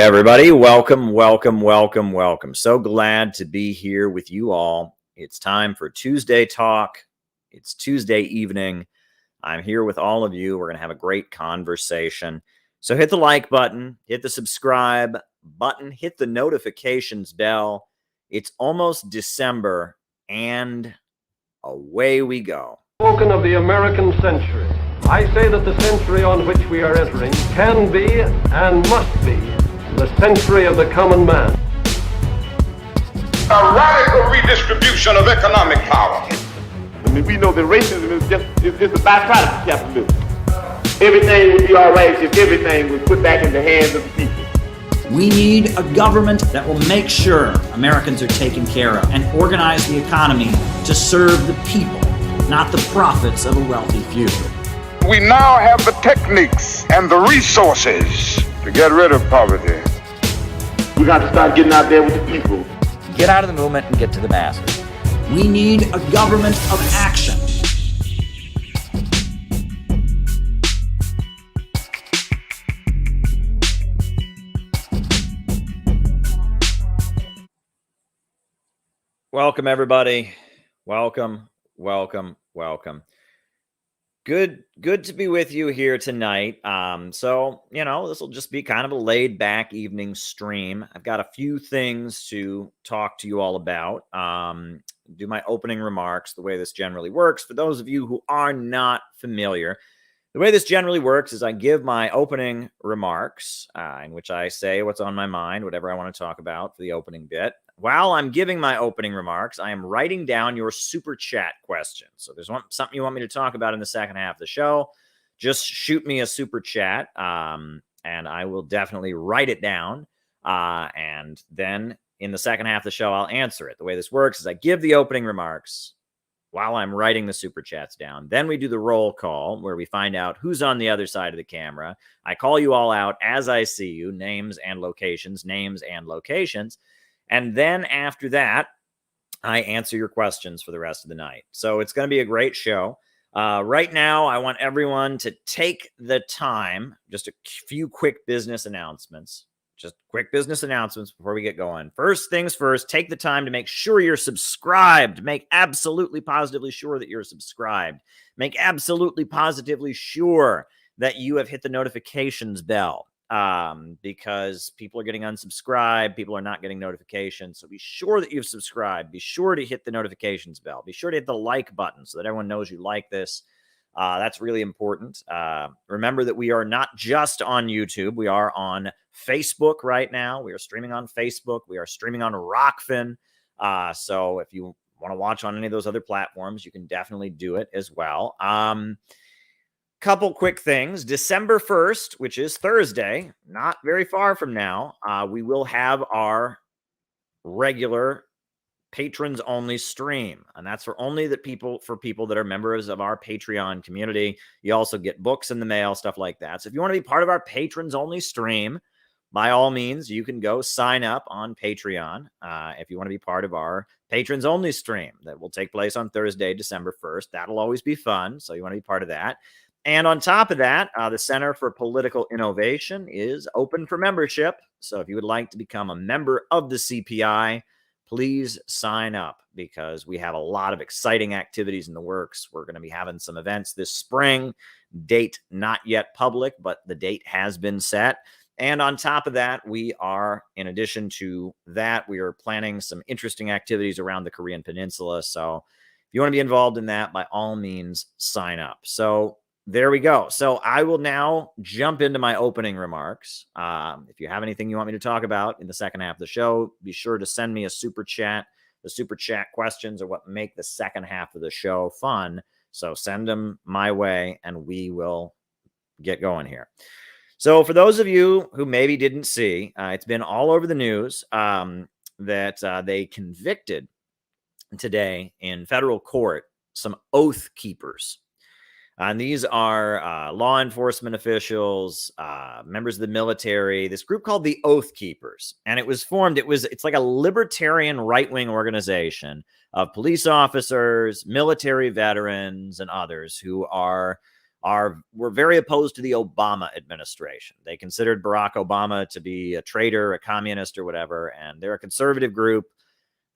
everybody. Welcome, welcome, welcome, welcome. So glad to be here with you all. It's time for Tuesday Talk. It's Tuesday evening. I'm here with all of you. We're going to have a great conversation. So hit the like button, hit the subscribe button, hit the notifications bell. It's almost December, and away we go. Spoken of the American century. I say that the century on which we are entering can be and must be the century of the common man. A radical redistribution of economic power. I mean, we know that racism is just a byproduct of capitalism. Everything would be all right if everything was put back in the hands of the people. We need a government that will make sure Americans are taken care of and organize the economy to serve the people, not the profits of a wealthy few. We now have the techniques and the resources to get rid of poverty. We got to start getting out there with the people. Get out of the movement and get to the masses. We need a government of action. Welcome, everybody. Welcome, welcome, welcome. Good to be with you here tonight. So, this will just be kind of a laid back evening stream. I've got a few things to talk to you all about. Do my opening remarks the way this generally works. For those of you who are not familiar, the way this generally works is I give my opening remarks, in which I say what's on my mind, whatever I want to talk about for the opening bit. While I'm giving my opening remarks, I am writing down your super chat questions. So if there's something you want me to talk about in the second half of the show, just shoot me a super chat, and I will definitely write it down. And then in the second half of the show, I'll answer it. The way this works is I give the opening remarks while I'm writing the super chats down. Then we do the roll call where we find out who's on the other side of the camera. I call you all out as I see you, names and locations. And then after that, I answer your questions for the rest of the night. So it's going to be a great show. Right now, I want everyone to take the time, just a few quick business announcements. Just quick business announcements before we get going. First things first, take the time to make sure you're subscribed. Make absolutely positively sure that you're subscribed. Make absolutely positively sure that you have hit the notifications bell. Because people are getting unsubscribed, people are not getting notifications. So be sure that you've subscribed. Be sure to hit the notifications bell. Be sure to hit the like button so that everyone knows you like this. That's really important. Remember that we are not just on YouTube. We are on Facebook right now. We are streaming on Facebook. We are streaming on Rockfin. So if you want to watch on any of those other platforms, you can definitely do it as well. Couple quick things. December 1st, which is Thursday, not very far from now, we will have our regular patrons only stream. And that's for people that are members of our Patreon community. You also get books in the mail, stuff like that. So if you want to be part of our patrons only stream, by all means, you can go sign up on Patreon if you want to be part of our patrons only stream that will take place on Thursday, December 1st. That'll always be fun. So you want to be part of that. And on top of that, the Center for Political Innovation is open for membership. So if you would like to become a member of the CPI, please sign up because we have a lot of exciting activities in the works. We're going to be having some events this spring. Date not yet public, but the date has been set. And on top of that, in addition to that, we are planning some interesting activities around the Korean Peninsula. So if you want to be involved in that, by all means, sign up. So there we go. So I will now jump into my opening remarks. If you have anything you want me to talk about in the second half of the show, be sure to send me a super chat. The super chat questions are what make the second half of the show fun. So send them my way and we will get going here. So for those of you who maybe didn't see, it's been all over the news that they convicted today in federal court some oath keepers. And these are law enforcement officials, members of the military, this group called the Oath Keepers. And it was formed, it's like a libertarian right-wing organization of police officers, military veterans, and others who are were very opposed to the Obama administration. They considered Barack Obama to be a traitor, a communist, or whatever, and they're a conservative group.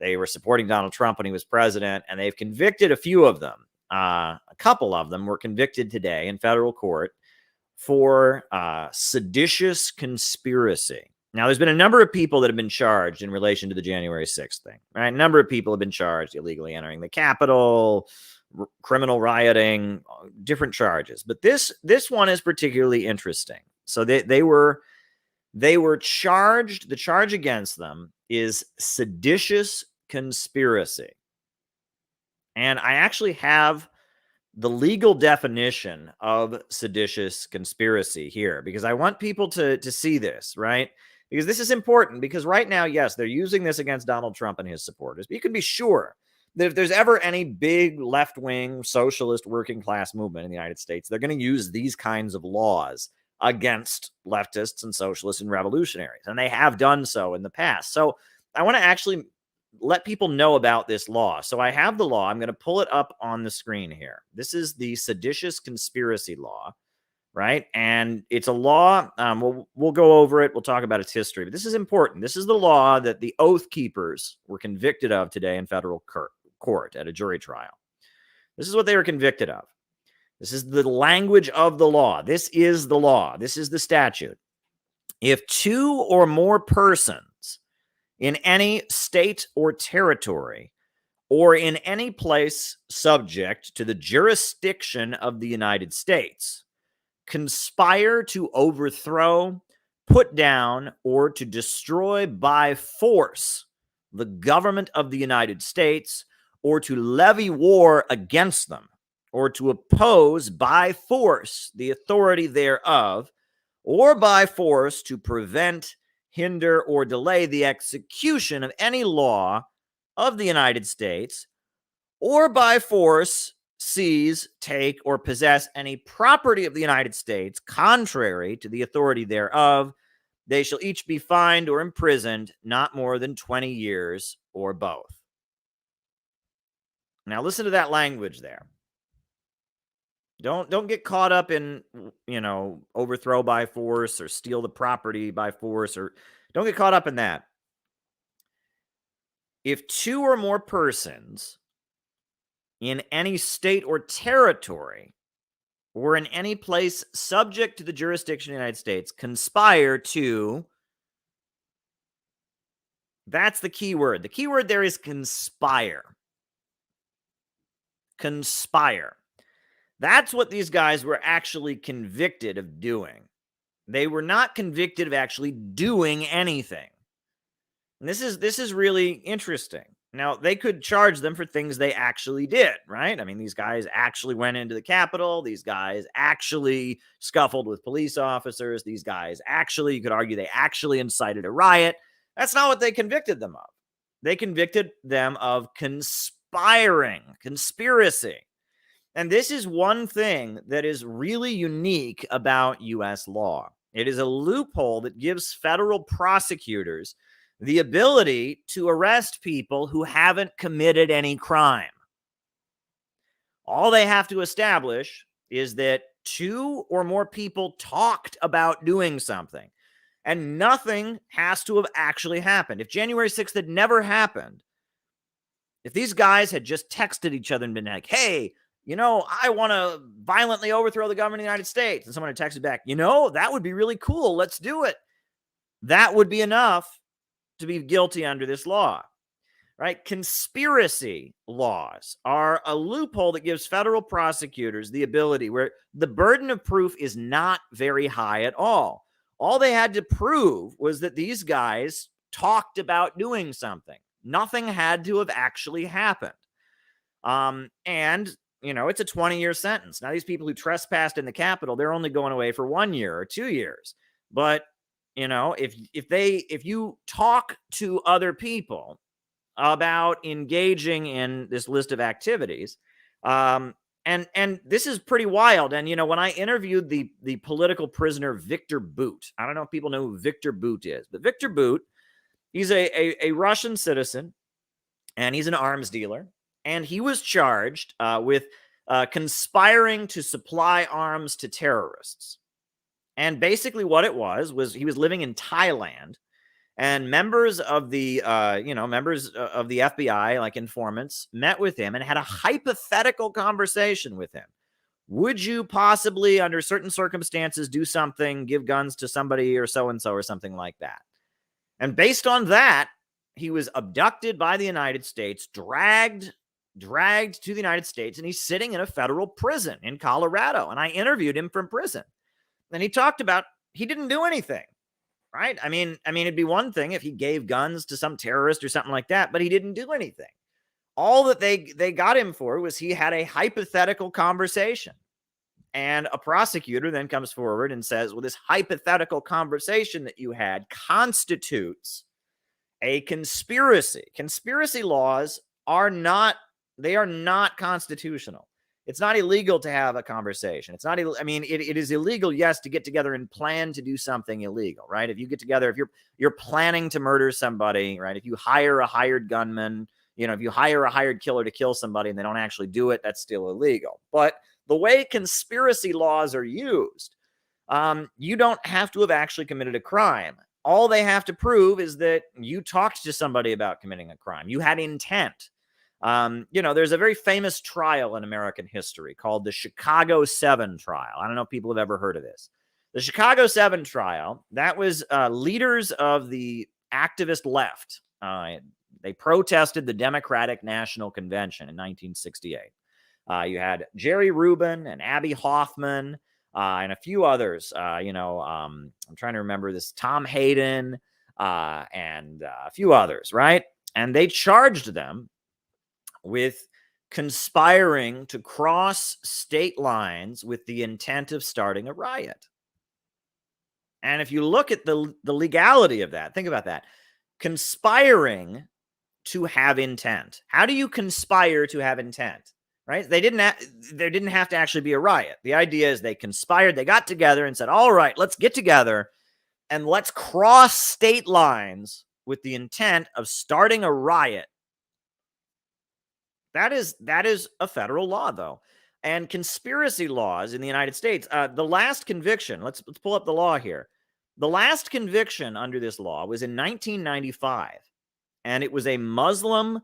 They were supporting Donald Trump when he was president, and they've convicted a few of them. A couple of them were convicted today in federal court for seditious conspiracy. Now, there's been a number of people that have been charged in relation to the January 6th thing, right? A number of people have been charged illegally entering the Capitol, criminal rioting, different charges. But this one is particularly interesting. So they were charged. The charge against them is seditious conspiracy. And I actually have the legal definition of seditious conspiracy here, because I want people to see this, right? Because this is important, because right now, yes, they're using this against Donald Trump and his supporters, but you can be sure that if there's ever any big left-wing socialist working class movement in the United States, they're going to use these kinds of laws against leftists and socialists and revolutionaries. And they have done so in the past. So I want to actually let people know about this law. So I have the law. I'm going to pull it up on the screen here. This is the seditious conspiracy law, right? And it's a law. We'll go over it. We'll talk about its history. But this is important. This is the law that the Oath Keepers were convicted of today in federal court at a jury trial. This is what they were convicted of. This is the language of the law. This is the law. This is the statute. If two or more persons in any state or territory or in any place subject to the jurisdiction of the United States conspire to overthrow, put down, or to destroy by force the government of the United States, or to levy war against them, or to oppose by force the authority thereof, or by force to prevent, hinder, or delay the execution of any law of the United States, or by force seize, take, or possess any property of the United States contrary to the authority thereof, they shall each be fined or imprisoned not more than 20 years or both. Now listen to that language there. Don't get caught up in, overthrow by force or steal the property by force, or don't get caught up in that. If two or more persons in any state or territory or in any place subject to the jurisdiction of the United States conspire to, that's the key word. The key word there is conspire. Conspire. That's what these guys were actually convicted of doing. They were not convicted of actually doing anything. And this is really interesting. Now, they could charge them for things they actually did, right? I mean, these guys actually went into the Capitol. These guys actually scuffled with police officers. These guys actually, you could argue, they actually incited a riot. That's not what they convicted them of. They convicted them of conspiring, conspiracy. And this is one thing that is really unique about U.S. law. It is a loophole that gives federal prosecutors the ability to arrest people who haven't committed any crime. All they have to establish is that two or more people talked about doing something, and nothing has to have actually happened. If January 6th had never happened, if these guys had just texted each other and been like, hey, I want to violently overthrow the government of the United States, and someone had texted back, that would be really cool. Let's do it. That would be enough to be guilty under this law, right? Conspiracy laws are a loophole that gives federal prosecutors the ability where the burden of proof is not very high at all. All they had to prove was that these guys talked about doing something. Nothing had to have actually happened. And it's a 20-year sentence. Now, these people who trespassed in the Capitol, they're only going away for 1 year or 2 years. But if you talk to other people about engaging in this list of activities, and this is pretty wild. And when I interviewed the political prisoner Victor Bout, I don't know if people know who Victor Bout is, but Victor Bout, he's a Russian citizen, and he's an arms dealer, and he was charged with conspiring to supply arms to terrorists. And basically what it was he was living in Thailand, and members of the FBI, like informants, met with him and had a hypothetical conversation with him. Would you possibly, under certain circumstances, do something, give guns to somebody or so-and-so or something like that? And based on that, he was abducted by the United States, dragged to the United States, and he's sitting in a federal prison in Colorado. And I interviewed him from prison. And he talked about he didn't do anything, right? I mean, it'd be one thing if he gave guns to some terrorist or something like that, but he didn't do anything. All that they got him for was he had a hypothetical conversation. And a prosecutor then comes forward and says, well, this hypothetical conversation that you had constitutes a conspiracy. Conspiracy laws are not constitutional. It's not illegal to have a conversation. It's not, it is illegal, yes, to get together and plan to do something illegal, right? If you get together, if you're planning to murder somebody, right? If you hire a hired gunman, if you hire a hired killer to kill somebody and they don't actually do it, that's still illegal. But the way conspiracy laws are used, you don't have to have actually committed a crime. All they have to prove is that you talked to somebody about committing a crime. You had intent. There's a very famous trial in American history called the Chicago 7 trial. I don't know if people have ever heard of this. The Chicago 7 trial, that was leaders of the activist left. They protested the Democratic National Convention in 1968. You had Jerry Rubin and Abby Hoffman and a few others. I'm trying to remember this, Tom Hayden and a few others, right? And they charged them with conspiring to cross state lines with the intent of starting a riot. And if you look at the legality of that, think about that. Conspiring to have intent. How do you conspire to have intent? Right? There didn't have to actually be a riot. The idea is they conspired, they got together and said, all right, let's get together and let's cross state lines with the intent of starting a riot. That is a federal law, though. And conspiracy laws in the United States, the last conviction, let's pull up the law here. The last conviction under this law was in 1995, and it was a Muslim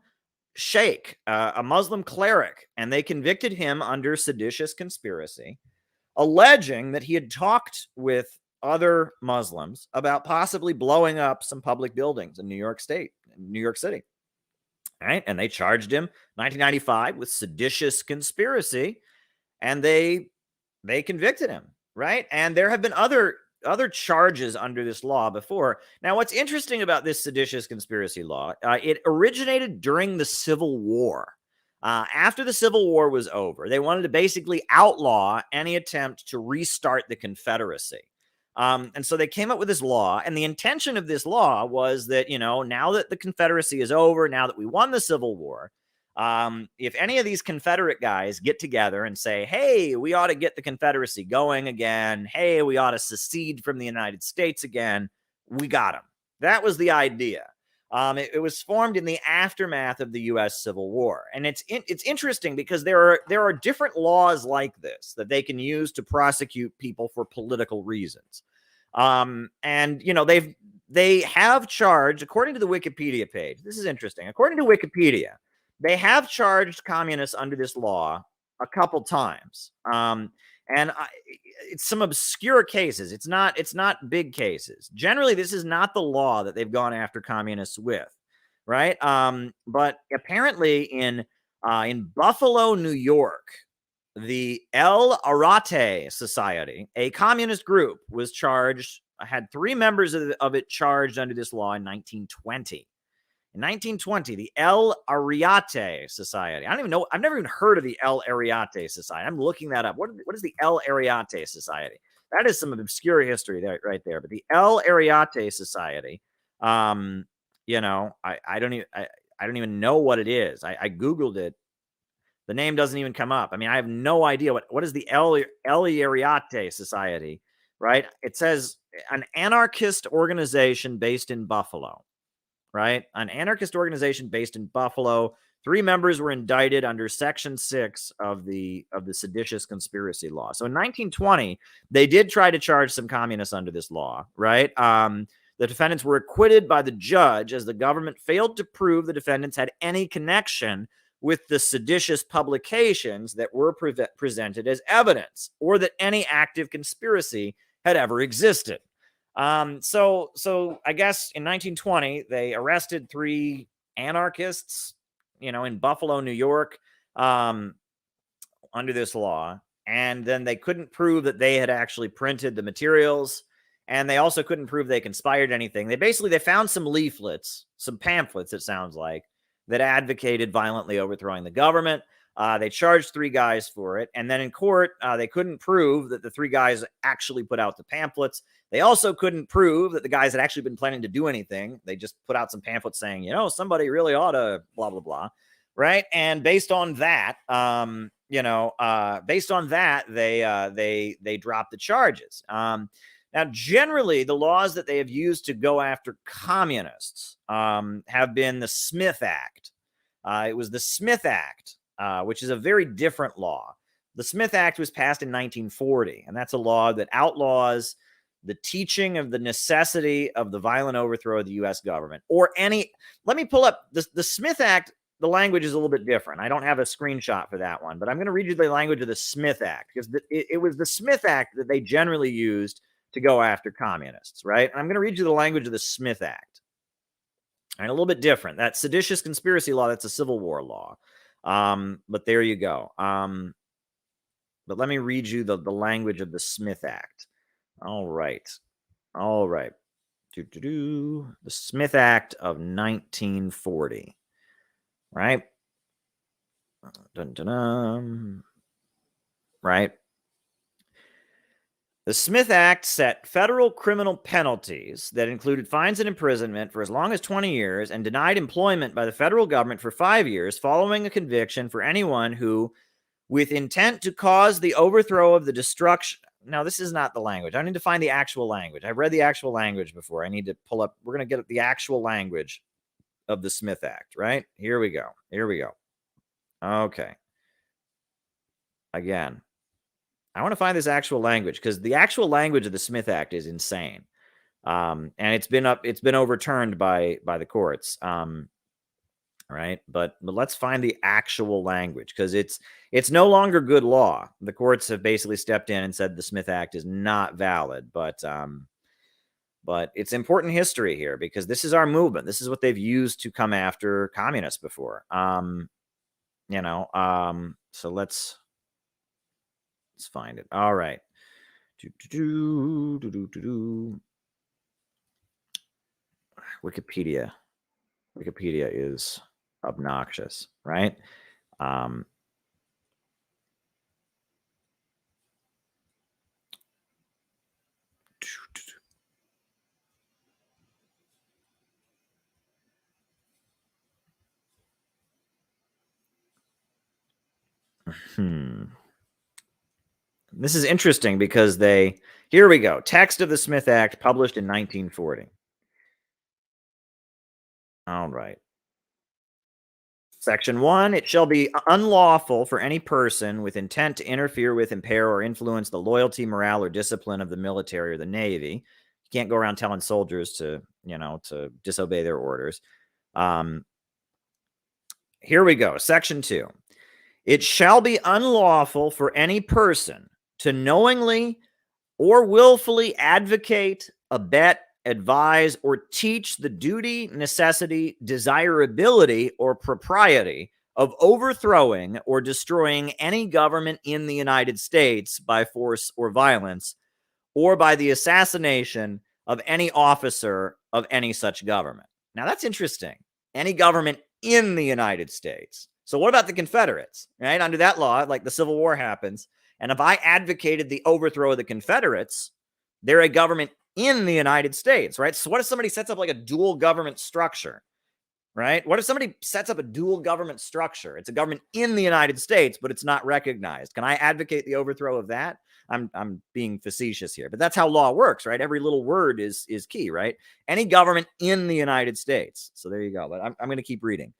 sheikh, a Muslim cleric, and they convicted him under seditious conspiracy, alleging that he had talked with other Muslims about possibly blowing up some public buildings in New York City. Right? And they charged him 1995 with seditious conspiracy, and they convicted him, right? And there have been other charges under this law before. Now, what's interesting about this seditious conspiracy law, it originated during the Civil War. After the Civil War was over, they wanted to basically outlaw any attempt to restart the Confederacy. And so they came up with this law, and the intention of this law was that, now that the Confederacy is over, now that we won the Civil War, if any of these Confederate guys get together and say, hey, we ought to get the Confederacy going again, hey, we ought to secede from the United States again, we got them. That was the idea. It was formed in the aftermath of the U.S. Civil War. And it's interesting because there are different laws like this that they can use to prosecute people for political reasons. They have charged, according to the Wikipedia page, this is interesting. According to Wikipedia, they have charged communists under this law a couple times. It's some obscure cases. It's not big cases. Generally, this is not the law that they've gone after communists with, right? But apparently in Buffalo, New York, the El Arate Society, a communist group, was charged, had 3 members of it charged under this law in 1920. In 1920, the El Ariete Society. I don't even know. I've never even heard of the El Ariete Society. I'm looking that up. What is the El Ariete Society? That is some obscure history there, right there. But the El Ariete Society, I don't even know what it is. I Googled it. The name doesn't even come up. I mean, I have no idea what is the El Ariete Society, right? It says an anarchist organization based in Buffalo. right? An anarchist organization based in Buffalo. 3 members were indicted under Section 6 of the seditious conspiracy law. So in 1920, they did try to charge some communists under this law, right? The defendants were acquitted by the judge as the government failed to prove the defendants had any connection with the seditious publications that were presented as evidence, or that any active conspiracy had ever existed. So I guess in 1920, they arrested 3 anarchists, in Buffalo, New York, under this law. And then they couldn't prove that they had actually printed the materials. And they also couldn't prove they conspired anything. They found some leaflets, some pamphlets, it sounds like, that advocated violently overthrowing the government. They charged 3 guys for it. And then in court, they couldn't prove that the 3 guys actually put out the pamphlets. They also couldn't prove that the guys had actually been planning to do anything. They just put out some pamphlets saying, somebody really ought to blah, blah, blah. Right. And based on that, they dropped the charges. Now, generally, the laws that they have used to go after communists have been the Smith Act. It was the Smith Act, which is a very different law. The Smith Act was passed in 1940, and that's a law that outlaws the teaching of the necessity of the violent overthrow of the U.S. government or any. Let me pull up the Smith Act. The language is a little bit different. I don't have a screenshot for that one, but I'm going to read you the language of the Smith Act, because it was the Smith Act that they generally used to go after communists, right? And I'm going to read you the language of the Smith Act. All right, a little bit different. That seditious conspiracy law, that's a Civil War law. But there you go. But let me read you the language of the Smith Act. All right. The Smith Act of 1940. Right? Right? The Smith Act set federal criminal penalties that included fines and imprisonment for as long as 20 years and denied employment by the federal government for 5 years following a conviction for anyone who, with intent to cause the overthrow of the destruction. Now, this is not the language. I need to find the actual language. I've read the actual language before. I need to pull up. We're going to get the actual language of the Smith Act, right? Here we go. Okay. Again, I want to find this actual language, because the actual language of the Smith Act is insane. And it's been overturned by the courts. Right. But let's find the actual language, because it's no longer good law. The courts have basically stepped in and said the Smith Act is not valid, but it's important history here, because this is our movement. This is what they've used to come after communists before. So let's find it. All right. Wikipedia is obnoxious, right? This is interesting because here we go. Text of the Smith Act published in 1940. All right. Section 1, it shall be unlawful for any person with intent to interfere with, impair, or influence the loyalty, morale, or discipline of the military or the Navy. You can't go around telling soldiers to disobey their orders. Here we go. Section 2. It shall be unlawful for any person to knowingly or willfully advocate, abet, advise, or teach the duty, necessity, desirability, or propriety of overthrowing or destroying any government in the United States by force or violence, or by the assassination of any officer of any such government. Now, that's interesting. Any government in the United States. So what about the Confederates, right? Under that law, like the Civil War happens, and if I advocated the overthrow of the Confederates, they're a government in the United States, right? So what if somebody sets up like a dual government structure, right? What if somebody sets up a dual government structure? It's a government in the United States, but it's not recognized. Can I advocate the overthrow of that? I'm being facetious here, but that's how law works, right? Every little word is key, right? Any government in the United States. So there you go. But I'm going to keep reading,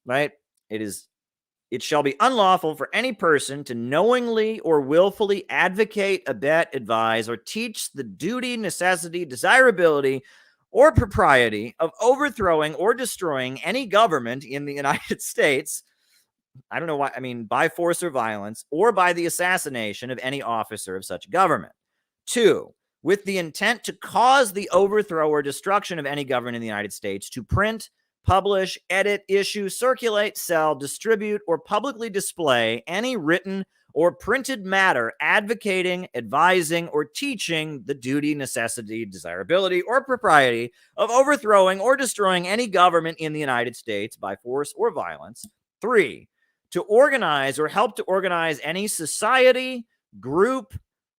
right? It shall be unlawful for any person to knowingly or willfully advocate, abet, advise, or teach the duty, necessity, desirability, or propriety of overthrowing or destroying any government in the United States. I don't know why. I mean, by force or violence, or by the assassination of any officer of such government. 2, with the intent to cause the overthrow or destruction of any government in the United States, to print, publish, edit, issue, circulate, sell, distribute, or publicly display any written or printed matter advocating, advising, or teaching the duty, necessity, desirability, or propriety of overthrowing or destroying any government in the United States by force or violence. 3, to organize or help to organize any society, group,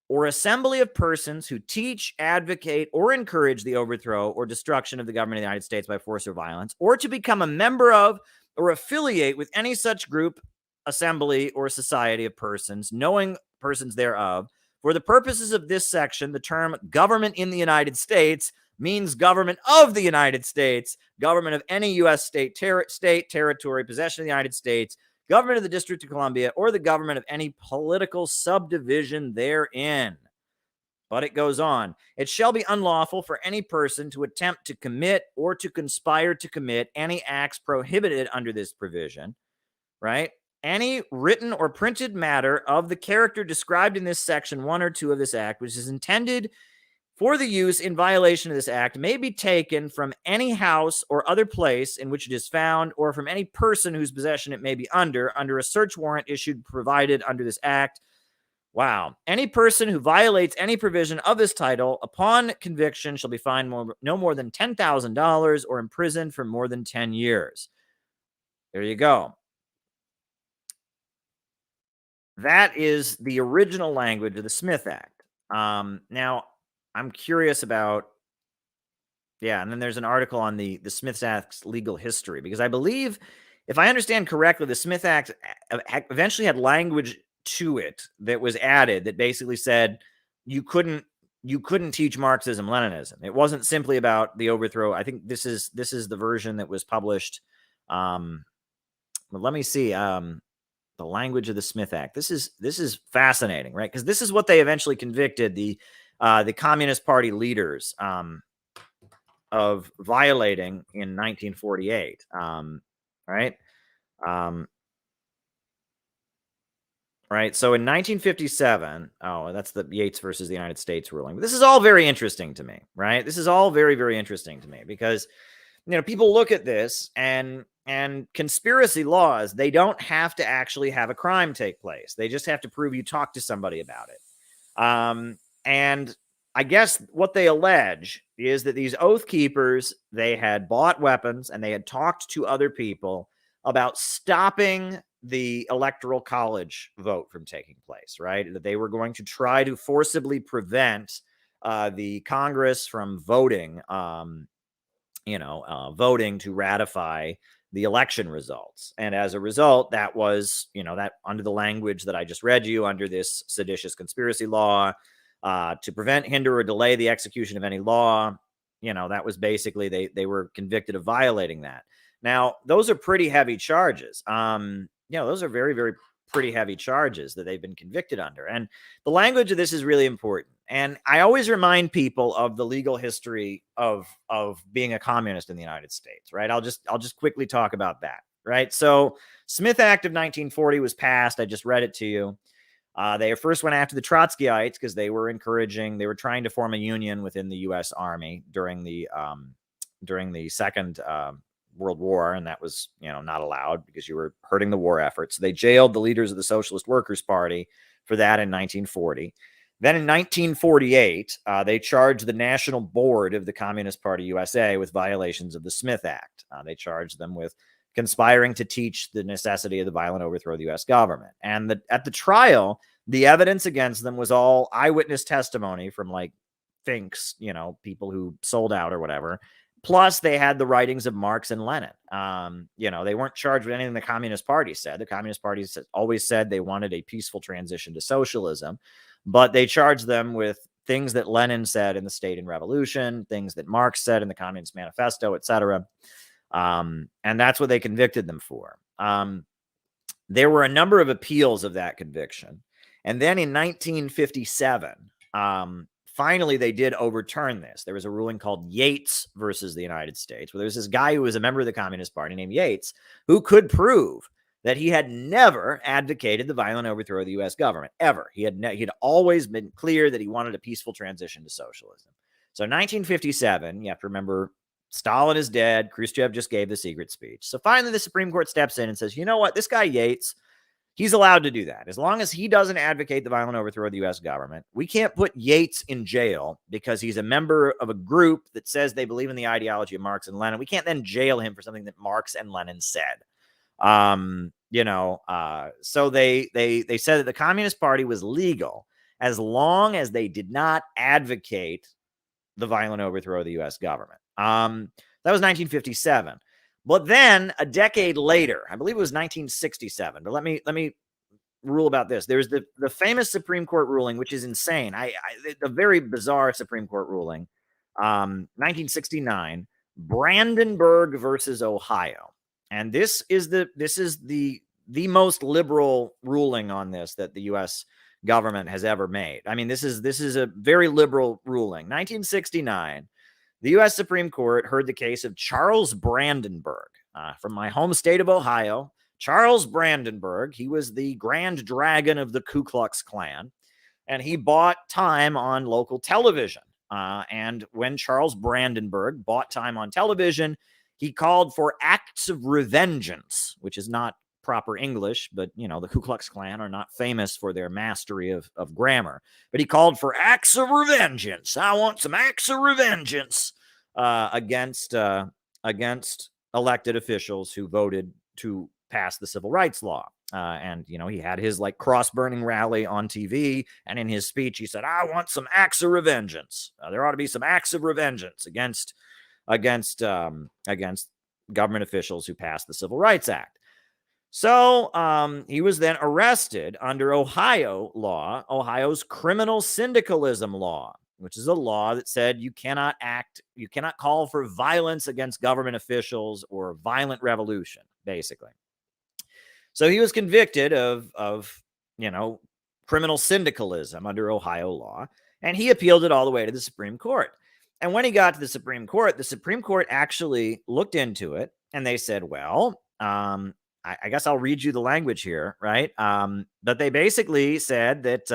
or assembly of persons who teach, advocate, or encourage the overthrow or destruction of the government of the United States by force or violence, or to become a member of or affiliate with any such group, assembly, or society of persons, knowing persons thereof. For the purposes of this section, the term government in the United States means government of the United States, government of any U.S. state, territory, possession of the United States, government of the District of Columbia, or the government of any political subdivision therein. But it goes on. It shall be unlawful for any person to attempt to commit or to conspire to commit any acts prohibited under this provision, right? Any written or printed matter of the character described in this section 1 or 2 of this act, which is intended for the use in violation of this act, may be taken from any house or other place in which it is found, or from any person whose possession it may be under a search warrant issued provided under this act. Wow. Any person who violates any provision of this title upon conviction shall be fined no more than $10,000 or imprisoned for more than 10 years. There you go. That is the original language of the Smith Act. Now, I'm curious about, and then there's an article on the Smith Act's legal history, because I believe, if I understand correctly, the Smith Act eventually had language to it that was added that basically said you couldn't teach Marxism, Leninism. It wasn't simply about the overthrow. I think this is the version that was published. But let me see. The language of the Smith Act. This is fascinating, right? Because this is what they eventually convicted the Communist Party leaders of violating in 1948, right? Right. So in 1957, that's the Yates versus the United States ruling. But this is all very interesting to me, right? This is all very, very interesting to me because, people look at this and conspiracy laws, they don't have to actually have a crime take place. They just have to prove you talk to somebody about it. And I guess what they allege is that these oath keepers, they had bought weapons and they had talked to other people about stopping the electoral college vote from taking place, right? That they were going to try to forcibly prevent the Congress from voting, voting to ratify the election results. And as a result, that was, that under the language that I just read you, under this seditious conspiracy law, to prevent, hinder, or delay the execution of any law, that was basically, they were convicted of violating that. Now, those are pretty heavy charges. Those are very, very pretty heavy charges that they've been convicted under. And the language of this is really important. And I always remind people of the legal history of being a communist in the United States, right? I'll just quickly talk about that, right? So Smith Act of 1940 was passed. I just read it to you. They first went after the Trotskyites because they were trying to form a union within the U.S. Army during the Second World War, and that was, not allowed because you were hurting the war effort. So they jailed the leaders of the Socialist Workers' Party for that in 1940. Then in 1948, they charged the National Board of the Communist Party USA with violations of the Smith Act. They charged them with conspiring to teach the necessity of the violent overthrow of the U.S. government. And at the trial, the evidence against them was all eyewitness testimony from like Finks, people who sold out or whatever. Plus, they had the writings of Marx and Lenin. They weren't charged with anything the Communist Party said. The Communist Party always said they wanted a peaceful transition to socialism, but they charged them with things that Lenin said in the State and Revolution, things that Marx said in the Communist Manifesto, etc. And that's what they convicted them for. There were a number of appeals of that conviction. And then in 1957, finally, they did overturn this. There was a ruling called Yates versus the United States, where there was this guy who was a member of the Communist Party named Yates, who could prove that he had never advocated the violent overthrow of the U.S. government, ever. He had always been clear that he wanted a peaceful transition to socialism. So 1957, you have to remember, Stalin is dead. Khrushchev just gave the secret speech. So finally, the Supreme Court steps in and says, you know what? This guy Yates, he's allowed to do that. As long as he doesn't advocate the violent overthrow of the U.S. government, we can't put Yates in jail because he's a member of a group that says they believe in the ideology of Marx and Lenin. We can't then jail him for something that Marx and Lenin said. So they said that the Communist Party was legal as long as they did not advocate the violent overthrow of the U.S. government. That was 1957. But then a decade later, I believe it was 1967, but let me rule about this. There's the famous Supreme Court ruling, which is insane. A very bizarre Supreme Court ruling, 1969, Brandenburg versus Ohio. And this is the most liberal ruling on this that the U.S. government has ever made. I mean, this is a very liberal ruling. 1969. The U.S. Supreme Court heard the case of Charles Brandenburg from my home state of Ohio. Charles Brandenburg, he was the Grand Dragon of the Ku Klux Klan, and he bought time on local television. And when Charles Brandenburg bought time on television, he called for acts of revengeance, which is not proper English, but, the Ku Klux Klan are not famous for their mastery of grammar. But he called for acts of revengeance. I want some acts of revengeance against elected officials who voted to pass the civil rights law. And he had his cross-burning rally on TV, and in his speech, he said, I want some acts of revengeance. There ought to be some acts of revengeance against government officials who passed the Civil Rights Act. So he was then arrested under Ohio law, Ohio's criminal syndicalism law, which is a law that said you cannot call for violence against government officials or violent revolution, basically. So he was convicted of criminal syndicalism under Ohio law, and he appealed it all the way to the Supreme Court. And when he got to the Supreme Court actually looked into it, and they said, well, I guess I'll read you the language here, right? But they basically said that,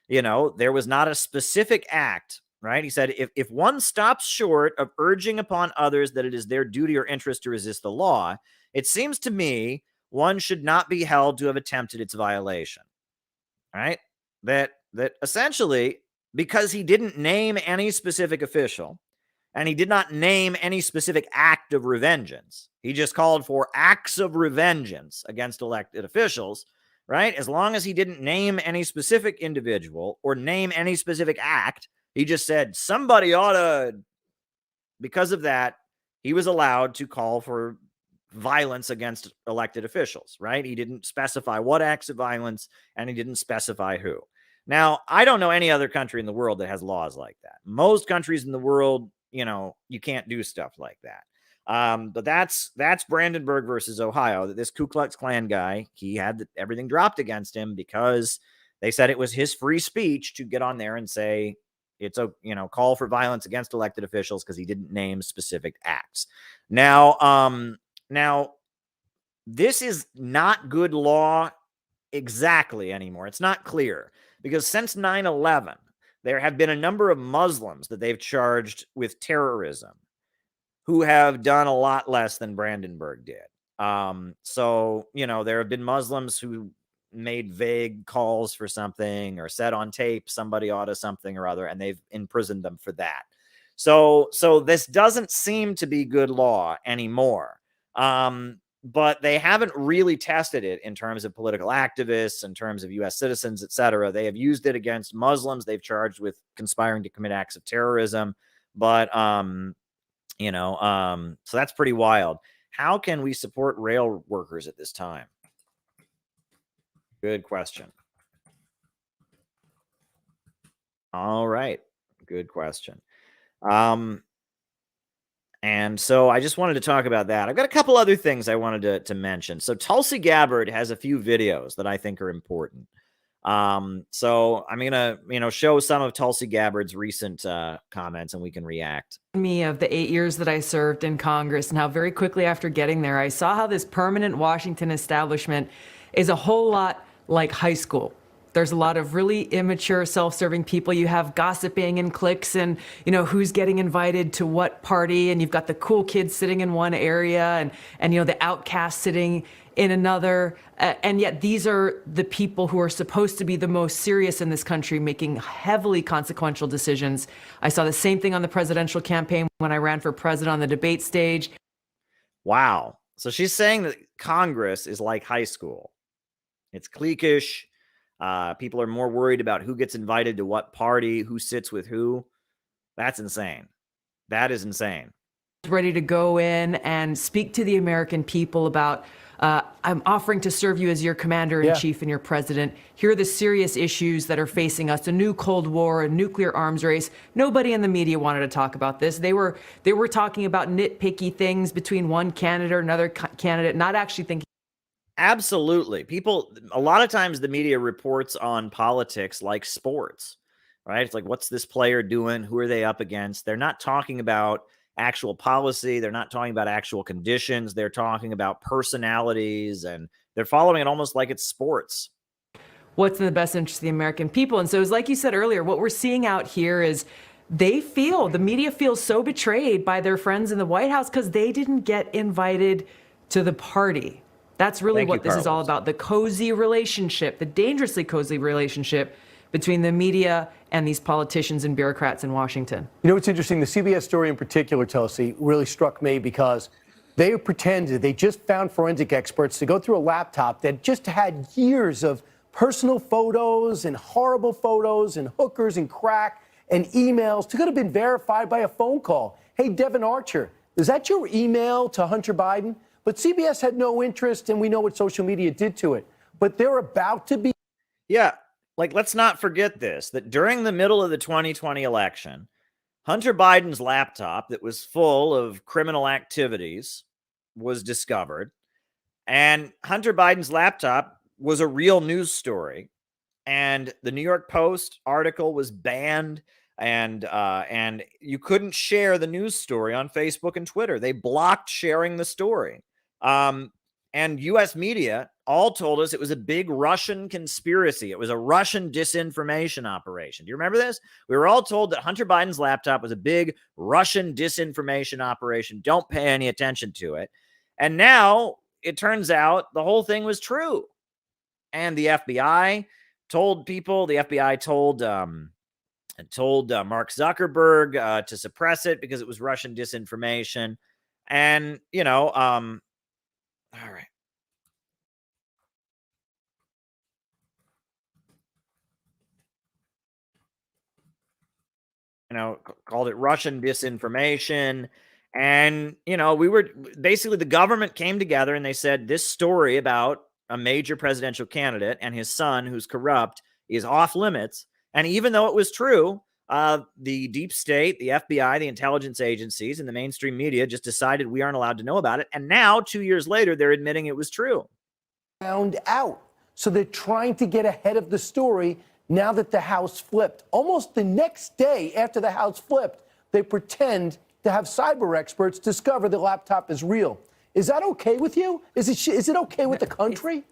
there was not a specific act, right? He said, if one stops short of urging upon others that it is their duty or interest to resist the law, it seems to me one should not be held to have attempted its violation, right? That essentially, because he didn't name any specific official, and he did not name any specific act of revengeance. He just called for acts of revengeance against elected officials, right? As long as he didn't name any specific individual or name any specific act, he just said somebody ought to, because of that, he was allowed to call for violence against elected officials, right? He didn't specify what acts of violence, and he didn't specify who. Now, I don't know any other country in the world that has laws like that. Most countries in the world, you can't do stuff like that. But that's Brandenburg versus Ohio. This Ku Klux Klan guy, he had everything dropped against him because they said it was his free speech to get on there and say it's a call for violence against elected officials because he didn't name specific acts. Now this is not good law exactly anymore. It's not clear because since 9/11. There have been a number of Muslims that they've charged with terrorism who have done a lot less than Brandenburg did. So, there have been Muslims who made vague calls for something or said on tape somebody ought to something or other, and they've imprisoned them for that. So this doesn't seem to be good law anymore. But they haven't really tested it in terms of political activists, in terms of U.S. citizens, etc. They have used it against Muslims. They've charged with conspiring to commit acts of terrorism. But, So that's pretty wild. How can we support rail workers at this time? Good question. All right. Good question. And so I just wanted to talk about that. I've got a couple other things I wanted to mention. So Tulsi Gabbard has a few videos that I think are important. So I'm gonna, show some of Tulsi Gabbard's recent comments, and we can react. Me of the 8 years that I served in Congress, and how very quickly after getting there, I saw how this permanent Washington establishment is a whole lot like high school. There's a lot of really immature, self-serving people. You have gossiping and cliques and, who's getting invited to what party. And you've got the cool kids sitting in one area and the outcasts sitting in another. And yet these are the people who are supposed to be the most serious in this country, making heavily consequential decisions. I saw the same thing on the presidential campaign when I ran for president on the debate stage. Wow. So she's saying that Congress is like high school. It's cliquish. People are more worried about who gets invited to what party, who sits with who. That's insane. That is insane. Ready to go in and speak to the American people about, I'm offering to serve you as your commander-in-chief and your president. Here are the serious issues that are facing us, a new Cold War, a nuclear arms race. Nobody in the media wanted to talk about this. They were talking about nitpicky things between one candidate or another candidate, not actually thinking. Absolutely. A lot of times the media reports on politics like sports, right? It's like, what's this player doing? Who are they up against? They're not talking about actual policy. They're not talking about actual conditions. They're talking about personalities, and they're following it almost like it's sports. What's in the best interest of the American people? And so it's like you said earlier, what we're seeing out here is the media feels so betrayed by their friends in the White House because they didn't get invited to the party. That's really what this is all about, the cozy relationship, the dangerously cozy relationship between the media and these politicians and bureaucrats in Washington. It's interesting. The CBS story in particular, Tulsi, really struck me because they pretended they just found forensic experts to go through a laptop that just had years of personal photos and horrible photos and hookers and crack and emails that could have been verified by a phone call. Hey, Devin Archer, is that your email to Hunter Biden? But CBS had no interest, and we know what social media did to it. But they're about to be. Yeah, let's not forget this, that during the middle of the 2020 election, Hunter Biden's laptop that was full of criminal activities was discovered. And Hunter Biden's laptop was a real news story. And the New York Post article was banned. And you couldn't share the news story on Facebook and Twitter. They blocked sharing the story. And U.S. media all told us it was a big Russian conspiracy. It was a Russian disinformation operation. Do you remember this? We were all told that Hunter Biden's laptop was a big Russian disinformation operation. Don't pay any attention to it. And now it turns out the whole thing was true. And the FBI told people, told Mark Zuckerberg to suppress it because it was Russian disinformation. And, all right. Called it Russian disinformation. And, we were basically, the government came together and they said this story about a major presidential candidate and his son who's corrupt is off limits. And even though it was true, the deep state, the FBI, the intelligence agencies, and the mainstream media just decided we aren't allowed to know about it. And now, 2 years later, they're admitting it was true. Found out. So they're trying to get ahead of the story now that the House flipped. Almost the next day after the House flipped, they pretend to have cyber experts discover the laptop is real. Is that okay with you? Is it okay with the country?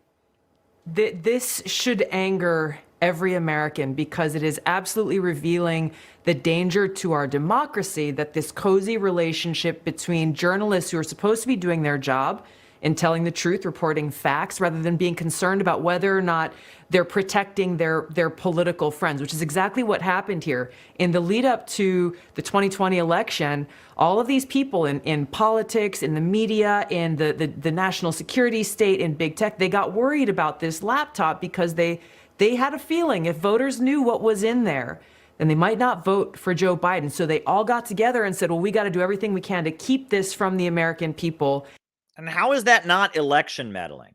This should anger every American because it is absolutely revealing the danger to our democracy that this cozy relationship between journalists who are supposed to be doing their job in telling the truth, reporting facts, rather than being concerned about whether or not they're protecting their political friends, which is exactly what happened here. In the lead up to the 2020 election, all of these people in politics, in the media, in the national security state, in big tech, they got worried about this laptop because they had a feeling if voters knew what was in there, then they might not vote for Joe Biden. So they all got together and said, well, we got to do everything we can to keep this from the American people. And how is that not election meddling?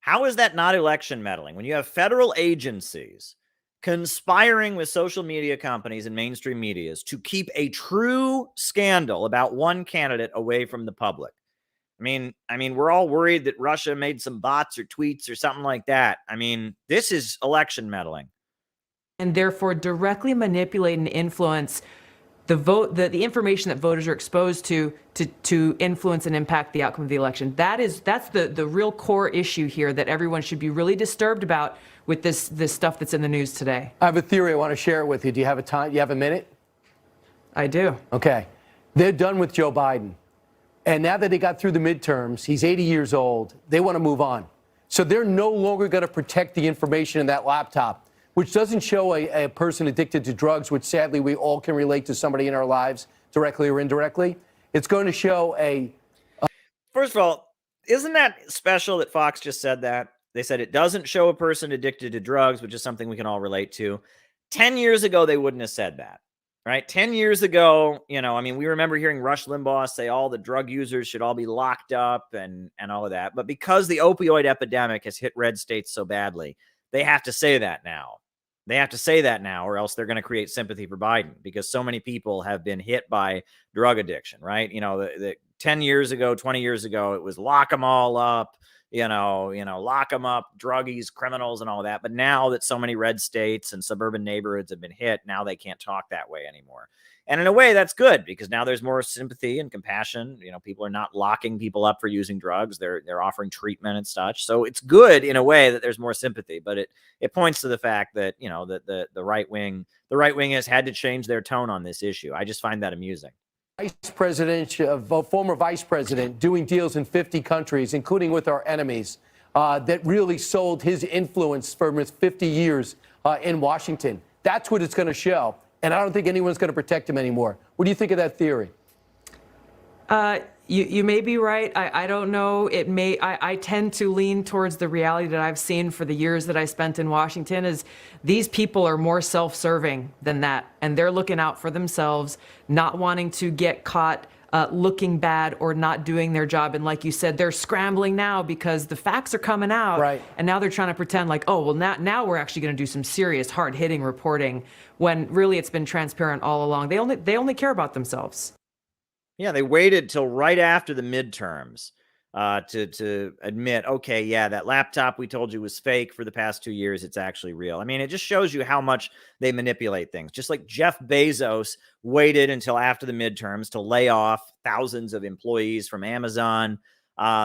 How is that not election meddling? When you have federal agencies conspiring with social media companies and mainstream medias to keep a true scandal about one candidate away from the public. I mean, we're all worried that Russia made some bots or tweets or something like that. I mean, this is election meddling. And therefore directly manipulate and influence the vote, the information that voters are exposed to influence and impact the outcome of the election. That's the real core issue here that everyone should be really disturbed about with this stuff that's in the news today. I have a theory. I want to share it with you. Do you have a time? You have a minute? I do. Okay. They're done with Joe Biden. And now that they got through the midterms, he's 80 years old, they want to move on. So they're no longer going to protect the information in that laptop, which doesn't show a person addicted to drugs, which sadly we all can relate to somebody in our lives, directly or indirectly. It's going to show First of all, isn't that special that Fox just said that? They said it doesn't show a person addicted to drugs, which is something we can all relate to. 10 years ago, they wouldn't have said that. Right? 10 years ago, we remember hearing Rush Limbaugh say all the drug users should all be locked up and all of that. But because the opioid epidemic has hit red states so badly, they have to say that now. They have to say that now, or else they're going to create sympathy for Biden, because so many people have been hit by drug addiction, right? The 10 years ago, 20 years ago, it was lock them all up, lock them up, druggies, criminals, and all that. But now that so many red states and suburban neighborhoods have been hit, now they can't talk that way anymore. And in a way, that's good, because now there's more sympathy and compassion. People are not locking people up for using drugs. They're offering treatment and such. So it's good in a way that there's more sympathy, but it points to the fact that, that the right wing has had to change their tone on this issue. I just find that amusing. Former vice president doing deals in 50 countries, including with our enemies, that really sold his influence for his 50 years in Washington. That's what it's going to show. And I don't think anyone's going to protect him anymore. What do you think of that theory? You may be right. I don't know. I tend to lean towards the reality that I've seen for the years that I spent in Washington is these people are more self-serving than that. And they're looking out for themselves, not wanting to get caught looking bad or not doing their job. And like you said, they're scrambling now because the facts are coming out. Right. And now they're trying to pretend like, oh, well, now we're actually going to do some serious hard-hitting reporting, when really it's been transparent all along. They only care about themselves. Yeah, they waited till right after the midterms to admit, okay, yeah, that laptop we told you was fake for the past 2 years. It's actually real. I mean, it just shows you how much they manipulate things. Just like Jeff Bezos waited until after the midterms to lay off thousands of employees from Amazon.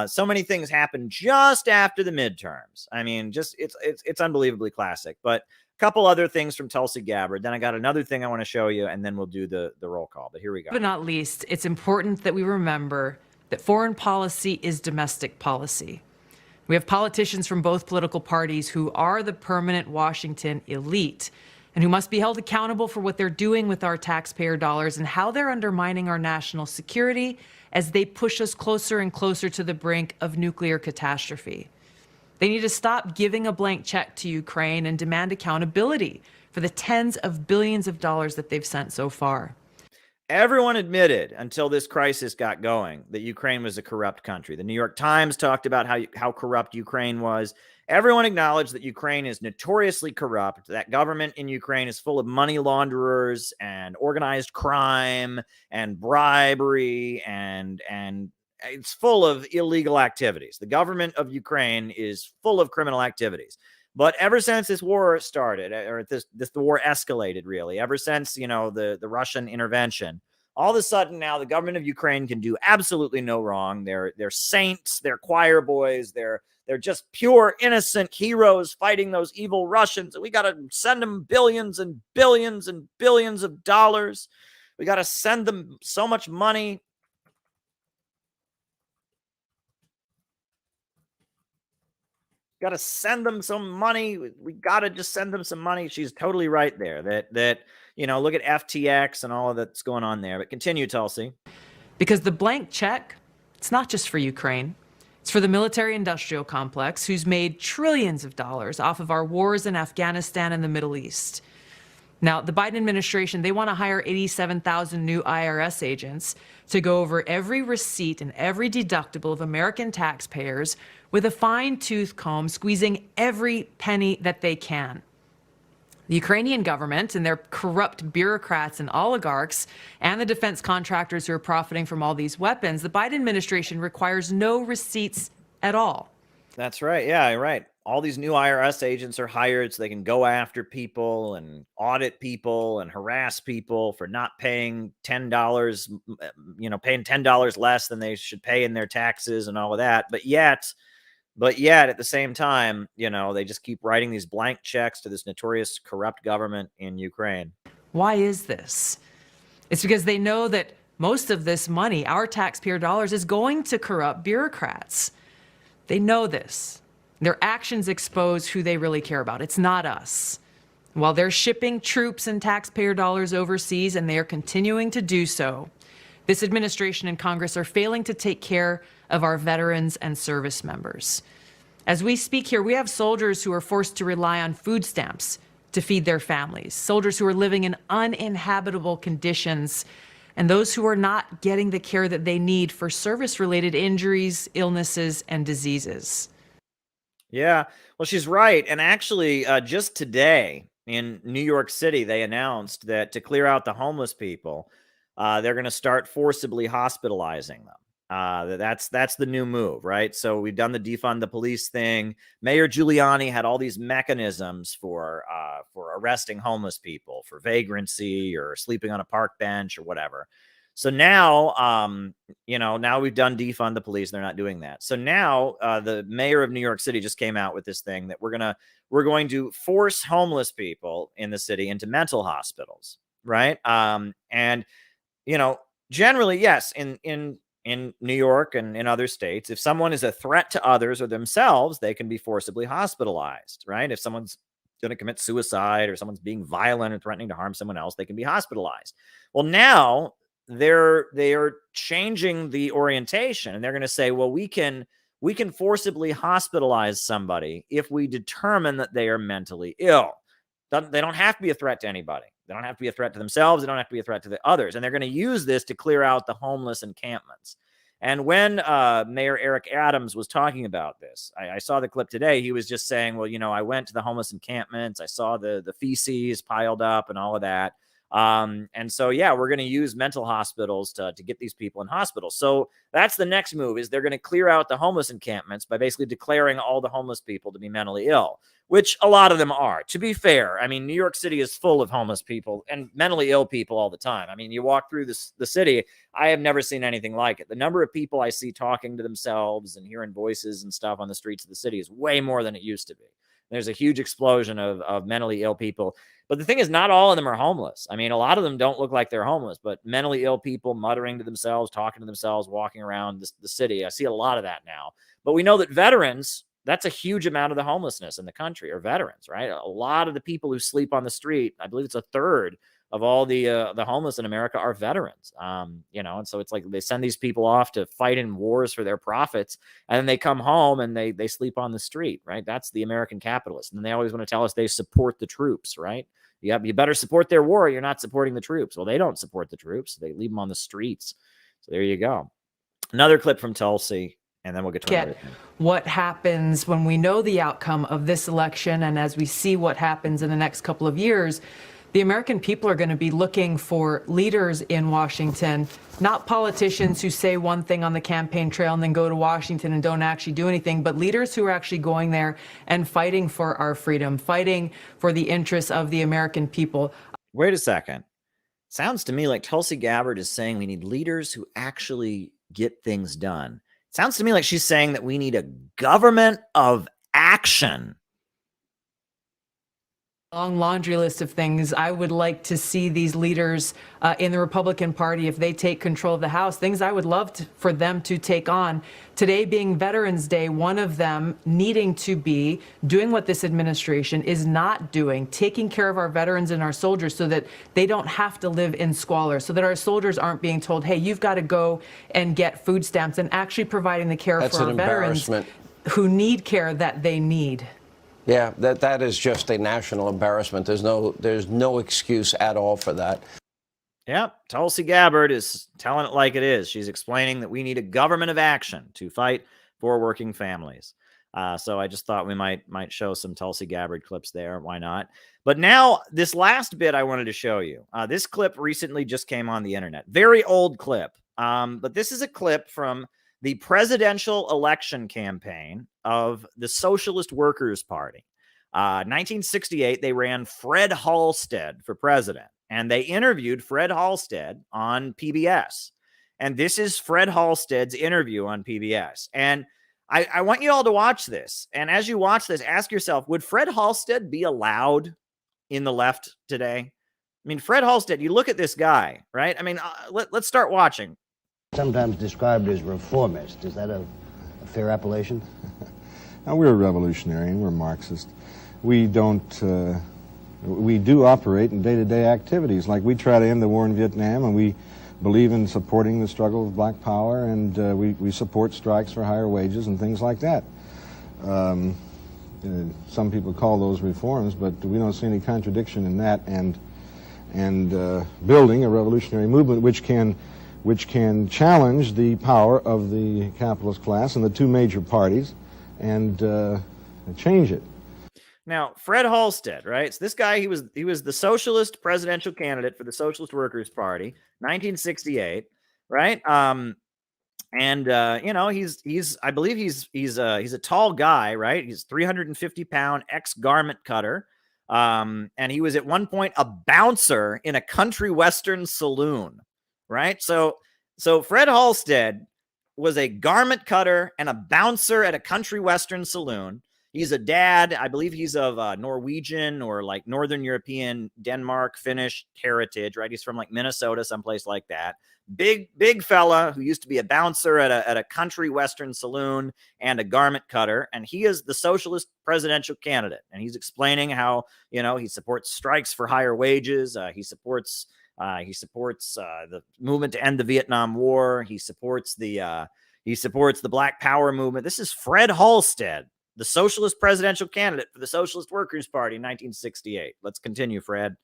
So many things happened just after the midterms. I mean, just it's unbelievably classic. But a couple other things from Tulsi Gabbard. Then I got another thing I want to show you, and then we'll do the roll call. But here we go. But not least, it's important that we remember that foreign policy is domestic policy. We have politicians from both political parties who are the permanent Washington elite and who must be held accountable for what they're doing with our taxpayer dollars and how they're undermining our national security as they push us closer and closer to the brink of nuclear catastrophe. They need to stop giving a blank check to Ukraine and demand accountability for the tens of billions of dollars that they've sent so far. Everyone admitted until this crisis got going that Ukraine was a corrupt country. The New York Times talked about how corrupt Ukraine was. Everyone acknowledged that Ukraine is notoriously corrupt. That government in Ukraine is full of money launderers and organized crime and bribery, and it's full of illegal activities. The government of Ukraine is full of criminal activities. But ever since this war started, or the war escalated, really, ever since, the Russian intervention, all of a sudden now the government of Ukraine can do absolutely no wrong. They're saints, they're choir boys, they're just pure innocent heroes fighting those evil Russians. And we got to send them billions and billions and billions of dollars. We got to send them so much money. Got to send them some money. We got to just send them some money. She's totally right there. That look at FTX and all of that's going on there. But continue, Tulsi. Because the blank check, it's not just for Ukraine. It's for the military-industrial complex, who's made trillions of dollars off of our wars in Afghanistan and the Middle East. Now, the Biden administration, they want to hire 87,000 new IRS agents to go over every receipt and every deductible of American taxpayers with a fine-tooth comb, squeezing every penny that they can. The Ukrainian government and their corrupt bureaucrats and oligarchs and the defense contractors who are profiting from all these weapons, the Biden administration requires no receipts at all. That's right. Yeah, you're right. All these new IRS agents are hired so they can go after people and audit people and harass people for not paying $10, paying $10 less than they should pay in their taxes and all of that. But yet at the same time, they just keep writing these blank checks to this notorious corrupt government in Ukraine. Why is this? It's because they know that most of this money, our taxpayer dollars, is going to corrupt bureaucrats. They know this. Their actions expose who they really care about. It's not us. While they're shipping troops and taxpayer dollars overseas, and they are continuing to do so, this administration and Congress are failing to take care of our veterans and service members. As we speak here, we have soldiers who are forced to rely on food stamps to feed their families, soldiers who are living in uninhabitable conditions, and those who are not getting the care that they need for service-related injuries, illnesses, and diseases. Yeah, well, she's right. And actually, just today in New York City, they announced that to clear out the homeless people, they're going to start forcibly hospitalizing them. That's the new move, right? So we've done the defund the police thing. Mayor Giuliani had all these mechanisms for arresting homeless people for vagrancy or sleeping on a park bench or whatever. So now, now we've done defund the police. They're not doing that. So now the mayor of New York City just came out with this thing that we're going to force homeless people in the city into mental hospitals, right? And generally, yes, in New York and in other states, if someone is a threat to others or themselves, they can be forcibly hospitalized, right? If someone's going to commit suicide or someone's being violent or threatening to harm someone else, they can be hospitalized. Well, now they are changing the orientation, and they're going to say, well, we can forcibly hospitalize somebody if we determine that they are mentally ill. They don't have to be a threat to anybody. They don't have to be a threat to themselves. They don't have to be a threat to the others. And they're going to use this to clear out the homeless encampments. And when Mayor Eric Adams was talking about this, I saw the clip today. He was just saying, well, I went to the homeless encampments. I saw the feces piled up and all of that. And so, yeah, we're going to use mental hospitals to get these people in hospitals. So that's the next move, is they're going to clear out the homeless encampments by basically declaring all the homeless people to be mentally ill, which a lot of them are. To be fair, I mean, New York City is full of homeless people and mentally ill people all the time. I mean, you walk through the city, I have never seen anything like it. The number of people I see talking to themselves and hearing voices and stuff on the streets of the city is way more than it used to be. There's a huge explosion of mentally ill people. But the thing is, not all of them are homeless. I mean, a lot of them don't look like they're homeless, but mentally ill people muttering to themselves, talking to themselves, walking around the city. I see a lot of that now. But we know that veterans, that's a huge amount of the homelessness in the country, are veterans, right? A lot of the people who sleep on the street, I believe it's a third of all the homeless in America are veterans. And so it's like they send these people off to fight in wars for their profits, and then they come home and they sleep on the street, right? That's the American capitalist. And they always want to tell us they support the troops, right? You better support their war. You're not supporting the troops. Well, they don't support the troops. They leave them on the streets. So there you go. Another clip from Tulsi, and then we'll get to another thing. What happens when we know the outcome of this election, and as we see what happens in the next couple of years, the American people are going to be looking for leaders in Washington, not politicians who say one thing on the campaign trail and then go to Washington and don't actually do anything, but leaders who are actually going there and fighting for our freedom, fighting for the interests of the American people. Wait a second. Sounds to me like Tulsi Gabbard is saying we need leaders who actually get things done. Sounds to me like she's saying that we need a government of action. Long laundry list of things I would like to see these leaders in the Republican Party, if they take control of the House, things I would love for them to take on. Today being Veterans Day, one of them needing to be doing what this administration is not doing, taking care of our veterans and our soldiers so that they don't have to live in squalor, so that our soldiers aren't being told, hey, you've got to go and get food stamps, and actually providing the care for our veterans who need care that they need. Yeah, that is just a national embarrassment. There's no excuse at all for that. Yeah, Tulsi Gabbard is telling it like it is. She's explaining that we need a government of action to fight for working families. So I just thought we might show some Tulsi Gabbard clips there. Why not? But now this last bit I wanted to show you. This clip recently just came on the internet. Very old clip. But this is a clip from the presidential election campaign of the Socialist Workers Party. 1968, they ran Fred Halstead for president. And they interviewed Fred Halstead on PBS. And this is Fred Halstead's interview on PBS. And I want you all to watch this. And as you watch this, ask yourself, would Fred Halstead be allowed in the left today? I mean, Fred Halstead, you look at this guy, right? I mean, let's start watching. Sometimes described as reformist. Is that a fair appellation? Now, we're revolutionary and we're Marxist. We don't... We do operate in day-to-day activities, like we try to end the war in Vietnam, and we believe in supporting the struggle of black power, and we support strikes for higher wages and things like that. Some people call those reforms, but we don't see any contradiction in that and building a revolutionary movement which can challenge the power of the capitalist class and the two major parties and change it. Now, Fred Halstead, right? So this guy, he was the socialist presidential candidate for the Socialist Workers Party, 1968, right? You know, he's I believe he's a tall guy, right? He's 350-pound ex-garment cutter, and he was at one point a bouncer in a country western saloon, right? So Fred Halstead was a garment cutter and a bouncer at a country western saloon. He's a dad. I believe he's of Norwegian or like Northern European, Denmark, Finnish heritage, right? He's from like Minnesota, someplace like that. Big fella who used to be a bouncer at a country western saloon and a garment cutter. And he is the socialist presidential candidate. And he's explaining how, you know, he supports strikes for higher wages. He supports the movement to end the Vietnam War. He supports the Black Power movement. This is Fred Halstead, the socialist presidential candidate for the Socialist Workers Party in 1968. Let's continue, Fred.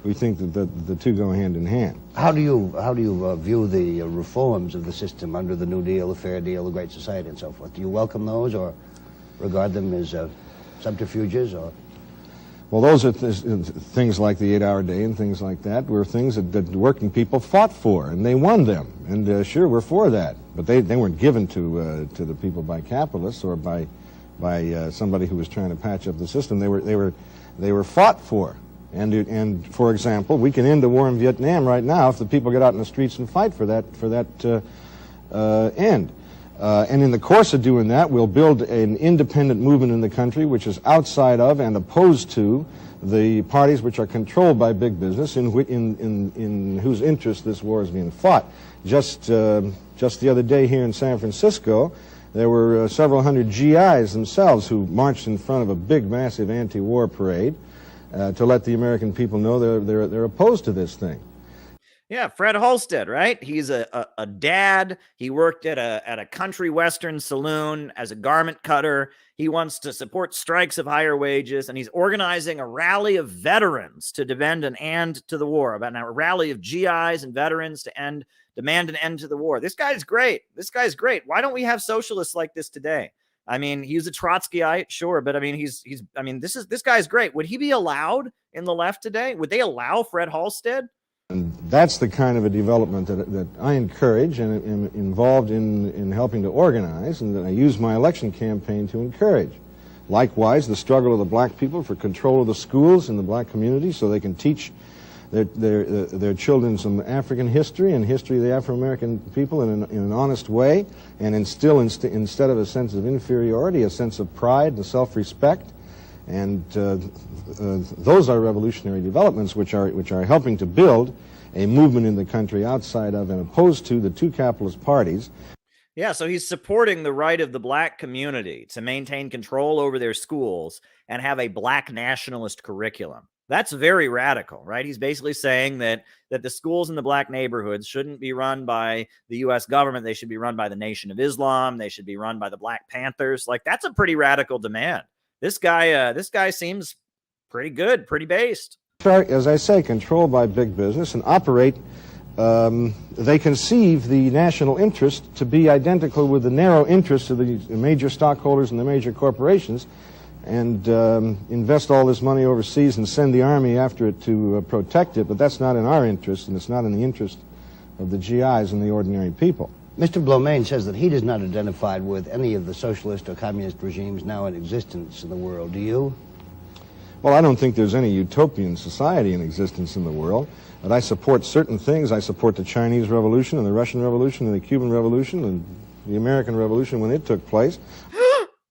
We think that the two go hand in hand. How do you view the reforms of the system under the New Deal, the Fair Deal, the Great Society, and so forth? Do you welcome those or regard them as subterfuges? Or well, those are things like the 8-hour day and things like that were things that working people fought for, and they won them. And sure, we're for that. But they weren't given to the people by capitalists or by somebody who was trying to patch up the system. They were fought for. And for example, we can end the war in Vietnam right now if the people get out in the streets and fight for that end. And in the course of doing that, we'll build an independent movement in the country which is outside of and opposed to the parties which are controlled by big business, in whose interest this war is being fought. Just the other day here in San Francisco, there were several hundred GIs themselves who marched in front of a big, massive anti-war parade to let the American people know they're opposed to this thing. Yeah, Fred Halstead, right? He's a dad. He worked at a country western saloon as a garment cutter. He wants to support strikes of higher wages, and he's organizing a rally of veterans to demand an end to the war. About now, a rally of GIs and veterans to demand an end to the war. This guy's great. This guy's great. Why don't we have socialists like this today? I mean, he's a Trotskyite, sure, but I mean, this guy's great. Would he be allowed in the left today? Would they allow Fred Halstead? And that's the kind of a development that I encourage and am involved in helping to organize, and that I use my election campaign to encourage. Likewise, the struggle of the black people for control of the schools in the black community so they can teach their children some African history and history of the Afro-American people in an honest way, and instill instead of a sense of inferiority, a sense of pride and self-respect. And those are revolutionary developments which are helping to build a movement in the country outside of and opposed to the two capitalist parties. Yeah, so he's supporting the right of the black community to maintain control over their schools and have a black nationalist curriculum. That's very radical, right? He's basically saying that the schools in the black neighborhoods shouldn't be run by the U.S. government. They should be run by the Nation of Islam. They should be run by the Black Panthers. Like, that's a pretty radical demand. This guy seems pretty good, pretty based. As I say, controlled by big business and operate. They conceive the national interest to be identical with the narrow interests of the major stockholders and the major corporations, and invest all this money overseas and send the army after it to protect it. But that's not in our interest, and it's not in the interest of the GIs and the ordinary people. Mr. Blomain says that he does not identify with any of the socialist or communist regimes now in existence in the world. Do you? Well, I don't think there's any utopian society in existence in the world. But I support certain things. I support the Chinese Revolution and the Russian Revolution and the Cuban Revolution and the American Revolution when it took place.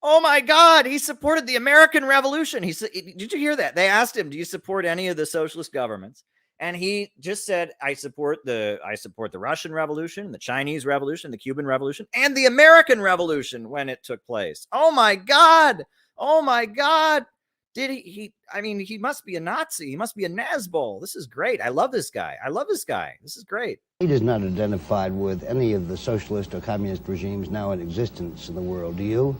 Oh my God, he supported the American Revolution. Did you hear that? They asked him, do you support any of the socialist governments? And he just said, I support the Russian Revolution, the Chinese Revolution, the Cuban Revolution, and the American Revolution when it took place. Oh my God. Oh my God. He must be a Nazi. He must be a Nazbol. This is great. I love this guy. This is great. He does not identify with any of the socialist or communist regimes now in existence in the world. Do you?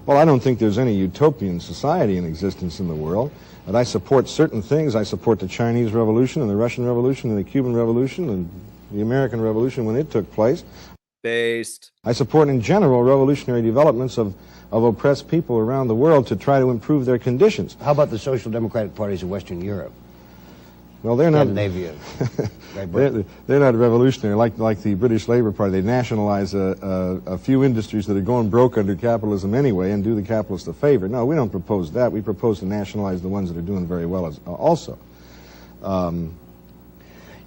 Well, I don't think there's any utopian society in existence in the world. But I support certain things. I support the Chinese Revolution and the Russian Revolution and the Cuban Revolution and the American Revolution when it took place. Based. I support in general revolutionary developments of oppressed people around the world to try to improve their conditions. How about the social democratic parties of Western Europe? Well, they're not. Scandinavia. They're not revolutionary like the British Labour Party. They nationalize a few industries that are going broke under capitalism anyway and do the capitalists a favor. No, we don't propose that. We propose to nationalize the ones that are doing very well also.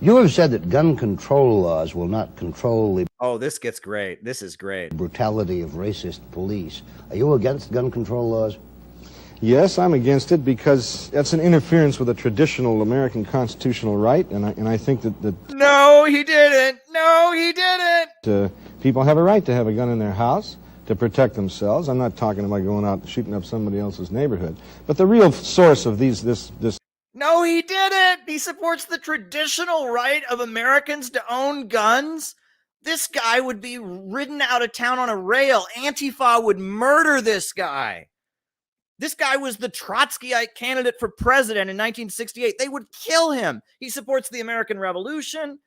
You have said that gun control laws will not control the... Oh, this gets great. This is great. ...brutality of racist police. Are you against gun control laws? Yes, I'm against it because that's an interference with a traditional American constitutional right, and I think that No, he didn't. No, he didn't. People have a right to have a gun in their house to protect themselves. I'm not talking about going out and shooting up somebody else's neighborhood. But the real source of this No, he didn't. He supports the traditional right of Americans to own guns. This guy would be ridden out of town on a rail. Antifa would murder this guy. This guy was the Trotskyite candidate for president in 1968. They would kill him. He supports the American Revolution.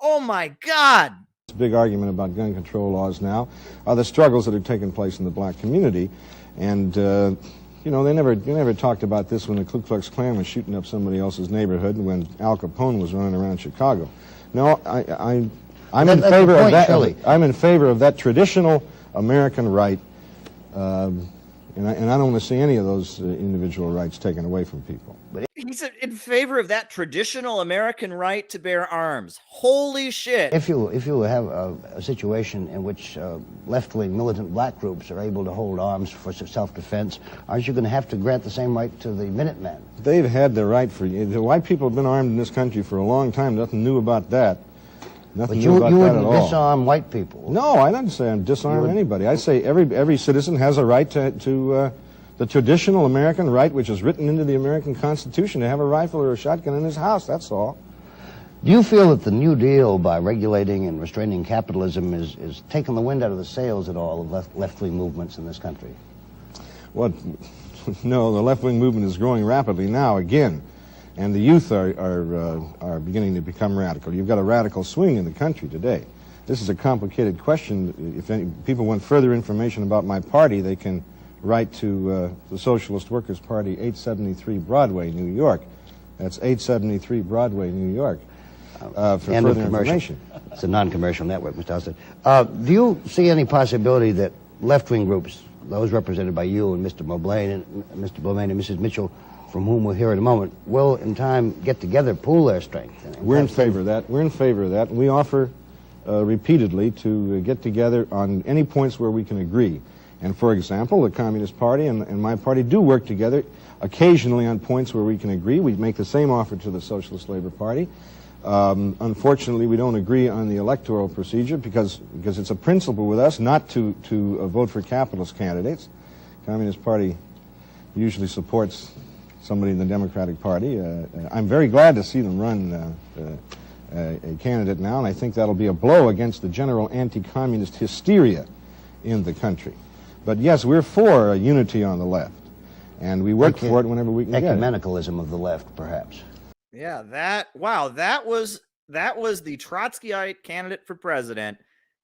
Oh my God. Big argument about gun control laws now are the struggles that are taking place in the black community. And, you know, they never talked about this when the Ku Klux Klan was shooting up somebody else's neighborhood and when Al Capone was running around Chicago. No, I'm in favor of that. I'm in favor of that traditional American right. And I don't want to see any of those individual rights taken away from people. He's in favor of that traditional American right to bear arms. Holy shit. If you have a situation in which left-wing militant black groups are able to hold arms for self-defense, aren't you going to have to grant the same right to the Minutemen? They've had the right for... The white people have been armed in this country for a long time. Nothing new about that. Nothing new about that at all. But you wouldn't disarm white people. No, I don't say I'm disarming anybody. I say every citizen has a right to the traditional American right, which is written into the American Constitution, to have a rifle or a shotgun in his house, that's all. Do you feel that the New Deal, by regulating and restraining capitalism, is taking the wind out of the sails at all of left-wing movements in this country? What? No, the left-wing movement is growing rapidly now, again. And the youth are beginning to become radical. You've got a radical swing in the country today. This is a complicated question. If people want further information about my party, they can write to the Socialist Workers' Party, 873 Broadway, New York. That's 873 Broadway, New York, for further information. It's a non-commercial network, Mr. Halstead. Do you see any possibility that left-wing groups, those represented by you and Mr. Blomain and Mrs. Mitchell, from whom we'll hear in a moment, will in time get together, pool their strength? We're in favor of that. We're in favor of that. We offer repeatedly to get together on any points where we can agree. And for example, the Communist Party and my party do work together occasionally on points where we can agree. We make the same offer to the Socialist Labor Party. Unfortunately, we don't agree on the electoral procedure because it's a principle with us not to vote for capitalist candidates. The Communist Party usually supports somebody in the Democratic Party. I'm very glad to see them run a candidate now, and I think that'll be a blow against the general anti-communist hysteria in the country. But yes, we're for unity on the left, and we work for it whenever we can get it. Ecumenicalism of the left, perhaps. Yeah, that was the Trotskyite candidate for president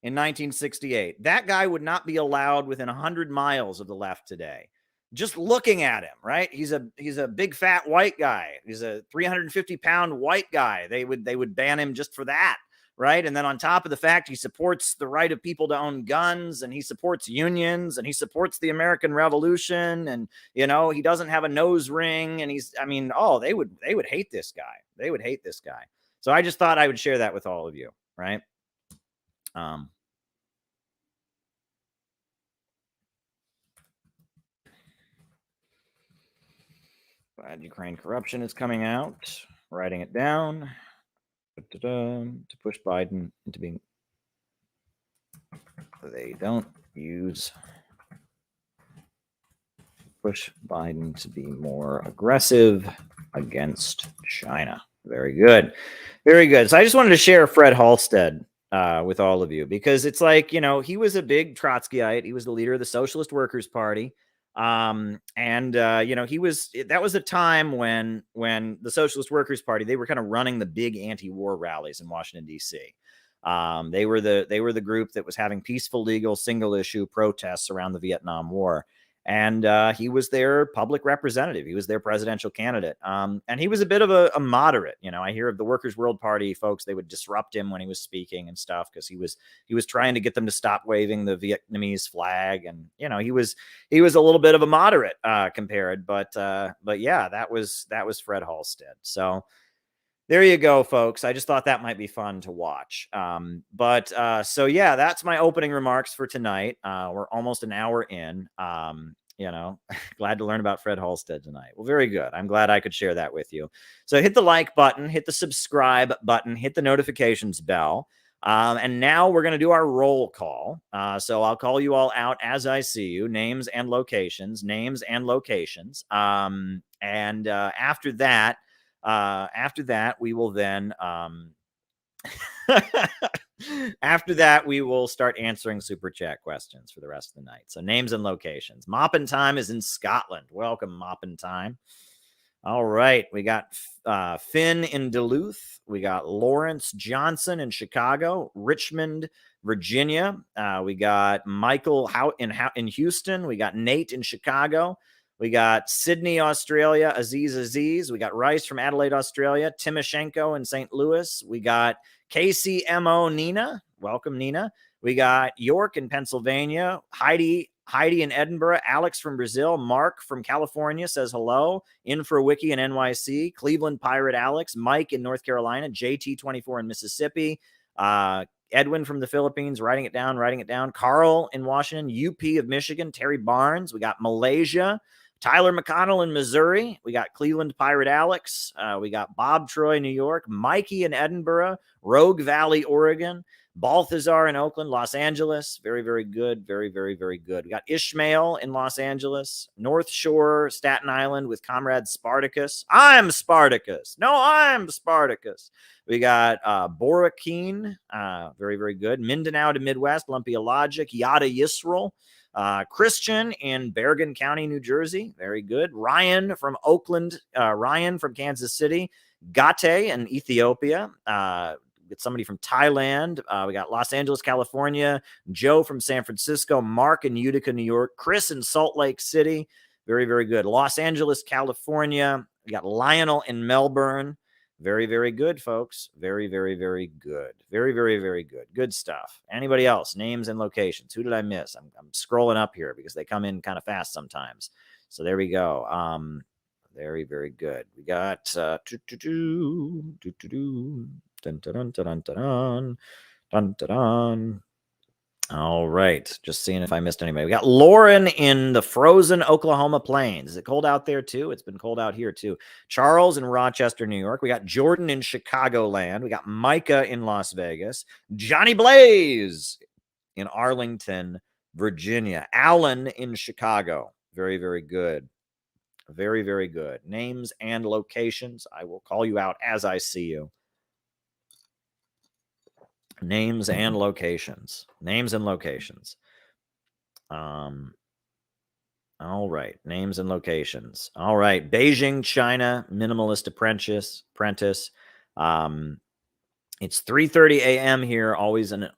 in 1968. That guy would not be allowed within 100 miles of the left today. Just looking at him, right? He's a big fat white guy. He's a 350-pound white guy. They would ban him just for that, right? And then on top of the fact he supports the right of people to own guns, and he supports unions, and he supports the American Revolution, and he doesn't have a nose ring, and they would hate this guy. They would hate this guy. So I just thought I would share that with all of you, right? Glad Ukraine corruption is coming out. Writing it down. To push Biden into being... They don't use... Push Biden to be more aggressive against China. Very good. Very good. So I just wanted to share Fred Halstead with all of you, because it's like, he was a big Trotskyite. He was the leader of the Socialist Workers Party. That was a time when the Socialist Workers Party, they were kind of running the big anti-war rallies in Washington, D.C. They were the group that was having peaceful, legal, single issue protests around the Vietnam War. And he was their public representative. He was their presidential candidate. And he was a bit of a moderate. I hear of the Workers' World Party folks, they would disrupt him when he was speaking and stuff, because he was trying to get them to stop waving the Vietnamese flag. And, he was a little bit of a moderate compared. But yeah, that was Fred Halstead. So there you go, folks. I just thought that might be fun to watch. So yeah, that's my opening remarks for tonight. We're almost an hour in. Glad to learn about Fred Halstead tonight. Well, very good. I'm glad I could share that with you. So hit the like button, hit the subscribe button, hit the notifications bell. And now we're going to do our roll call. So I'll call you all out as I see you, names and locations. After that, we will then after that, we will start answering super chat questions for the rest of the night. So names and locations. Maupin time is in Scotland. Welcome, Maupin time. All right. We got Finn in Duluth. We got Lawrence Johnson in Chicago. Richmond, Virginia. We got Michael in Houston. We got Nate in Chicago. We got Sydney, Australia, Aziz. We got Rice from Adelaide, Australia. Timoshenko in St. Louis. We got KCMO Nina. Welcome, Nina. We got York in Pennsylvania. Heidi in Edinburgh. Alex from Brazil. Mark from California says hello. Infrawiki in NYC. Cleveland Pirate Alex. Mike in North Carolina. JT24 in Mississippi. Edwin from the Philippines, writing it down. Carl in Washington. UP of Michigan. Terry Barnes. We got Malaysia. Tyler McConnell in Missouri. We got Cleveland Pirate Alex. We got Bob Troy, New York. Mikey in Edinburgh. Rogue Valley, Oregon. Balthazar in Oakland, Los Angeles. Very, very good. Very, very, very good. We got Ishmael in Los Angeles. North Shore, Staten Island with Comrade Spartacus. I'm Spartacus. No, I'm Spartacus. We got Borakeen. Very, very good. Mindanao to Midwest, Lumpia Logic. Yada Yisrael. Christian in Bergen County, New Jersey. Very good. Ryan from Oakland. Ryan from Kansas City. Gate in Ethiopia. Get somebody from Thailand. We got Los Angeles, California. Joe from San Francisco. Mark in Utica, New York. Chris in Salt Lake City. Very, very good. Los Angeles, California. We got Lionel in Melbourne. Very, very good, folks. Very, very, very good. Very, very, very good. Good stuff. Anybody else? Names and locations. Who did I miss? I'm scrolling up here because they come in kind of fast sometimes. So there we go. Very, very good. We got dun, dun, dun, dun, dun, dun, dun. All right. Just seeing if I missed anybody. We got Lauren in the frozen Oklahoma plains. Is it cold out there too? It's been cold out here too. Charles in Rochester, New York. We got Jordan in Chicagoland. We got Micah in Las Vegas. Johnny Blaze in Arlington, Virginia. Alan in Chicago. Very, very good. Very, very good. Names and locations. I will call you out as I see you. Names and locations. Names and locations. All right, names and locations. All right, Beijing, China, minimalist apprentice. It's 3:30 a.m. here, always an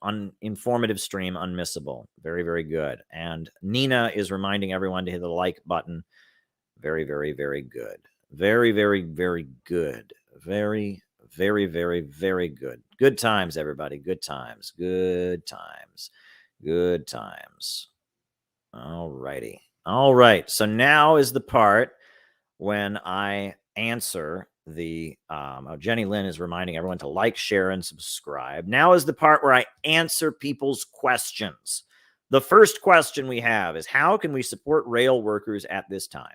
informative stream, unmissable. Very, very good. And Nina is reminding everyone to hit the like button. Very, very, very good. Very, very, very good. Very, very, very, very good. Good times, everybody. Good times. Good times. Good times. All righty. All right. So now is the part when I answer the Jenny Lynn is reminding everyone to like, share, and subscribe. Now is the part where I answer people's questions. The first question we have is, how can we support rail workers at this time?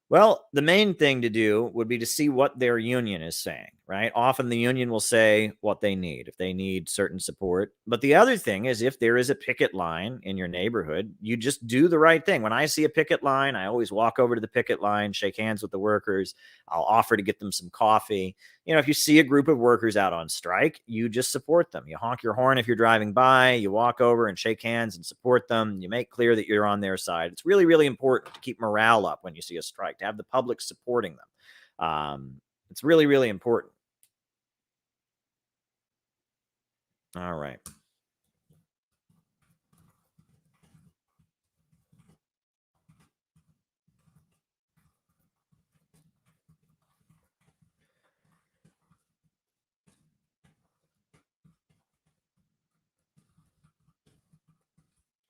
Well, the main thing to do would be to see what their union is saying, right? Often the union will say what they need, if they need certain support. But the other thing is, if there is a picket line in your neighborhood, you just do the right thing. When I see a picket line, I always walk over to the picket line, shake hands with the workers. I'll offer to get them some coffee. You know, if you see a group of workers out on strike, you just support them. You honk your horn if you're driving by, you walk over and shake hands and support them. You make clear that you're on their side. It's really, really important to keep morale up when you see a strike, to have the public supporting them. It's really, really important. All right.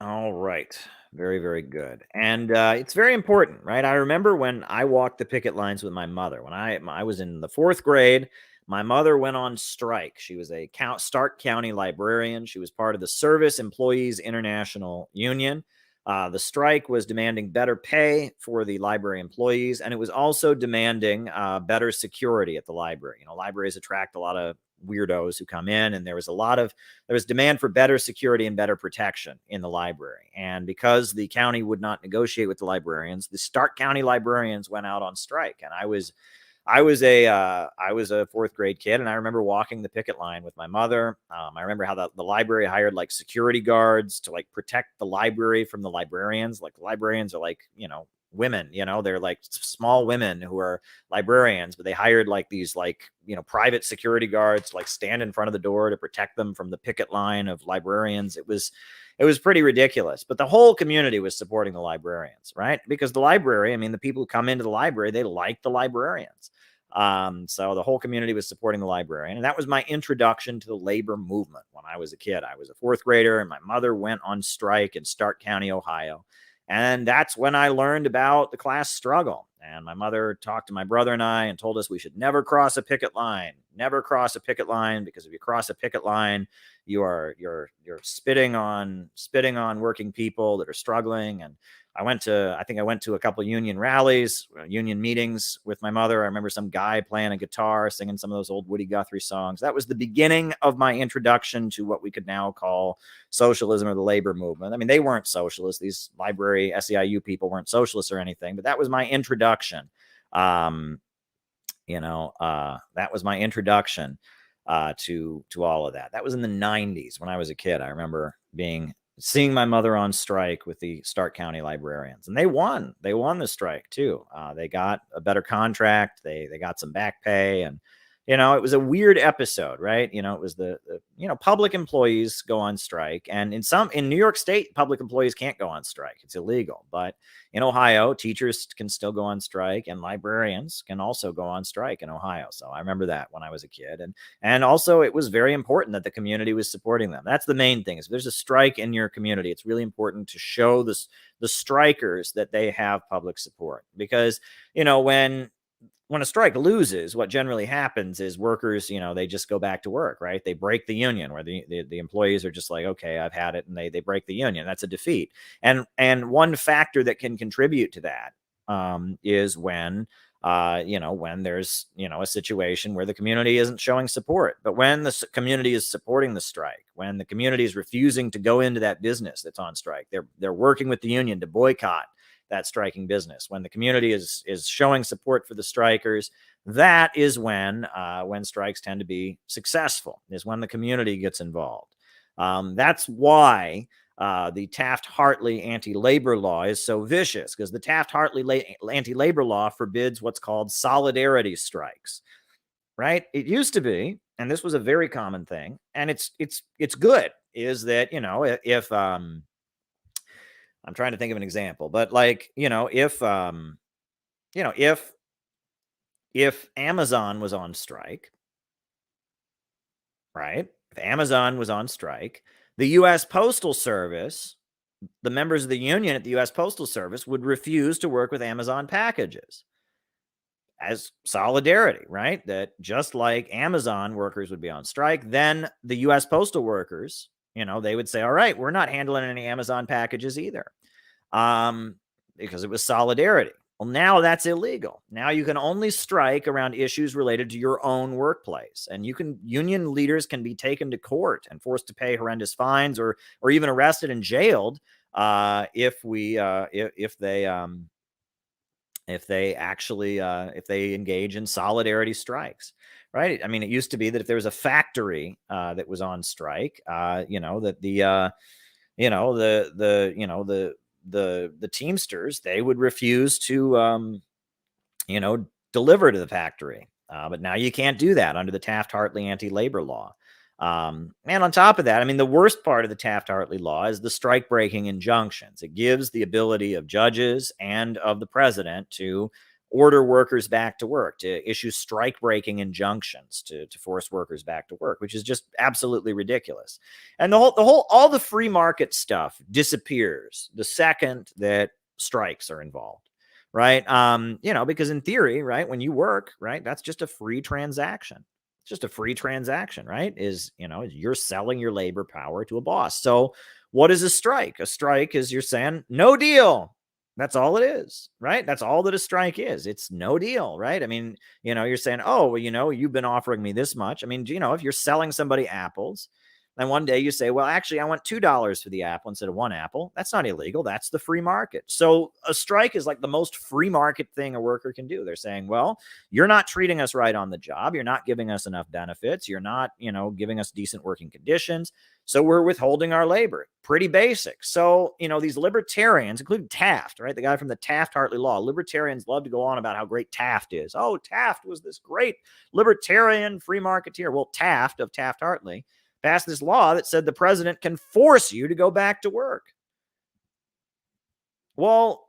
All right. Very, very good. And it's very important, right? I remember when I walked the picket lines with my mother. When I was in the 4th grade, my mother went on strike. She was a Stark County librarian. She was part of the Service Employees International Union. The strike was demanding better pay for the library employees, and it was also demanding better security at the library. You know, libraries attract a lot of weirdos who come in, and there was demand for better security and better protection in the library. And because the county would not negotiate with the librarians, the Stark County librarians went out on strike. And I was a 4th grade kid, and I remember walking the picket line with my mother. I remember how the library hired like security guards to like protect the library from the librarians. Like, the librarians are like, you know, women, you know, they're like small women who are librarians, but they hired like these, like, you know, private security guards to like stand in front of the door to protect them from the picket line of librarians. It was pretty ridiculous, but the whole community was supporting the librarians, right? Because the library, I mean, the people who come into the library, they like the librarians. So the whole community was supporting the librarian. And that was my introduction to the labor movement when I was a kid. I was a 4th grader, and my mother went on strike in Stark County, Ohio. And that's when I learned about the class struggle. And my mother talked to my brother and I and told us we should never cross a picket line. Never cross a picket line, because if you cross a picket line, you're spitting on working people that are struggling. And I think I went to a couple union rallies, union meetings with my mother. I remember some guy playing a guitar, singing some of those old Woody Guthrie songs. That was the beginning of my introduction to what we could now call socialism or the labor movement. I mean, they weren't socialists. These library SEIU people weren't socialists or anything, but that was my introduction. That was my introduction to all of that. That was in the 90s when I was a kid. I remember seeing my mother on strike with the Stark County librarians, and they won the strike too. They got a better contract. They got some back pay, and, you know, it was a weird episode, right? You know, it was the public employees go on strike, and in New York State, public employees can't go on strike. It's illegal. But in Ohio, teachers can still go on strike, and librarians can also go on strike in Ohio. So I remember that when I was a kid. And also, it was very important that the community was supporting them. That's the main thing. Is if there's a strike in your community, it's really important to show the strikers that they have public support. Because, you know, when a strike loses, what generally happens is workers, you know, they just go back to work, right? They break the union, where the employees are just like, okay, I've had it, and they break the union. That's a defeat. And one factor that can contribute to that is when there's, you know, a situation where the community isn't showing support. But when the community is supporting the strike, when the community is refusing to go into that business that's on strike, they're working with the union to boycott that striking business. When the community is showing support for the strikers, that is when strikes tend to be successful, is when the community gets involved. That's why the Taft-Hartley anti-labor law is so vicious because the Taft-Hartley anti-labor law forbids what's called solidarity strikes, right? It used to be, and this was a very common thing, and it's good, is that, if I'm trying to think of an example, but like, if Amazon was on strike, right? If Amazon was on strike, the U.S. Postal Service, the members of the union at the U.S. Postal Service would refuse to work with Amazon packages as solidarity, right? That just like Amazon workers would be on strike, then the U.S. postal workers, they would say, all right, we're not handling any Amazon packages either, because it was solidarity. Well, now that's illegal. Now you can only strike around issues related to your own workplace, and union leaders can be taken to court and forced to pay horrendous fines, or even arrested and jailed if they engage in solidarity strikes, right? I mean, it used to be that if there was a factory that was on strike, that the Teamsters, they would refuse to deliver to the factory. But now you can't do that under the Taft-Hartley anti-labor law. And on top of that, I mean, the worst part of the Taft-Hartley law is the strike-breaking injunctions. It gives the ability of judges and of the president to order workers back to work, to issue strike-breaking injunctions to force workers back to work, which is just absolutely ridiculous. And all the free market stuff disappears the second that strikes are involved, right? Because in theory, right, when you work, right, that's just a free transaction. It's just a free transaction, right? You're selling your labor power to a boss. So what is a strike? A strike is you're saying no deal. That's all it is, right? That's all that a strike is. It's no deal, right? I mean, you're saying, oh, well, you've been offering me this much. I mean, if you're selling somebody apples, and one day you say, well, actually, I want $2 for the apple instead of one apple. That's not illegal. That's the free market. So a strike is like the most free market thing a worker can do. They're saying, well, you're not treating us right on the job. You're not giving us enough benefits. You're not, giving us decent working conditions. So we're withholding our labor. Pretty basic. So, these libertarians, including Taft, right? The guy from the Taft-Hartley law, libertarians love to go on about how great Taft is. Oh, Taft was this great libertarian free marketeer. Well, Taft of Taft-Hartley passed this law that said the president can force you to go back to work. Well,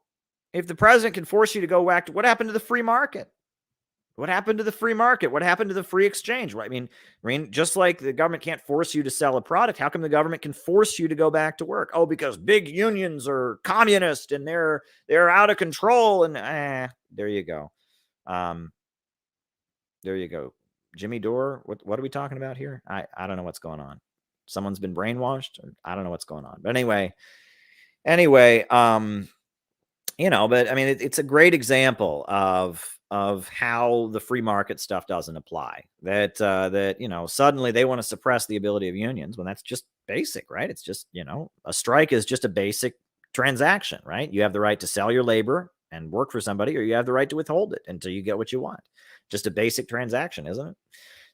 if the president can force you to go back to, what happened to the free market? What happened to the free market? What happened to the free exchange? Right? I mean, just like the government can't force you to sell a product, how come the government can force you to go back to work? Oh, because big unions are communist and they're out of control. And there you go. There you go. Jimmy Dore, what are we talking about here? I don't know what's going on. Someone's been brainwashed. I don't know what's going on. But anyway, but I mean, it's a great example of how the free market stuff doesn't apply. That suddenly they want to suppress the ability of unions when that's just basic, right? It's just, a strike is just a basic transaction, right? You have the right to sell your labor and work for somebody, or you have the right to withhold it until you get what you want. Just a basic transaction, isn't it?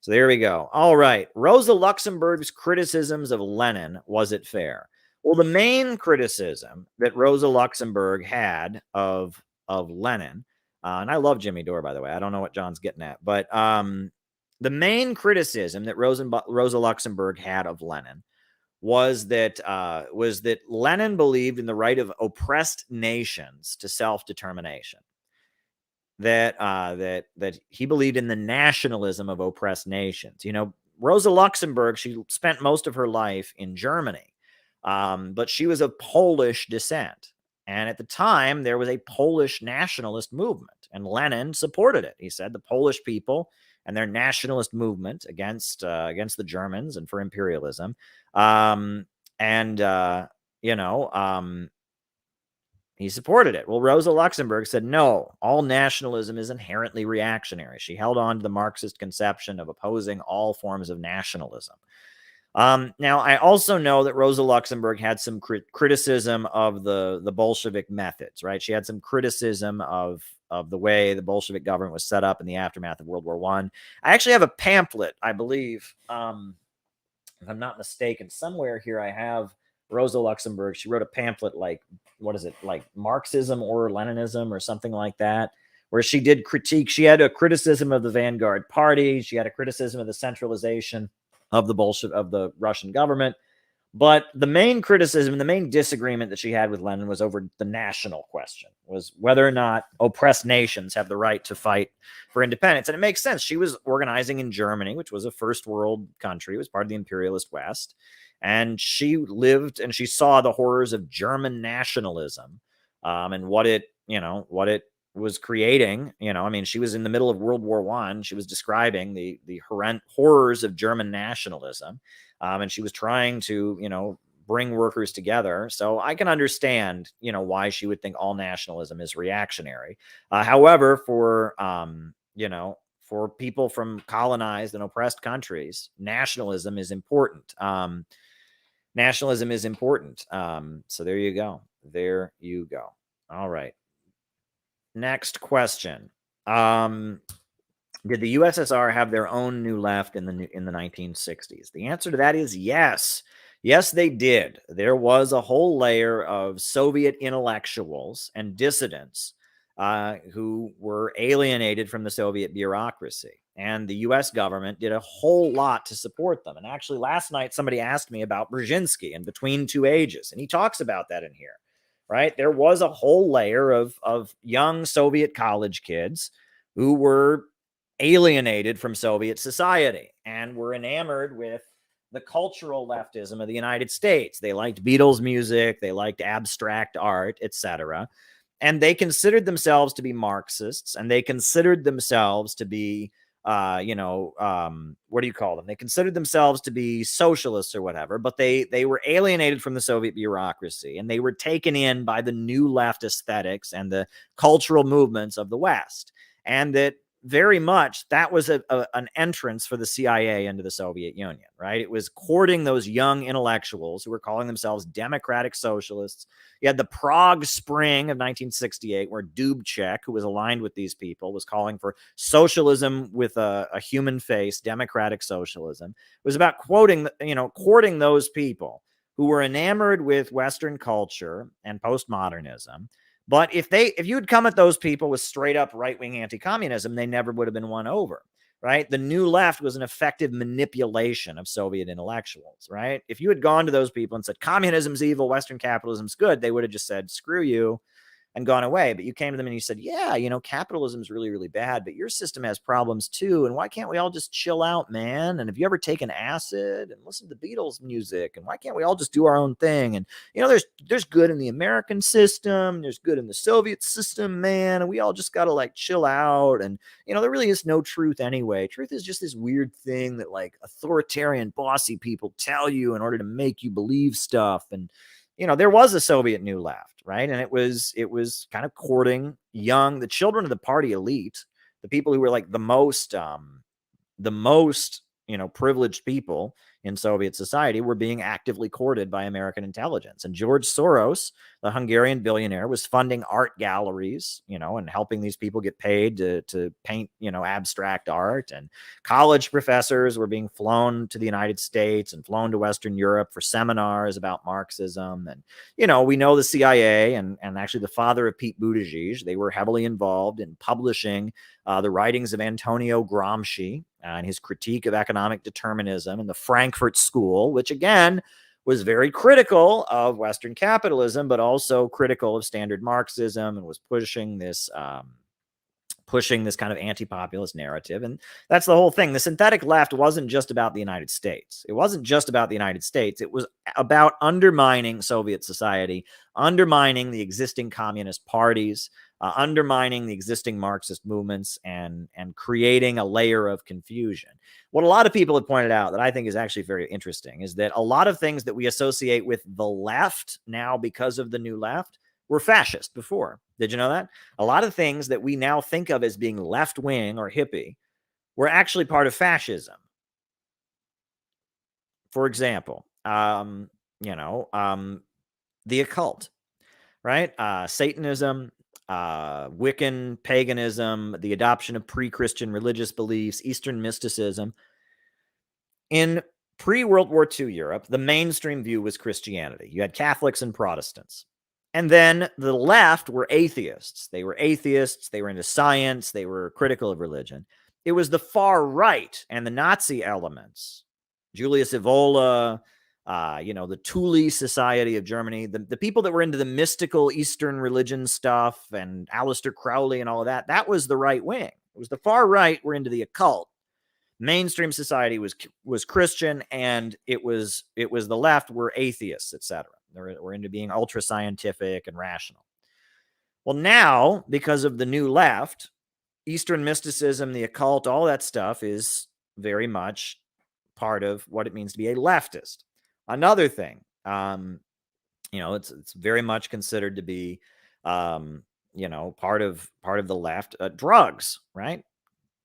So there we go. All right. Rosa Luxemburg's criticisms of Lenin. Was it fair? Well, the main criticism that Rosa Luxemburg had of Lenin, and I love Jimmy Dore, by the way. I don't know what John's getting at, but the main criticism that Rosa Luxemburg had of Lenin was that Lenin believed in the right of oppressed nations to self-determination. That he believed in the nationalism of oppressed nations. Rosa Luxemburg, she spent most of her life in Germany, but she was of Polish descent. And at the time, there was a Polish nationalist movement, and Lenin supported it. He said the Polish people and their nationalist movement against the Germans and for imperialism. He supported it. Well, Rosa Luxemburg said, no, all nationalism is inherently reactionary. She held on to the Marxist conception of opposing all forms of nationalism. Now, I also know that Rosa Luxemburg had some criticism of the Bolshevik methods, right? She had some criticism of the way the Bolshevik government was set up in the aftermath of World War I. I actually have a pamphlet, I believe, if I'm not mistaken, somewhere here I have Rosa Luxemburg. She wrote a pamphlet like, what is it, like Marxism or Leninism or something like that, where she did critique. She had a criticism of the vanguard party. She had a criticism of the centralization of the Russian government. But the main criticism, the main disagreement that she had with Lenin was over the national question, was whether or not oppressed nations have the right to fight for independence. And it makes sense. She was organizing in Germany, which was a first world country. It was part of the imperialist West. And she lived and she saw the horrors of German nationalism, and what it was creating. I mean, she was in the middle of World War I. She was describing the horrors of German nationalism. And she was trying to, bring workers together. So I can understand, why she would think all nationalism is reactionary. However, for people from colonized and oppressed countries, nationalism is important. Nationalism is important. So there you go. There you go. All right. Next question. Did the USSR have their own new left in the 1960s? The answer to that is yes. Yes, they did. There was a whole layer of Soviet intellectuals and dissidents who were alienated from the Soviet bureaucracy. And the U.S. government did a whole lot to support them. And actually, last night, somebody asked me about Brzezinski and Between Two Ages. And he talks about that in here, right? There was a whole layer of young Soviet college kids who were alienated from Soviet society and were enamored with the cultural leftism of the United States. They liked Beatles music, they liked abstract art, etc. And they considered themselves to be Marxists, and they considered themselves to be, what do you call them? They considered themselves to be socialists or whatever, but they were alienated from the Soviet bureaucracy, and they were taken in by the new left aesthetics and the cultural movements of the West. And that very much that was an entrance for the CIA into the Soviet Union, right? It was courting those young intellectuals who were calling themselves democratic socialists. You had the Prague Spring of 1968, where Dubček, who was aligned with these people, was calling for socialism with a human face, democratic socialism. It was about courting those people who were enamored with Western culture and postmodernism. But if you had come at those people with straight up right-wing anti-communism, they never would have been won over, right? The new left was an effective manipulation of Soviet intellectuals, right? If you had gone to those people and said, communism's evil, Western capitalism's good, they would have just said, screw you, and gone away. But you came to them and you said, yeah, capitalism's really, really bad, but your system has problems too. And why can't we all just chill out, man? And have you ever taken acid and listened to Beatles music? And why can't we all just do our own thing? And, there's good in the American system. There's good in the Soviet system, man. And we all just got to chill out. And, there really is no truth anyway. Truth is just this weird thing that authoritarian, bossy people tell you in order to make you believe stuff. And, there was a Soviet new left, right? And it was kind of courting the children of the party elite, the people who were the most privileged people in Soviet society, were being actively courted by American intelligence. And George Soros, the Hungarian billionaire, was funding art galleries, and helping these people get paid to paint, abstract art. And college professors were being flown to the United States and flown to Western Europe for seminars about Marxism. And, we know the CIA and actually the father of Pete Buttigieg, they were heavily involved in publishing the writings of Antonio Gramsci and his critique of economic determinism in the Frankfurt School, which again was very critical of Western capitalism, but also critical of standard Marxism, and was pushing this kind of anti-populist narrative. And that's the whole thing. The synthetic left wasn't just about the United States. It wasn't just about the United States. It was about undermining Soviet society, undermining the existing communist parties, undermining the existing Marxist movements, and creating a layer of confusion. What a lot of people have pointed out that I think is actually very interesting is that a lot of things that we associate with the left now because of the new left were fascist before. Did you know that? A lot of things that we now think of as being left-wing or hippie were actually part of fascism. For example, the occult, right? Satanism, Wiccan paganism, the adoption of pre-Christian religious beliefs, Eastern mysticism. In Pre-World War II Europe, the mainstream view was Christianity. You had Catholics and Protestants. And then the left were atheists. They were atheists. They were into science. They were critical of religion. It was the far right and the Nazi elements, Julius Evola, the Thule Society of Germany, the people that were into the mystical Eastern religion stuff and Aleister Crowley and all of that, that was the right wing. It was the far right were into the occult. Mainstream society was Christian, and it was the left were atheists, etc. We're into being ultra scientific and rational. Well, now, because of the new left, Eastern mysticism, the occult, all that stuff is very much part of what it means to be a leftist. Another thing, it's very much considered to be, part of the left. Drugs, right?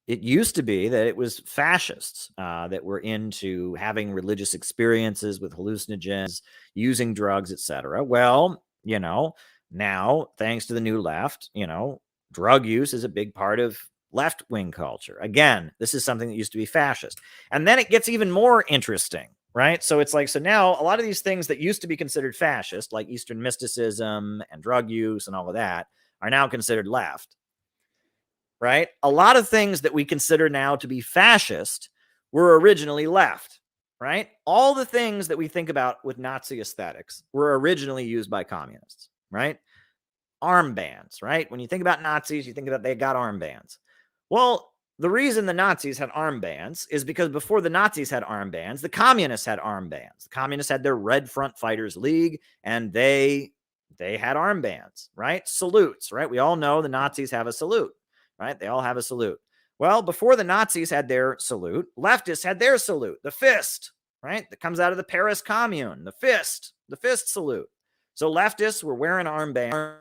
It used to be that it was fascists that were into having religious experiences with hallucinogens, using drugs, etc. Well, now, thanks to the new left, drug use is a big part of left-wing culture. Again, this is something that used to be fascist. And then it gets even more interesting, right? So it's like, so now a lot of these things that used to be considered fascist, like Eastern mysticism and drug use and all of that, are now considered left. Right? A lot of things that we consider now to be fascist were originally left, right? All the things that we think about with Nazi aesthetics were originally used by communists, right? Armbands, right? When you think about Nazis, you think about they got armbands. Well, the reason the Nazis had armbands is because before the Nazis had armbands, the communists had armbands. The communists had their Red Front Fighters League, and they had armbands, right? Salutes, right? We all know the Nazis have a salute. Right? They all have a salute. Well, before the Nazis had their salute, leftists had their salute, the fist, right? That comes out of the Paris Commune, the fist salute. So leftists were wearing armbands.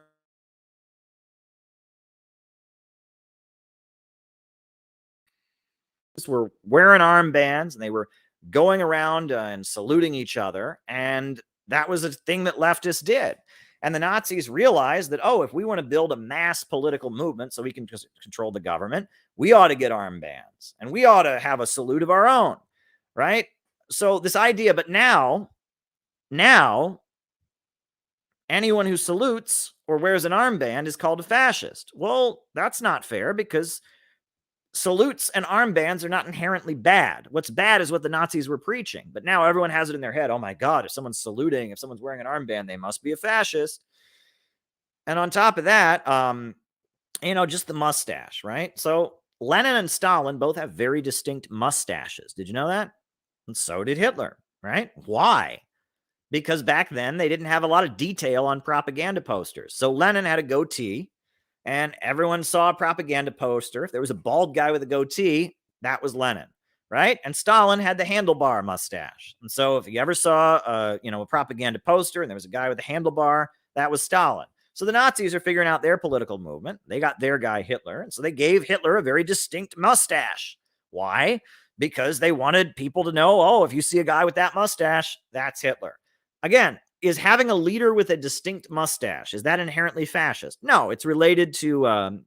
Were wearing armbands, and they were going around and saluting each other. And that was a thing that leftists did. And the Nazis realized that, if we want to build a mass political movement so we can just control the government, we ought to get armbands and we ought to have a salute of our own, right? So this idea, but now, anyone who salutes or wears an armband is called a fascist. Well, that's not fair, because salutes and armbands are not inherently bad. What's bad is what the Nazis were preaching. But now everyone has it in their head. Oh my God, if someone's saluting, if someone's wearing an armband, they must be a fascist. And on top of that, just the mustache, right? So Lenin and Stalin both have very distinct mustaches. Did you know that? And so did Hitler, right? Why? Because back then they didn't have a lot of detail on propaganda posters. So Lenin had a goatee, and everyone saw a propaganda poster. If there was a bald guy with a goatee, that was Lenin, right? And Stalin had the handlebar mustache. And so if you ever saw a propaganda poster and there was a guy with a handlebar, that was Stalin. So the Nazis are figuring out their political movement. They got their guy Hitler, and so they gave Hitler a very distinct mustache. Why? Because they wanted people to know, if you see a guy with that mustache, that's Hitler. Again, is having a leader with a distinct mustache, is that inherently fascist? No, it's related to the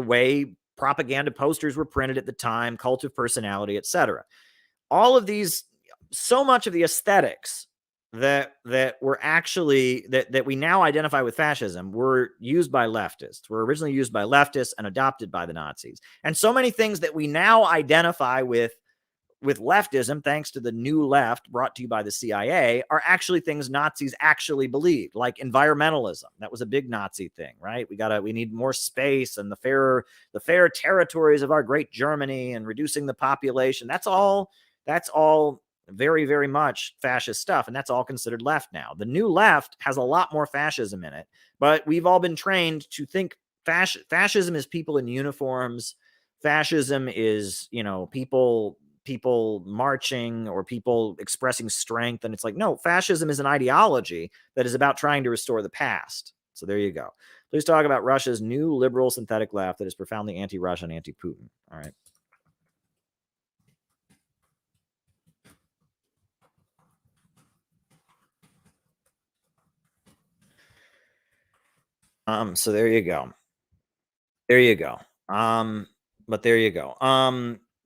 way propaganda posters were printed at the time, cult of personality, etc. All of these, so much of the aesthetics that were actually that we now identify with fascism were used by leftists, were originally used by leftists and adopted by the Nazis. And so many things that we now identify with leftism, thanks to the new left brought to you by the CIA, are actually things Nazis actually believed, like environmentalism. That was a big Nazi thing, right? We need more space and the fair territories of our great Germany and reducing the population. That's all very, very much fascist stuff, and that's all considered left now. The new left has a lot more fascism in it, but we've all been trained to think fascism is people in uniforms. Fascism is, people marching or people expressing strength. And it's like, no, fascism is an ideology that is about trying to restore the past. So there you go. Please talk about Russia's new liberal synthetic left that is profoundly anti-Russian, anti-Putin. All right. So there you go. But there you go.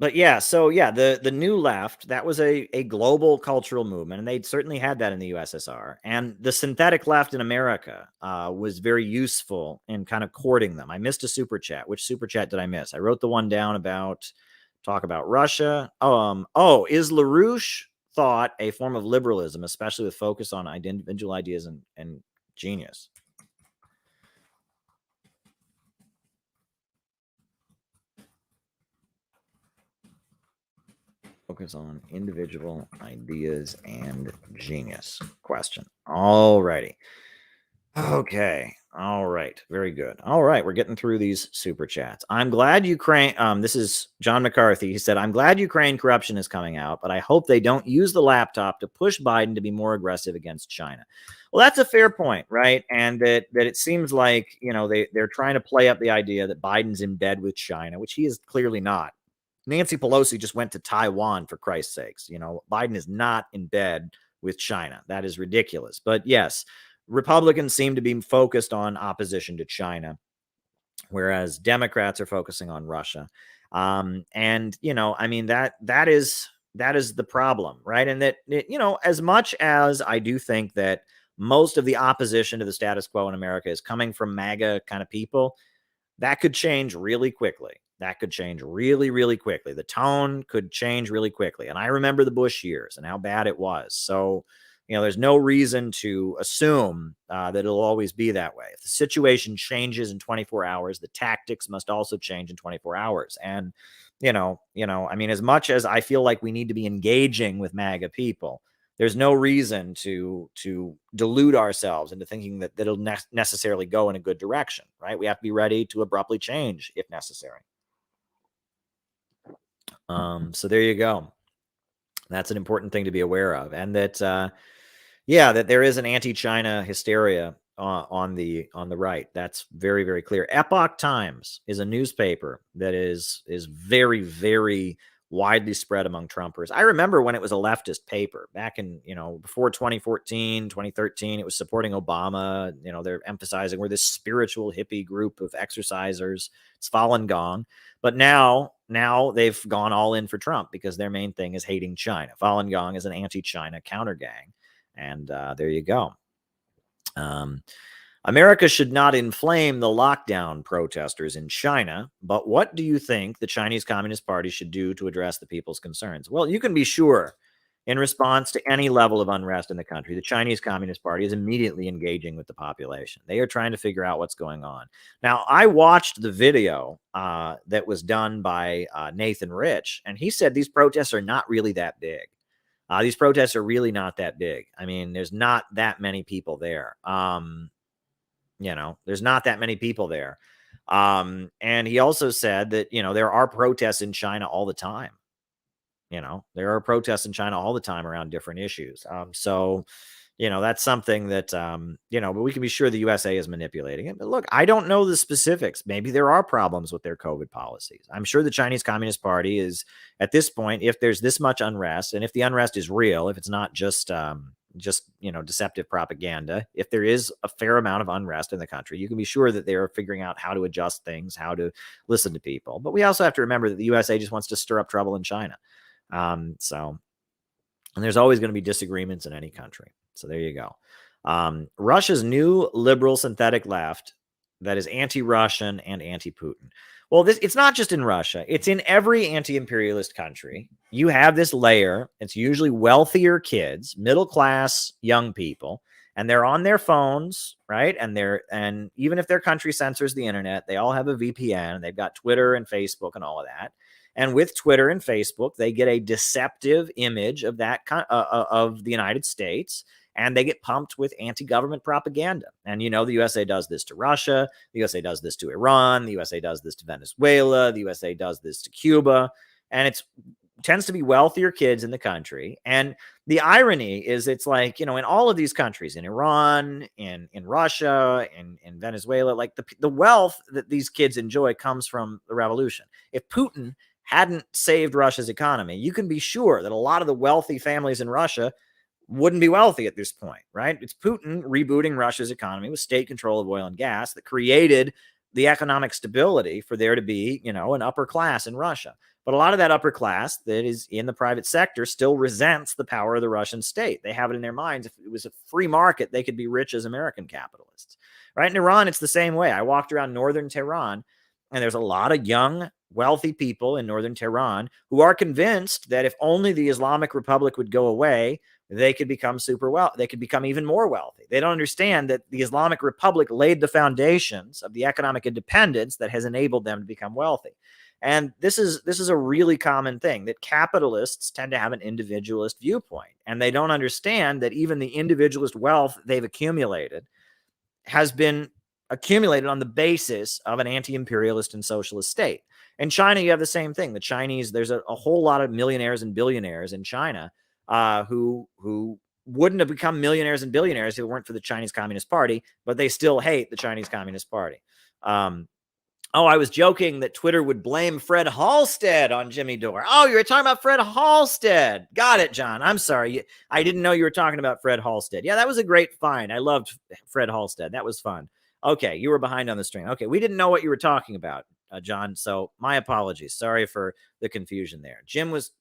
But yeah, so yeah, the new left, that was a global cultural movement, and they certainly had that in the USSR. And the synthetic left in America was very useful in kind of courting them. I missed a super chat. Which super chat did I miss? I wrote the one down about talk about Russia. Is LaRouche thought a form of liberalism, especially with focus on individual ideas and genius? Focus on individual ideas and genius. Question. All righty. Okay. All right. Very good. All right. We're getting through these super chats. I'm glad Ukraine. This is John McCarthy. He said, I'm glad Ukraine corruption is coming out, but I hope they don't use the laptop to push Biden to be more aggressive against China. Well, that's a fair point, right? And that it seems like, they're trying to play up the idea that Biden's in bed with China, which he is clearly not. Nancy Pelosi just went to Taiwan, for Christ's sakes. Biden is not in bed with China. That is ridiculous. But yes, Republicans seem to be focused on opposition to China, whereas Democrats are focusing on Russia. That is the problem, right? And that, as much as I do think that most of the opposition to the status quo in America is coming from MAGA kind of people, that could change really quickly. That could change really, really quickly. The tone could change really quickly. And I remember the Bush years and how bad it was. So, there's no reason to assume that it'll always be that way. If the situation changes in 24 hours, the tactics must also change in 24 hours. And, as much as I feel like we need to be engaging with MAGA people, there's no reason to delude ourselves into thinking that it'll necessarily go in a good direction, right? We have to be ready to abruptly change if necessary. So there you go. That's an important thing to be aware of. And that, that there is an anti-China hysteria on the right. That's very, very clear. Epoch Times is a newspaper that is very, very widely spread among Trumpers. I remember when it was a leftist paper back in, before 2014, 2013, it was supporting Obama. They're emphasizing we're this spiritual hippie group of exercisers. It's Falun Gong. But now they've gone all in for Trump because their main thing is hating China. Falun Gong is an anti-China counter gang. And there you go. America should not inflame the lockdown protesters in China, but what do you think the Chinese Communist Party should do to address the people's concerns? Well, you can be sure in response to any level of unrest in the country, the Chinese Communist Party is immediately engaging with the population. They are trying to figure out what's going on. Now, I watched the video that was done by Nathan Rich, and he said these protests are not really that big. These protests are really not that big. I mean, there's not that many people there. There's not that many people there. And he also said that, there are protests in China all the time. There are protests in China all the time around different issues. So, that's something that, but we can be sure the USA is manipulating it. But look, I don't know the specifics. Maybe there are problems with their COVID policies. I'm sure the Chinese Communist Party is, at this point, if there's this much unrest, and if the unrest is real, if it's not just deceptive propaganda, if there is a fair amount of unrest in the country, you can be sure that they're figuring out how to adjust things, how to listen to people. But we also have to remember that the USA just wants to stir up trouble in China. And there's always going to be disagreements in any country. So there you go. Russia's new liberal synthetic left that is anti-Russian and anti-Putin. Well, it's not just in Russia. It's in every anti-imperialist country. You have this layer. It's usually wealthier kids, middle-class young people, and they're on their phones, right? And even if their country censors the internet, they all have a VPN. They've got Twitter and Facebook and all of that. And with Twitter and Facebook, they get a deceptive image of of the United States, and they get pumped with anti-government propaganda. And, the USA does this to Russia. The USA does this to Iran. The USA does this to Venezuela. The USA does this to Cuba. And it tends to be wealthier kids in the country. And the irony is it's like, in all of these countries, in Iran, in Russia, in Venezuela, like the wealth that these kids enjoy comes from the revolution. If Putin hadn't saved Russia's economy, you can be sure that a lot of the wealthy families in Russia wouldn't be wealthy at this point, right? It's Putin rebooting Russia's economy with state control of oil and gas that created the economic stability for there to be, an upper class in Russia. But a lot of that upper class that is in the private sector still resents the power of the Russian state. They have it in their minds, if it was a free market, they could be rich as American capitalists. Right? In Iran, it's the same way. I walked around northern Tehran, and there's a lot of young, wealthy people in northern Tehran who are convinced that if only the Islamic Republic would go away, they could become they could become even more wealthy. They don't understand that the Islamic Republic laid the foundations of the economic independence that has enabled them to become wealthy. And this is a really common thing, that capitalists tend to have an individualist viewpoint, and they don't understand that even the individualist wealth they've accumulated has been accumulated on the basis of an anti-imperialist and socialist state. In China, you have the same thing. The Chinese, there's a whole lot of millionaires and billionaires in China who wouldn't have become millionaires and billionaires if it weren't for the Chinese Communist Party, but they still hate the Chinese Communist Party. Oh, I was joking that Twitter would blame Fred Halstead on Jimmy Dore. Oh, you were talking about Fred Halstead. Got it, John. I'm sorry. I didn't know you were talking about Fred Halstead. Yeah, that was a great find. I loved Fred Halstead. That was fun. Okay, you were behind on the string. Okay, we didn't know what you were talking about, John. So my apologies. Sorry for the confusion there. John was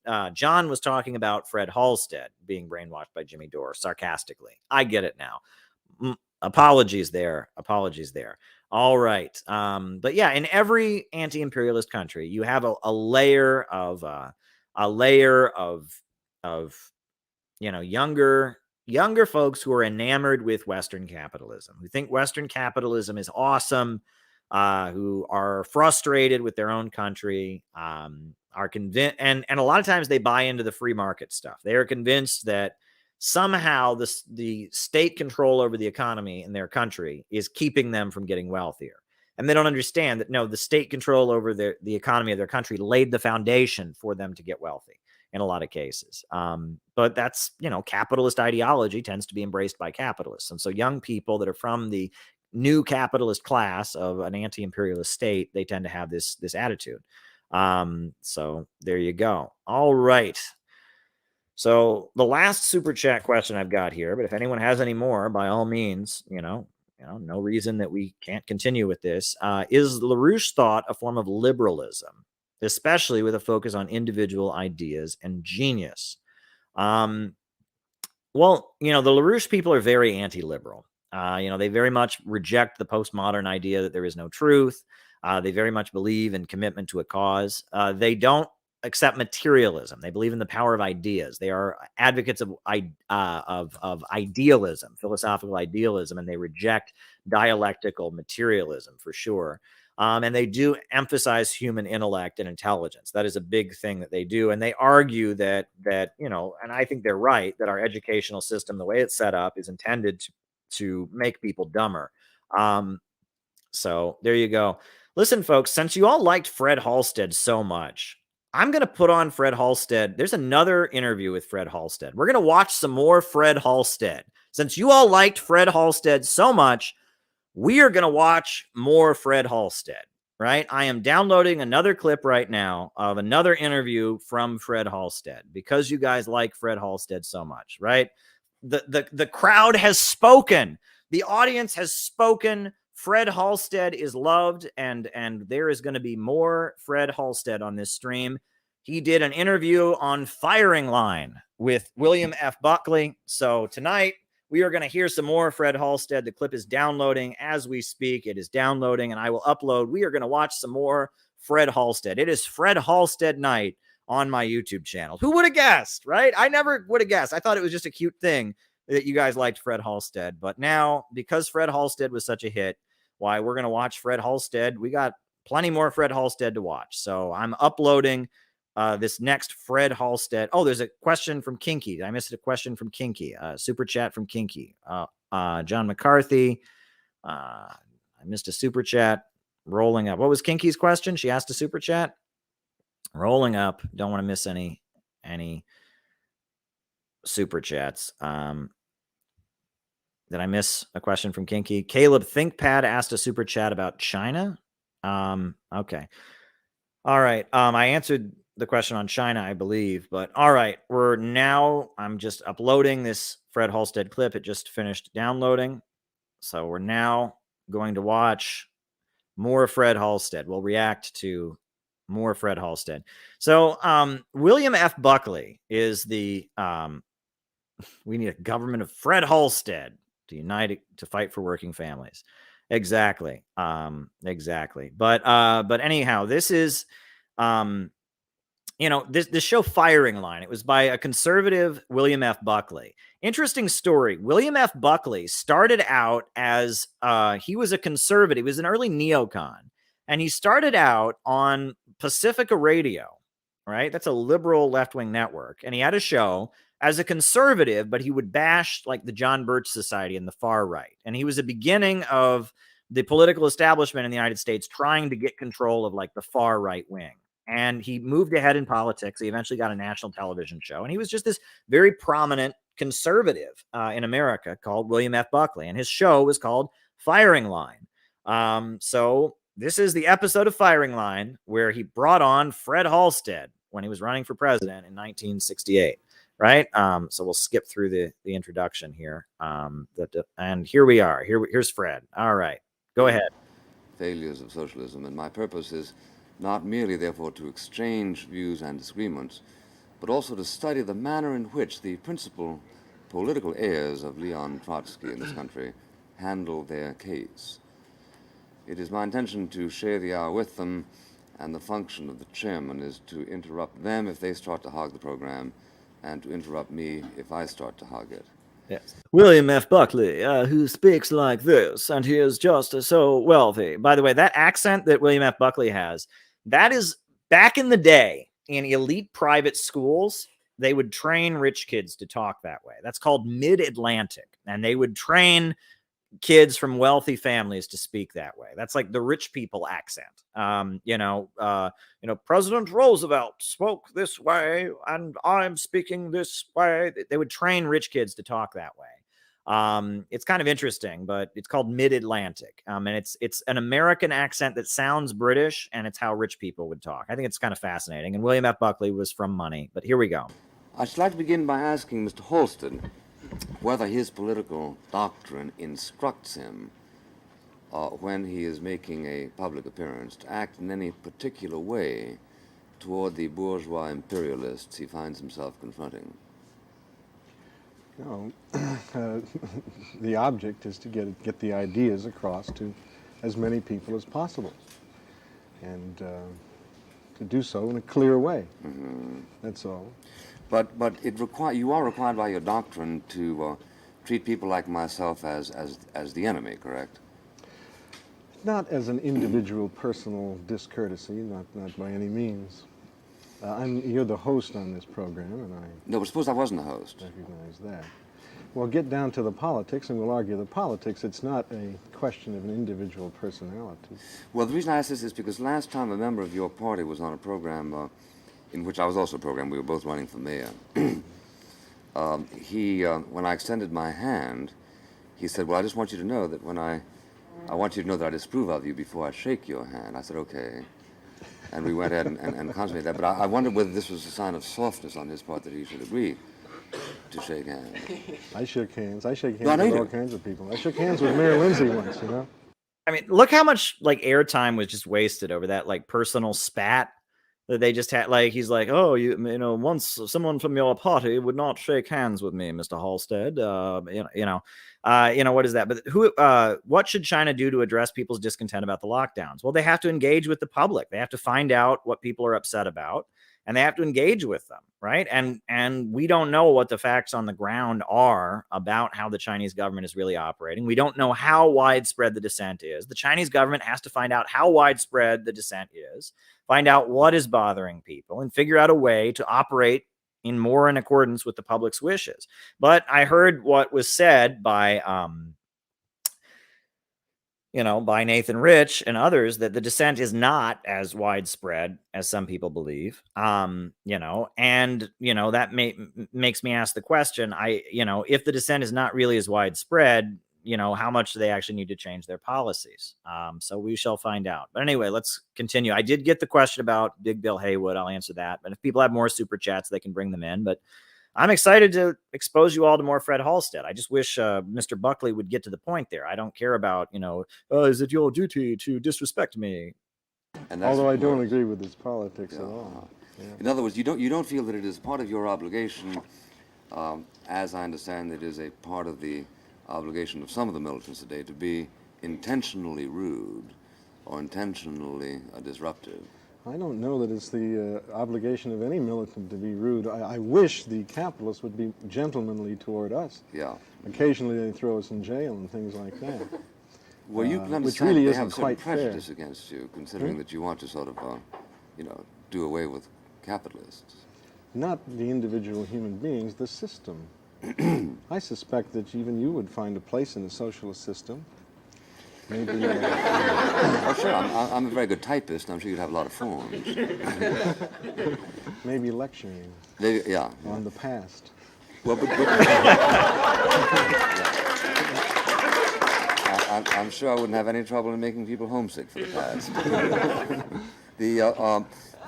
talking about Fred Halstead being brainwashed by Jimmy Dore sarcastically. I get it now. Apologies there. All right. But yeah, in every anti-imperialist country, you have a layer of younger folks who are enamored with Western capitalism, who think Western capitalism is awesome, who are frustrated with their own country, are convinced, and a lot of times they buy into the free market stuff. They are convinced that somehow the state control over the economy in their country is keeping them from getting wealthier. And they don't understand that, no, the state control over the economy of their country laid the foundation for them to get wealthy in a lot of cases. But that's, capitalist ideology tends to be embraced by capitalists. And so young people that are from the new capitalist class of an anti-imperialist state, they tend to have this attitude. So there you go. All right. So the last super chat question I've got here, but if anyone has any more, by all means, no reason that we can't continue with this. Is LaRouche thought a form of liberalism, especially with a focus on individual ideas and genius? Well, the LaRouche people are very anti-liberal. They very much reject the postmodern idea that there is no truth. They very much believe in commitment to a cause. They don't accept materialism. They believe in the power of ideas. They are advocates of idealism, philosophical idealism, and they reject dialectical materialism for sure. And they do emphasize human intellect and intelligence. That is a big thing that they do. And they argue that and I think they're right, that our educational system, the way it's set up, is intended to make people dumber. So there you go. Listen, folks, since you all liked Fred Halstead so much, I'm going to put on Fred Halstead. There's another interview with Fred Halstead. We're going to watch some more Fred Halstead. Since you all liked Fred Halstead so much, we are going to watch more Fred Halstead, right? I am downloading another clip right now of another interview from Fred Halstead because you guys like Fred Halstead so much, right? The crowd has spoken. The audience has spoken. Fred Halstead is loved, and there is going to be more Fred Halstead on this stream. He did an interview on Firing Line with William F. Buckley. So tonight, we are going to hear some more Fred Halstead. The clip is downloading as we speak. It is downloading, and I will upload. We are going to watch some more Fred Halstead. It is Fred Halstead night on my YouTube channel. Who would have guessed, right? I never would have guessed. I thought it was just a cute thing that you guys liked Fred Halstead. But now, because Fred Halstead was such a hit, why, we're going to watch Fred Halstead. We got plenty more Fred Halstead to watch. So I'm uploading this next Fred Halstead. Oh, there's a question from Kinky. I missed a question from Kinky. Super chat from Kinky. John McCarthy. I missed a super chat. Rolling up. What was Kinky's question? She asked a super chat. Rolling up. Don't want to miss any super chats. Did I miss a question from Kinky? Caleb ThinkPad asked a super chat about China. Okay. All right. I answered the question on China, I believe. But all right. I'm just uploading this Fred Halstead clip. It just finished downloading. So we're now going to watch more Fred Halstead. We'll react to more Fred Halstead. So William F. Buckley is the we need a government of Fred Halstead to unite to fight for working families. Exactly. Exactly. But anyhow, this is this show Firing Line. It was by a conservative, William F. Buckley. Interesting story. William F. Buckley started out as he was a conservative. He was an early neocon, and he started out on Pacifica Radio, right? That's a liberal left-wing network. And he had a show as a conservative, but he would bash like the John Birch Society and the far right. And he was a beginning of the political establishment in the United States trying to get control of like the far right wing. And he moved ahead in politics. He eventually got a national television show. And he was just this very prominent conservative in America called William F. Buckley. And his show was called Firing Line. So this is the episode of Firing Line where he brought on Fred Halstead when he was running for president in 1968. Right. So we'll skip through the introduction here. And here we are. Here's Fred. All right. Go ahead. Failures of socialism. And my purpose is not merely, therefore, to exchange views and disagreements, but also to study the manner in which the principal political heirs of Leon Trotsky in this country handle their case. It is my intention to share the hour with them, and the function of the chairman is to interrupt them if they start to hog the program, and to interrupt me if I start to hog it. Yes. William F. Buckley, who speaks like this, and he is just so wealthy. By the way, that accent that William F. Buckley has, that is back in the day in elite private schools, they would train rich kids to talk that way. That's called Mid-Atlantic. And they would train kids from wealthy families to speak that way. That's like the rich people accent. President Roosevelt spoke this way, and I'm speaking this way. They would train rich kids to talk that way. It's kind of interesting, but it's called Mid-Atlantic. And it's an American accent that sounds British, and it's how rich people would talk. I think it's kind of fascinating. And William F. Buckley was from money, but here we go. I should like to begin by asking Mr. Halstead whether his political doctrine instructs him when he is making a public appearance to act in any particular way toward the bourgeois imperialists he finds himself confronting. No, the object is to get the ideas across to as many people as possible, and to do so in a clear way. Mm-hmm. That's all. But you are required by your doctrine to treat people like myself as the enemy, correct? Not as an individual personal discourtesy, not by any means. You're the host on this program, and I... No, but suppose I wasn't the host. Recognize that. Well, get down to the politics, and we'll argue the politics. It's not a question of an individual personality. Well, the reason I ask this is because last time a member of your party was on a program in which I was also a program, we were both running for mayor. When I extended my hand, he said, well, I just want you to know that I want you to know that I disapprove of you before I shake your hand. I said, okay. And we went ahead and consummated that. But I wondered whether this was a sign of softness on his part that he should agree to shake hands. I shook hands. I shake hands with all kinds of people. I shook hands with Mayor Lindsay once, I mean, look how much like airtime was just wasted over that like personal spat that they just had. Like, he's like, oh, once someone from your party would not shake hands with me, Mr. Halstead. What is that? But what should China do to address people's discontent about the lockdowns? Well, they have to engage with the public. They have to find out what people are upset about, and they have to engage with them, right? And we don't know what the facts on the ground are about how the Chinese government is really operating. We don't know how widespread the dissent is. The Chinese government has to find out how widespread the dissent is, find out what is bothering people, and figure out a way to operate in accordance with the public's wishes. But I heard what was said by Nathan Rich and others, that the dissent is not as widespread as some people believe. That makes me ask the question, if the dissent is not really as widespread, how much do they actually need to change their policies? So we shall find out. But anyway, let's continue. I did get the question about Big Bill Haywood. I'll answer that. But if people have more super chats, they can bring them in. But I'm excited to expose you all to more Fred Halstead. I just wish Mr. Buckley would get to the point there. I don't care about, is it your duty to disrespect me? And that's Although I what don't works. agree with his politics at all. Yeah. In other words, you don't feel that it is part of your obligation, as I understand it is a part of the obligation of some of the militants today, to be intentionally rude or intentionally disruptive. I don't know that it's the obligation of any militant to be rude. I wish the capitalists would be gentlemanly toward us. Yeah. Occasionally they throw us in jail and things like that. Well, you can which understand really they isn't have a certain quite fair. prejudice against you, considering that you want to sort of, do away with capitalists. Not the individual human beings, the system. I suspect that even you would find a place in a socialist system. Maybe. Oh, sure. I'm a very good typist. I'm sure you'd have a lot of forms. Maybe lecturing. Yeah. On the past. Well, I'm sure I wouldn't have any trouble in making people homesick for the past. The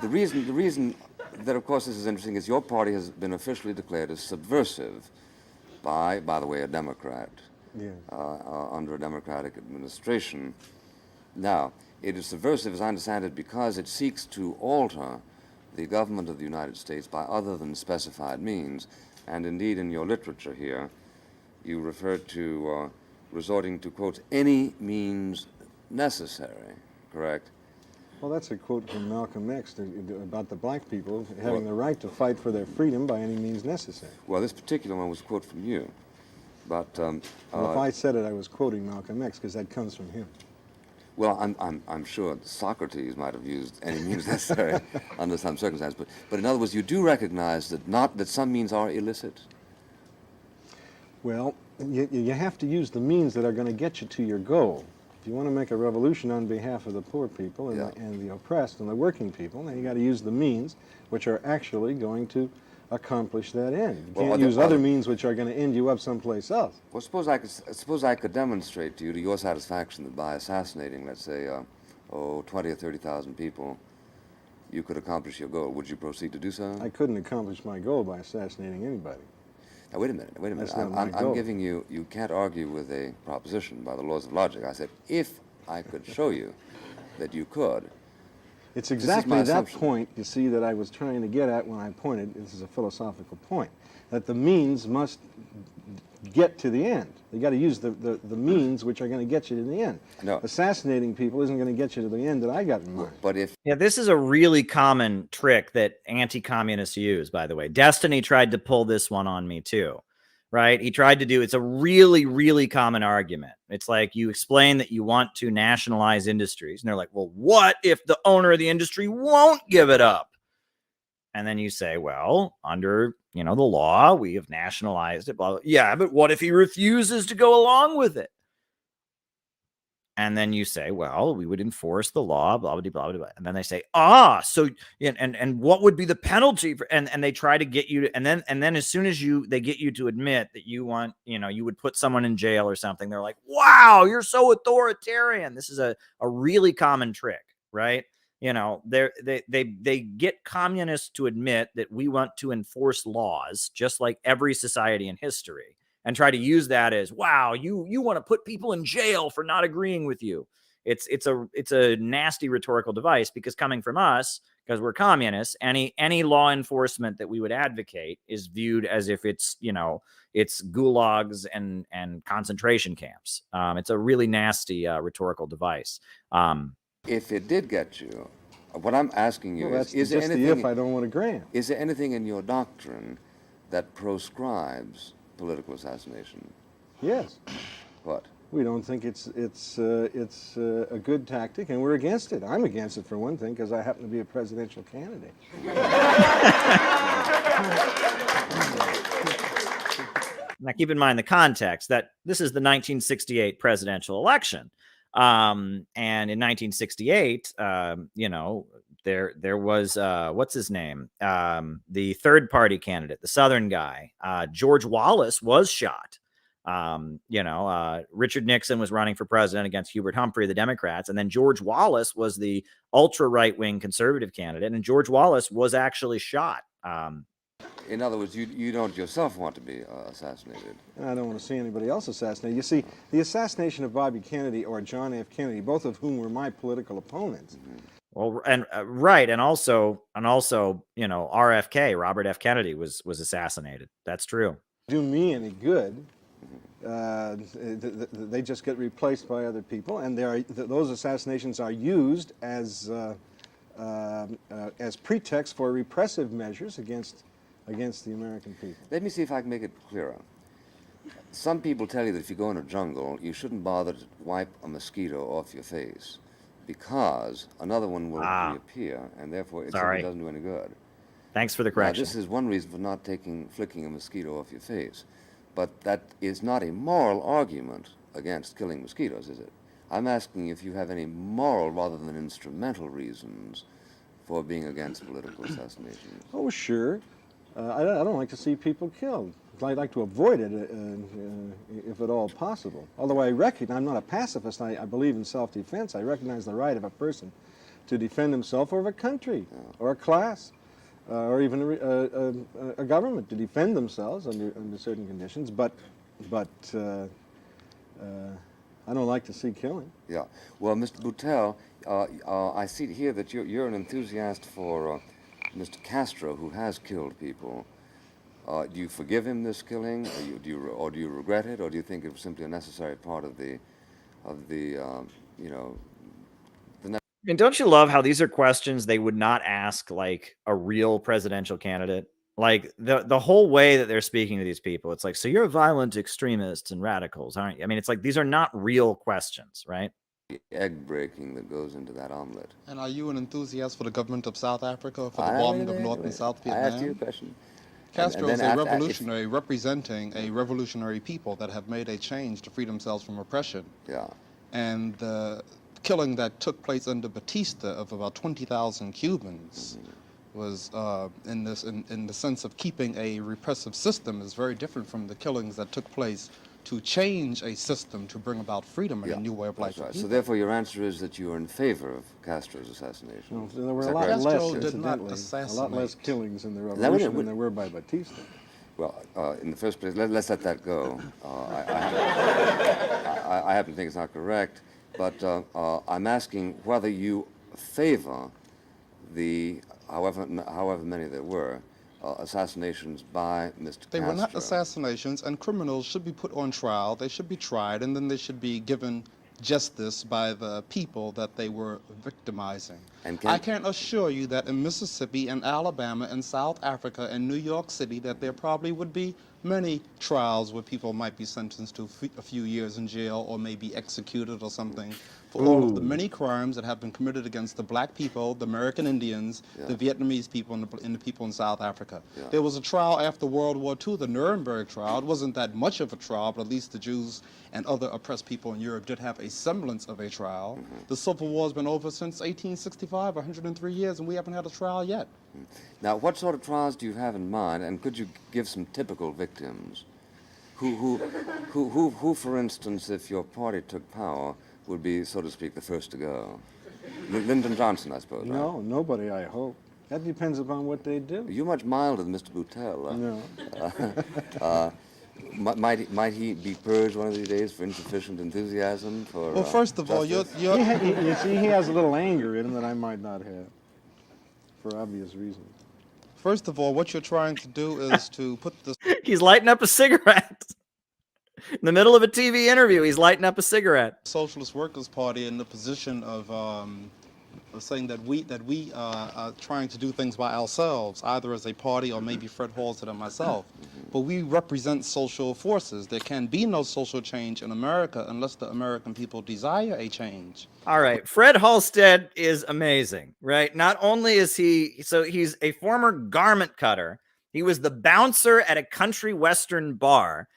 reason that, of course, this is interesting is your party has been officially declared as subversive by the way, a Democrat. Yeah. Under a Democratic administration. Now, it is subversive, as I understand it, because it seeks to alter the government of the United States by other than specified means. And indeed, in your literature here, you refer to resorting to, quote, any means necessary, correct? Well, that's a quote from Malcolm X about the black people having the right to fight for their freedom by any means necessary. Well, this particular one was a quote from you. But well, if I said it, I was quoting Malcolm X because that comes from him. Well, I'm sure Socrates might have used any means necessary under some circumstances. But in other words, you do recognize that some means are illicit. Well, you have to use the means that are going to get you to your goal. If you want to make a revolution on behalf of the poor people and the oppressed and the working people, then you got to use the means which are actually going to accomplish that end. You can't use other means which are going to end you up someplace else. Well, suppose I could demonstrate to your satisfaction, that by assassinating, let's say, 20 or 30,000 people, you could accomplish your goal. Would you proceed to do so? I couldn't accomplish my goal by assassinating anybody. Now, wait a minute. That's not my goal. I'm giving you can't argue with a proposition by the laws of logic. I said, if I could show you that you could. It's exactly that point, you see, that I was trying to get at when I pointed, this is a philosophical point, that the means must get to the end. You got to use the means which are going to get you to the end. No. Assassinating people isn't going to get you to the end that I got in mind. But if this is a really common trick that anti-communists use, by the way. Destiny tried to pull this one on me too. Right? He tried to do, it's a really, really common argument. It's like you explain that you want to nationalize industries. And they're like, well, what if the owner of the industry won't give it up? And then you say, well, under, the law, we have nationalized it. Blah, blah. Yeah, but what if he refuses to go along with it? And then you say, well, we would enforce the law, blah, blah, blah, blah, blah. And then they say, so, and what would be the penalty for, and they try to get you to, and then as soon as they get you to admit that you want, you would put someone in jail or something, they're like, wow, you're so authoritarian. This is a really common trick, right? They get communists to admit that we want to enforce laws, just like every society in history, and try to use that as, wow, you want to put people in jail for not agreeing with you. It's a nasty rhetorical device, because coming from us, because we're communists, any law enforcement that we would advocate is viewed as if it's gulags and concentration camps. It's a really nasty rhetorical device. If it did get you, what I'm asking you is there anything? If I don't want to grant, is there anything in your doctrine that proscribes political assassination? Yes. What? We don't think it's a good tactic, and we're against it. I'm against it, for one thing, because I happen to be a presidential candidate. Now, keep in mind the context that this is the 1968 presidential election. And in 1968, there was, what's his name? The third party candidate, the Southern guy, George Wallace, was shot. Richard Nixon was running for president against Hubert Humphrey, the Democrats. And then George Wallace was the ultra right wing conservative candidate. And George Wallace was actually shot. In other words, you don't yourself want to be assassinated. I don't want to see anybody else assassinated. You see, the assassination of Bobby Kennedy or John F. Kennedy, both of whom were my political opponents, Well, and right, and also, RFK, Robert F. Kennedy, was assassinated. That's true. Do me any good. They just get replaced by other people, and those assassinations are used as pretext for repressive measures against the American people. Let me see if I can make it clearer. Some people tell you that if you go in a jungle, you shouldn't bother to wipe a mosquito off your face because another one will reappear, and therefore it simply doesn't do any good. Thanks for the correction. Now, this is one reason for not flicking a mosquito off your face. But that is not a moral argument against killing mosquitoes, is it? I'm asking if you have any moral rather than instrumental reasons for being against political assassinations. Oh, sure. I don't like to see people killed. I'd like to avoid it if at all possible. Although I'm not a pacifist. I believe in self-defense. I recognize the right of a person to defend himself or of a country or a class. Or even a government to defend themselves under certain conditions, but I don't like to see killing. Yeah. Well, Mr. Boutel, I see here that you're an enthusiast for Mr. Castro, who has killed people. Do you forgive him this killing, or do you regret it, or do you think it was simply a necessary part of the I mean, don't you love how these are questions they would not ask like a real presidential candidate? Like the whole way that they're speaking to these people, it's like, so you're violent extremists and radicals, aren't you? I mean, it's like these are not real questions, right? The egg breaking that goes into that omelet. And are you an enthusiast for the government of South Africa, for the bombing of North and South Vietnam? I asked you a question. Castro is a revolutionary representing a revolutionary people that have made a change to free themselves from oppression. Yeah. And the killing that took place under Batista of about 20,000 Cubans was in the sense of keeping a repressive system is very different from the killings that took place to change a system to bring about freedom and a new way of life. Right. So therefore your answer is that you are in favor of Castro's assassination. Well, there were a lot less, incidentally, a lot less killings in the revolution than there were by Batista. Well, in the first place, let's let that go. I happen to think it's not correct, but I'm asking whether you favor the, however many there were, assassinations by Mr. Castro. They were not assassinations, and criminals should be put on trial. They should be tried, and then they should be given justice by the people that they were victimizing. I can assure you that in Mississippi and Alabama and South Africa and New York City that there probably would be many trials where people might be sentenced to a few years in jail or maybe executed or something for all of the many crimes that have been committed against the black people, the American Indians, the Vietnamese people, and the people in South Africa. There was a trial after World War II, the Nuremberg trial. It wasn't that much of a trial, but at least the Jews and other oppressed people in Europe did have a semblance of a trial. The Civil War has been over since 1865, 103 years, and we haven't had a trial yet. Now, what sort of trials do you have in mind, and could you give some typical victims? Who, for instance, if your party took power, would be, so to speak, the first to go? Lyndon Johnson, I suppose, right? No, nobody, I hope. That depends upon what they do. You're much milder than Mr. Boutel. No. Might he be purged one of these days for insufficient enthusiasm? Well, first of all, you see, he has a little anger in him that I might not have, for obvious reasons. First of all, what you're trying to do is to put the... He's lighting up a cigarette. In the middle of a TV interview, he's lighting up a cigarette. Socialist Workers' Party in the position of saying that we are trying to do things by ourselves, either as a party or maybe Fred Halstead and myself. But we represent social forces. There can be no social change in America unless the American people desire a change. All right, Fred Halstead is amazing, right? Not only is he's a former garment cutter. He was the bouncer at a country western bar.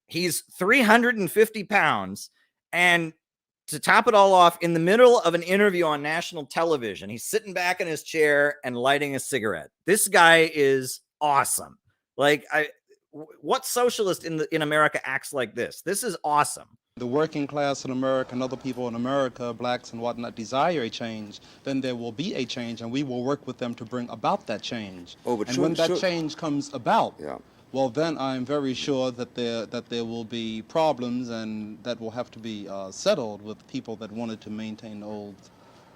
He's 350 pounds, and to top it all off, in the middle of an interview on national television, he's sitting back in his chair and lighting a cigarette. This guy is awesome. Like, what socialist in America acts like this? This is awesome. The working class in America and other people in America, blacks and whatnot, desire a change, then there will be a change, and we will work with them to bring about that change. When that change comes about, well, then I'm very sure that there will be problems, and that will have to be settled with people that wanted to maintain the old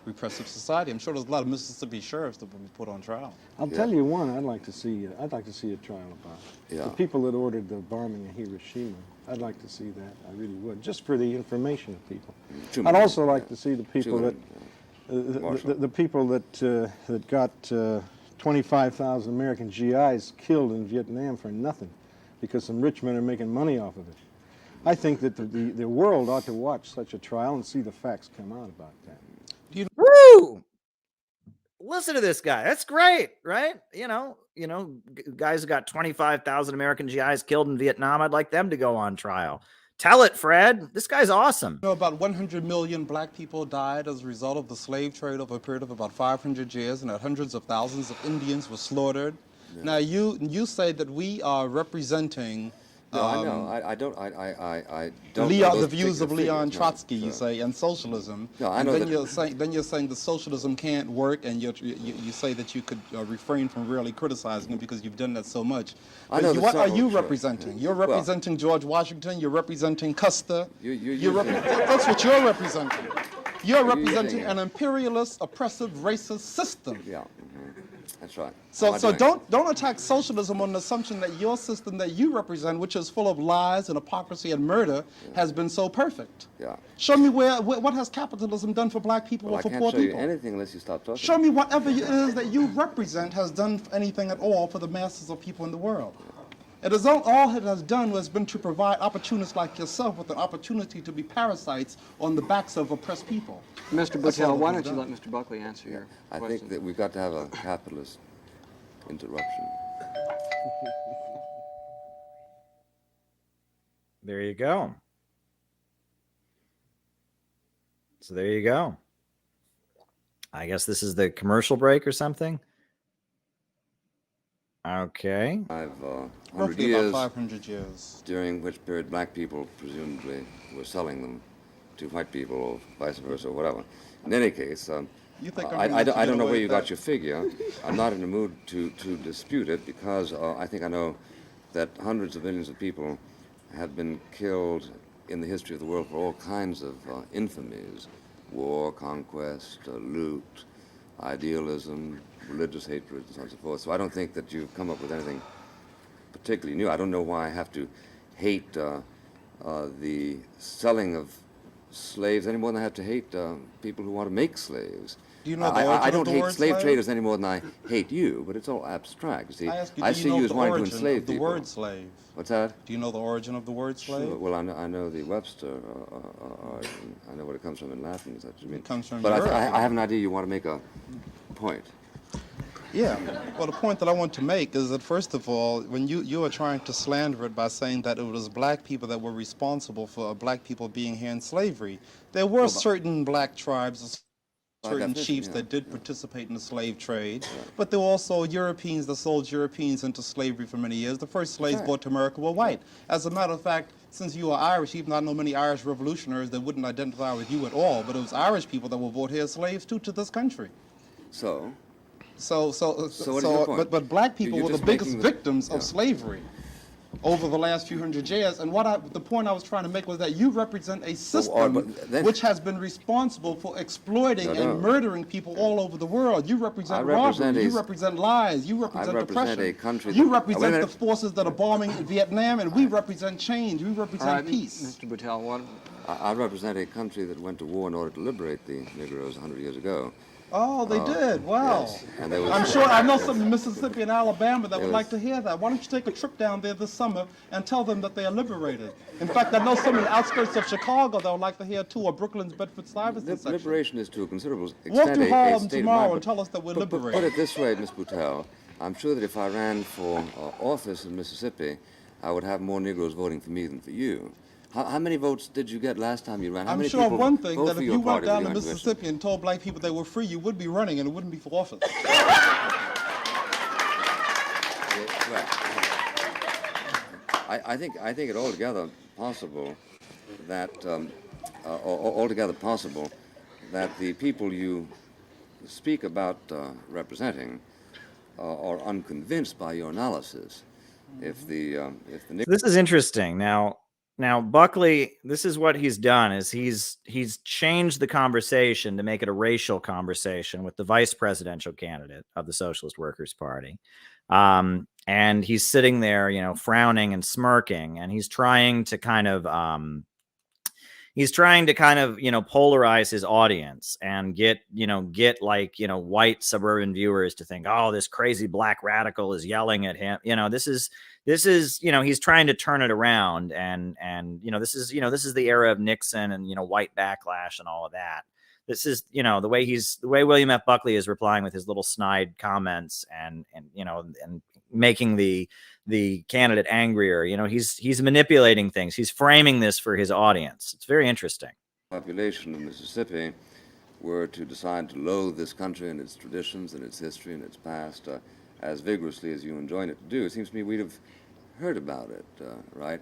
repressive society. I'm sure there's a lot of Mississippi sheriffs that will be put on trial. I'll tell you one I'd like to see a trial about. Yeah. The people that ordered the bombing of Hiroshima. I'd like to see that. I really would, just for the information of people. I'd also like to see the people the people that got 25,000 American GIs killed in Vietnam for nothing, because some rich men are making money off of it. I think that the world ought to watch such a trial and see the facts come out about that. Woo! Listen to this guy. That's great, right? Guys who got 25,000 American GIs killed in Vietnam, I'd like them to go on trial. Tell it, Fred. This guy's awesome. About 100 million black people died as a result of the slave trade over a period of about 500 years, and that hundreds of thousands of Indians were slaughtered. Yeah. Now, you say that we are representing... No, I know. I don't the views of Leon Trotsky, you say, and socialism. No, I know. And then you're saying that socialism can't work, and you say that you could refrain from really criticizing it because you've done that so much. But what are you representing? You're representing George Washington. You're representing Custer. That's what you're representing. You're representing an imperialist, oppressive, racist system. Yeah. That's right. So don't attack socialism on the assumption that your system that you represent, which is full of lies and hypocrisy and murder, has been so perfect. Yeah. Show me what has capitalism done for black people or for poor people. I can't show you anything unless you stop talking. Show me whatever it is that you represent has done anything at all for the masses of people in the world. It is all it has done has been to provide opportunists like yourself with an opportunity to be parasites on the backs of oppressed people. Mr. Buttel, why don't you let Mr. Buckley answer your question? I think that we've got to have a capitalist interruption. There you go. So there you go. I guess this is the commercial break or something. Okay. I've roughly about 500 years. During which period black people presumably were selling them to white people or vice versa or whatever. In any case, I don't know where you got your figure. I'm not in the mood to dispute it because I think I know that hundreds of millions of people have been killed in the history of the world for all kinds of infamies. War, conquest, loot, idealism, religious hatred, and so on and so forth. So I don't think that you've come up with anything particularly new. I don't know why I have to hate the selling of slaves any more than I have to hate people who want to make slaves. Do you know I don't hate slave traders any more than I hate you, but it's all abstract. See, I see you as wanting to enslave people. The word slave. What's that? Do you know the origin of the word slave? Sure. Well, I know the Webster. I know where it comes from in Latin. Is that what you mean? It comes from But Europe. I have an idea you want to make a point. Yeah. Well, the point that I want to make is that, first of all, when you are trying to slander it by saying that it was black people that were responsible for black people being here in slavery, there were certain black tribes, certain chiefs that did participate in the slave trade, but there were also Europeans that sold Europeans into slavery for many years. The first slaves brought to America were white. As a matter of fact, since you are Irish, even though I know many Irish revolutionaries that wouldn't identify with you at all, but it was Irish people that were brought here as slaves too to this country. But black people were the biggest victims of slavery over the last few hundred years. And the point I was trying to make was that you represent a system which has been responsible for exploiting and murdering people all over the world. You represent robbery, you represent lies, you represent oppression. You represent the forces that are bombing Vietnam, and we represent change, we represent peace. Mr. Buttel, what? I represent a country that went to war in order to liberate the Negroes 100 years ago. Oh, they did. Wow. Yes. And I'm sure I know some in Mississippi and Alabama that would like to hear that. Why don't you take a trip down there this summer and tell them that they are liberated? In fact, I know some in the outskirts of Chicago that would like to hear too, or Brooklyn's Bedford-Stuyvesant section. Liberation is to a considerable extent Walk through Harlem a state tomorrow of and tell us that we're liberated. Put it this way, Ms. Buttel, I'm sure that if I ran for office in Mississippi, I would have more Negroes voting for me than for you. How many votes did you get last time you ran? I'm sure of one thing, that if you went down to Mississippi and told black people they were free, you would be running and it wouldn't be for office. I think it altogether possible that the people you speak about representing are unconvinced by your analysis. This is interesting. Now, Now, Buckley, this is what he's done: is he's changed the conversation to make it a racial conversation with the vice presidential candidate of the Socialist Workers Party. And he's sitting there, frowning and smirking, and he's trying to kind of polarize his audience and get white suburban viewers to think, oh, this crazy black radical is yelling at him. This is he's trying to turn it around, and this is the era of Nixon and white backlash and all of that. This is the way William F. Buckley is replying with his little snide comments and making the candidate angrier. He's manipulating things. He's framing this for his audience. It's very interesting. Population of Mississippi were to decide to loathe this country and its traditions and its history and its past as vigorously as you enjoin it to do, it seems to me we'd have heard about it, right?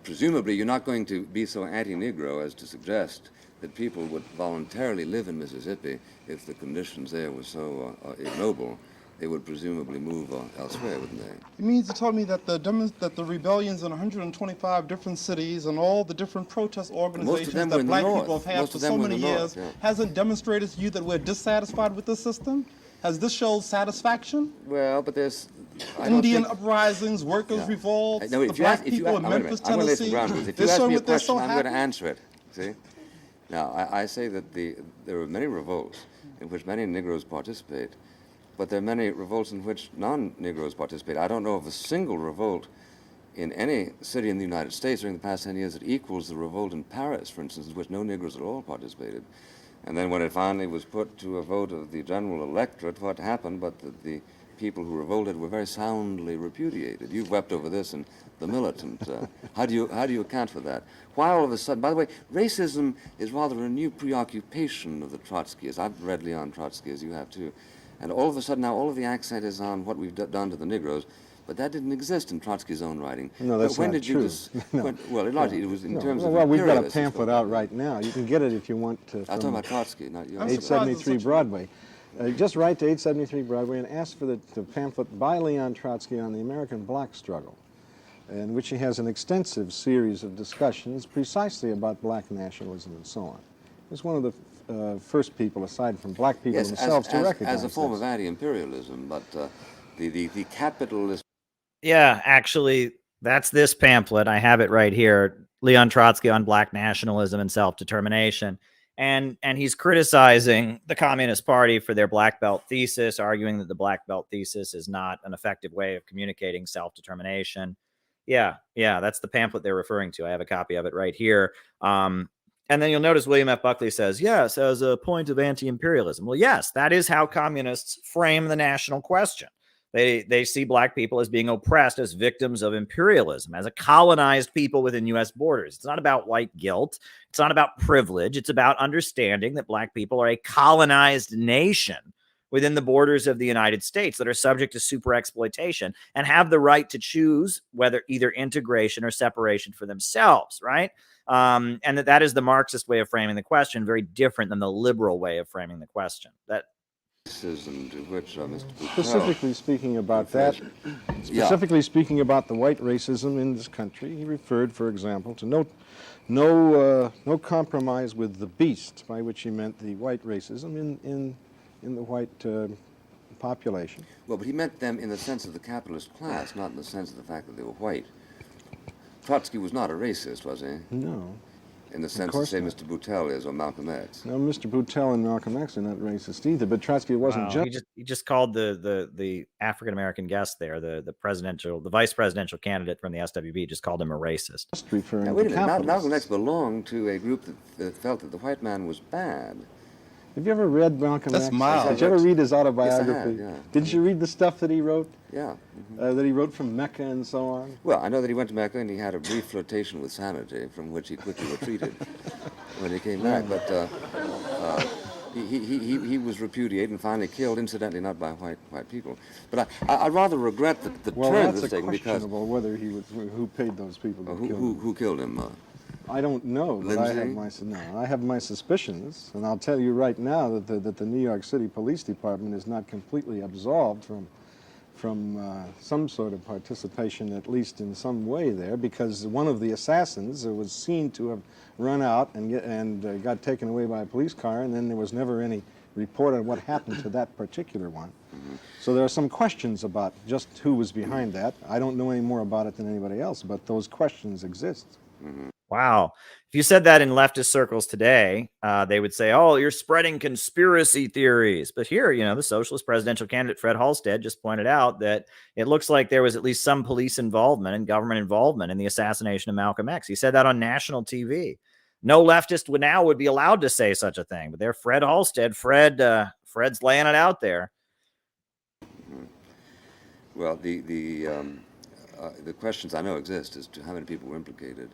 Presumably, you're not going to be so anti-Negro as to suggest that people would voluntarily live in Mississippi if the conditions there were so ignoble. They would presumably move elsewhere, wouldn't they? You mean to tell me that the rebellions in 125 different cities and all the different protest organizations that black people have had for so many years hasn't demonstrated to you that we're dissatisfied with the system? Has this showed satisfaction? Well, but there's Indian uprisings, workers' revolts, the black people in Memphis, Tennessee. If you ask me a question, I'm going to answer it. See? Now, I say that there are many revolts in which many Negroes participate, but there are many revolts in which non-Negroes participate. I don't know of a single revolt in any city in the United States during the past 10 years that equals the revolt in Paris, for instance, in which no Negroes at all participated. And then when it finally was put to a vote of the general electorate, what happened but that the people who revolted were very soundly repudiated. You've wept over this and the militant. How do you account for that? Why all of a sudden, by the way, racism is rather a new preoccupation of the Trotskyists. I've read Leon Trotsky, as you have too. And all of a sudden now all of the accent is on what we've done to the Negroes. But that didn't exist in Trotsky's own writing. No, that's when not did true. It was in terms of well, we've got a pamphlet out right now. You can get it if you want to. I'm talking about Trotsky, not yours. 873 Broadway. Just write to 873 Broadway and ask for the pamphlet by Leon Trotsky on the American black struggle, in which he has an extensive series of discussions precisely about black nationalism and so on. He's one of the first people, aside from black people themselves, to recognize as a form of anti-imperialism, but the capitalist. Yeah, actually, that's this pamphlet. I have it right here. Leon Trotsky on Black Nationalism and Self-Determination. And he's criticizing the Communist Party for their black belt thesis, arguing that the black belt thesis is not an effective way of communicating self-determination. Yeah, that's the pamphlet they're referring to. I have a copy of it right here. And then you'll notice William F. Buckley says, yes, as a point of anti-imperialism. Well, yes, that is how communists frame the national question. They see black people as being oppressed, as victims of imperialism, as a colonized people within U.S. borders. It's not about white guilt. It's not about privilege. It's about understanding that black people are a colonized nation within the borders of the United States that are subject to super exploitation and have the right to choose whether either integration or separation for themselves, right? And that is the Marxist way of framing the question, very different than the liberal way of framing the question. Specifically speaking about speaking about the white racism in this country, he referred, for example, to no compromise with the beast, by which he meant the white racism in the white population. Well, but he meant them in the sense of the capitalist class, not in the sense of the fact that they were white. Trotsky was not a racist, was he? No. In the sense that, say, Mr. Boutel is or Malcolm X. No, Mr. Boutel and Malcolm X are not racist either, but Trotsky wasn't just... He just called the African-American guest there, the vice presidential candidate from the SWB, just called him a racist. Referring wait to a minute, capitalists. Malcolm X belonged to a group that felt that the white man was bad. Have you ever read Malcolm X? That's mild. Did you ever read his autobiography? Yes, I have, yeah. Didn't you read the stuff that he wrote? Yeah. That he wrote from Mecca and so on? Well, I know that he went to Mecca and he had a brief flirtation with sanity, from which he quickly retreated when he came back. But he was repudiated and finally killed, incidentally, not by white people. But I rather regret that the turn was taken because... Well, that's questionable whether he was... Who paid those people to kill him? Who killed him? I don't know, but I have my suspicions, and I'll tell you right now that the New York City Police Department is not completely absolved some sort of participation, at least in some way there, because one of the assassins was seen to have run out and got taken away by a police car, and then there was never any report on what happened to that particular one. So there are some questions about just who was behind that. I don't know any more about it than anybody else, but those questions exist. Wow. If you said that in leftist circles today, they would say, oh, you're spreading conspiracy theories. But here, the socialist presidential candidate Fred Halstead just pointed out that it looks like there was at least some police involvement and government involvement in the assassination of Malcolm X. He said that on national TV. No leftist would be allowed to say such a thing. But there, Fred Halstead, Fred's laying it out there. Well, the questions I know exist as to how many people were implicated.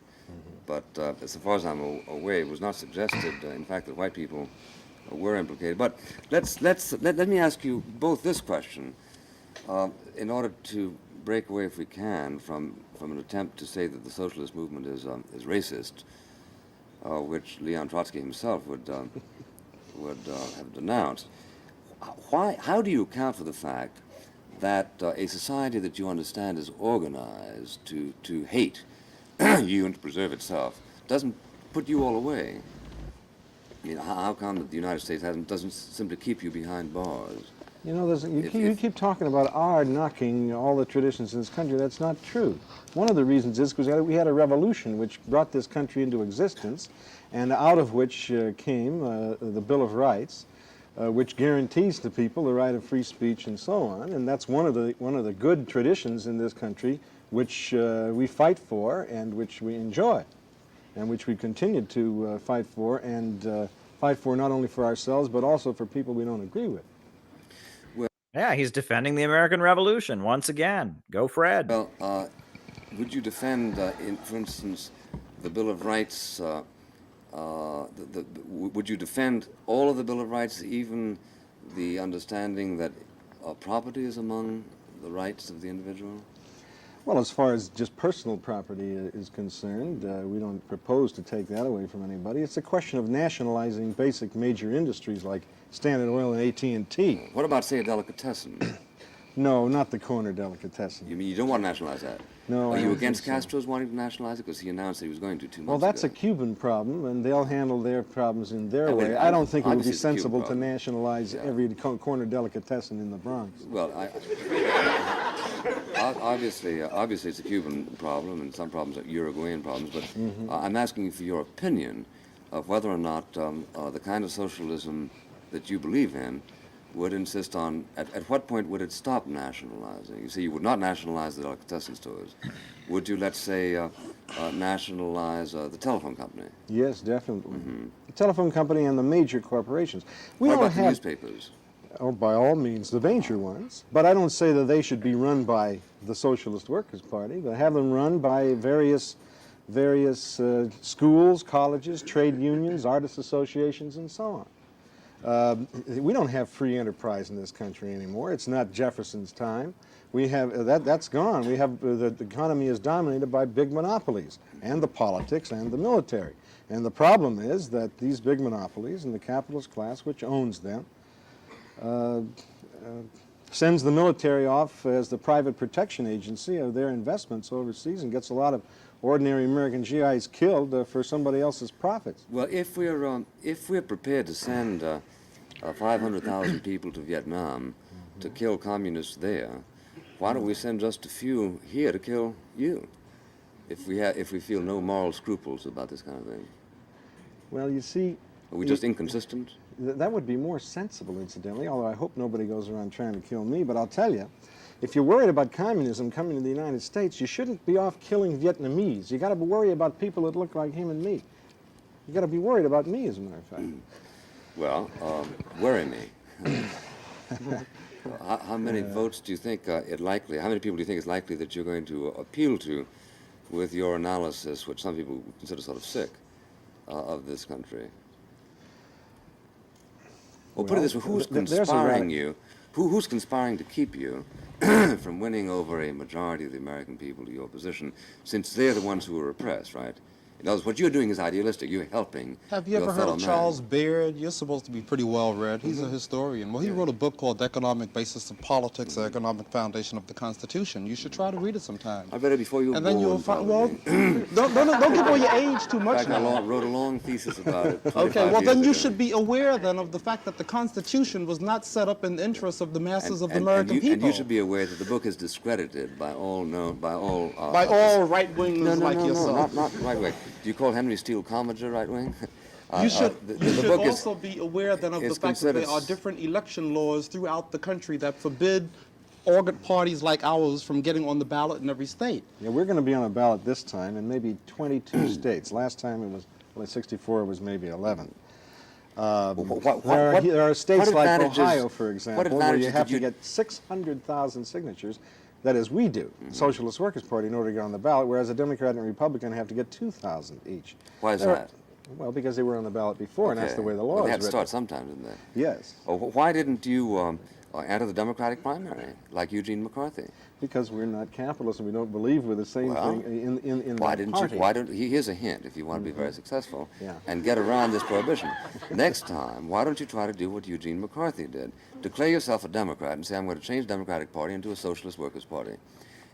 But as far as I'm aware, it was not suggested, in fact, that white people were implicated. But let me ask you both this question, in order to break away, if we can, from an attempt to say that the socialist movement is racist, which Leon Trotsky himself would have denounced. How do you account for the fact that a society that you understand is organized to hate you and to preserve itself doesn't put you all away? How come that the United States doesn't simply keep you behind bars? You keep talking about our knocking all the traditions in this country. That's not true. One of the reasons is because we had a revolution which brought this country into existence, and out of which came the Bill of Rights, which guarantees to people the right of free speech and so on. And that's one of the good traditions in this country, which we fight for and which we enjoy, and which we continue to fight for, and fight for not only for ourselves but also for people we don't agree with. Yeah, he's defending the American Revolution once again. Go, Fred. Well, would you defend, for instance, the Bill of Rights? Would you defend all of the Bill of Rights, even the understanding that property is among the rights of the individual? Well, as far as just personal property is concerned, we don't propose to take that away from anybody. It's a question of nationalizing basic major industries like Standard Oil and AT&T. What about, say, a delicatessen? No, not the corner delicatessen. You mean you don't want to nationalize that? No. Are you against Castro's wanting to nationalize it? Because he announced that he was going to 2 months ago. Well, that's a Cuban problem, and they'll handle their problems in their way. I don't think it would be sensible to nationalize every corner delicatessen in the Bronx. Well, obviously it's a Cuban problem, and some problems are Uruguayan problems, but I'm asking you for your opinion of whether or not the kind of socialism that you believe in would insist on, at what point would it stop nationalizing? You see, you would not nationalize the delicatessen stores. Would you, let's say, nationalize the telephone company? Yes, definitely. The telephone company and the major corporations. What about the newspapers? Oh, by all means, the major ones. But I don't say that they should be run by the Socialist Workers' Party, but have them run by various schools, colleges, trade unions, artists associations, and so on. We don't have free enterprise in this country anymore. It's not Jefferson's time. We have that's gone. We have the economy is dominated by big monopolies, and the politics and the military. And the problem is that these big monopolies and the capitalist class, which owns them, sends the military off as the private protection agency of their investments overseas and gets a lot of ordinary American GIs killed for somebody else's profits. Well, if we're prepared to send 500,000 people to Vietnam to kill communists there, why don't we send just a few here to kill you? If we feel no moral scruples about this kind of thing. Well, you see, are we just inconsistent? That would be more sensible, incidentally, although I hope nobody goes around trying to kill me. But I'll tell you, if you're worried about communism coming to the United States, you shouldn't be off killing Vietnamese. You got to worry about people that look like him and me. You got to be worried about me, as a matter of fact. Well, worry me. How many votes do you think it likely? How many people do you think it's likely that you're going to appeal to with your analysis, which some people consider sort of sick, of this country? Well, put it this way: who's conspiring you? Who's conspiring to keep you from winning over a majority of the American people to your position, since they're the ones who are oppressed, right? In other words, what you're doing is idealistic. You're helping. Have you ever heard of man. Charles Baird? You're supposed to be pretty well read. He's a historian. Well, he wrote a book called The Economic Basis of Politics, The Economic Foundation of the Constitution. You should try to read it sometime. I read it before you were And then born, you'll find, well, probably. don't give away your age too much In fact, now. I wrote a long thesis about it. Okay, well 25 then years you ago. should be aware then of the fact that the Constitution was not set up in the interests of the masses of the American people. And you should be aware that the book is discredited by all right-wingers like yourself. Not right-wing. Do you call Henry Steele Commager right-wing? You should book also be aware then of the fact that there are different election laws throughout the country that forbid organ parties like ours from getting on the ballot in every state. Yeah, we're going to be on a ballot this time in maybe 22 states. Last time it was, well, 64, it was maybe 11. There are states like Ohio, for example, where you have to get 600,000 signatures. That is, we do, Socialist Workers' Party, in order to get on the ballot, whereas a Democrat and a Republican have to get 2,000 each. Why is that? Well, because they were on the ballot before, and that's the way the law is they had to written. start sometime, didn't they? Yes. Why didn't you enter the Democratic primary, like Eugene McCarthy? Because we're not capitalists, and we don't believe we're the same thing in why that didn't party. you? Why don't? Here's a hint, if you want to be very successful, and get around this prohibition. Next time, why don't you try to do what Eugene McCarthy did? Declare yourself a Democrat and say, I'm going to change the Democratic Party into a Socialist Workers' Party.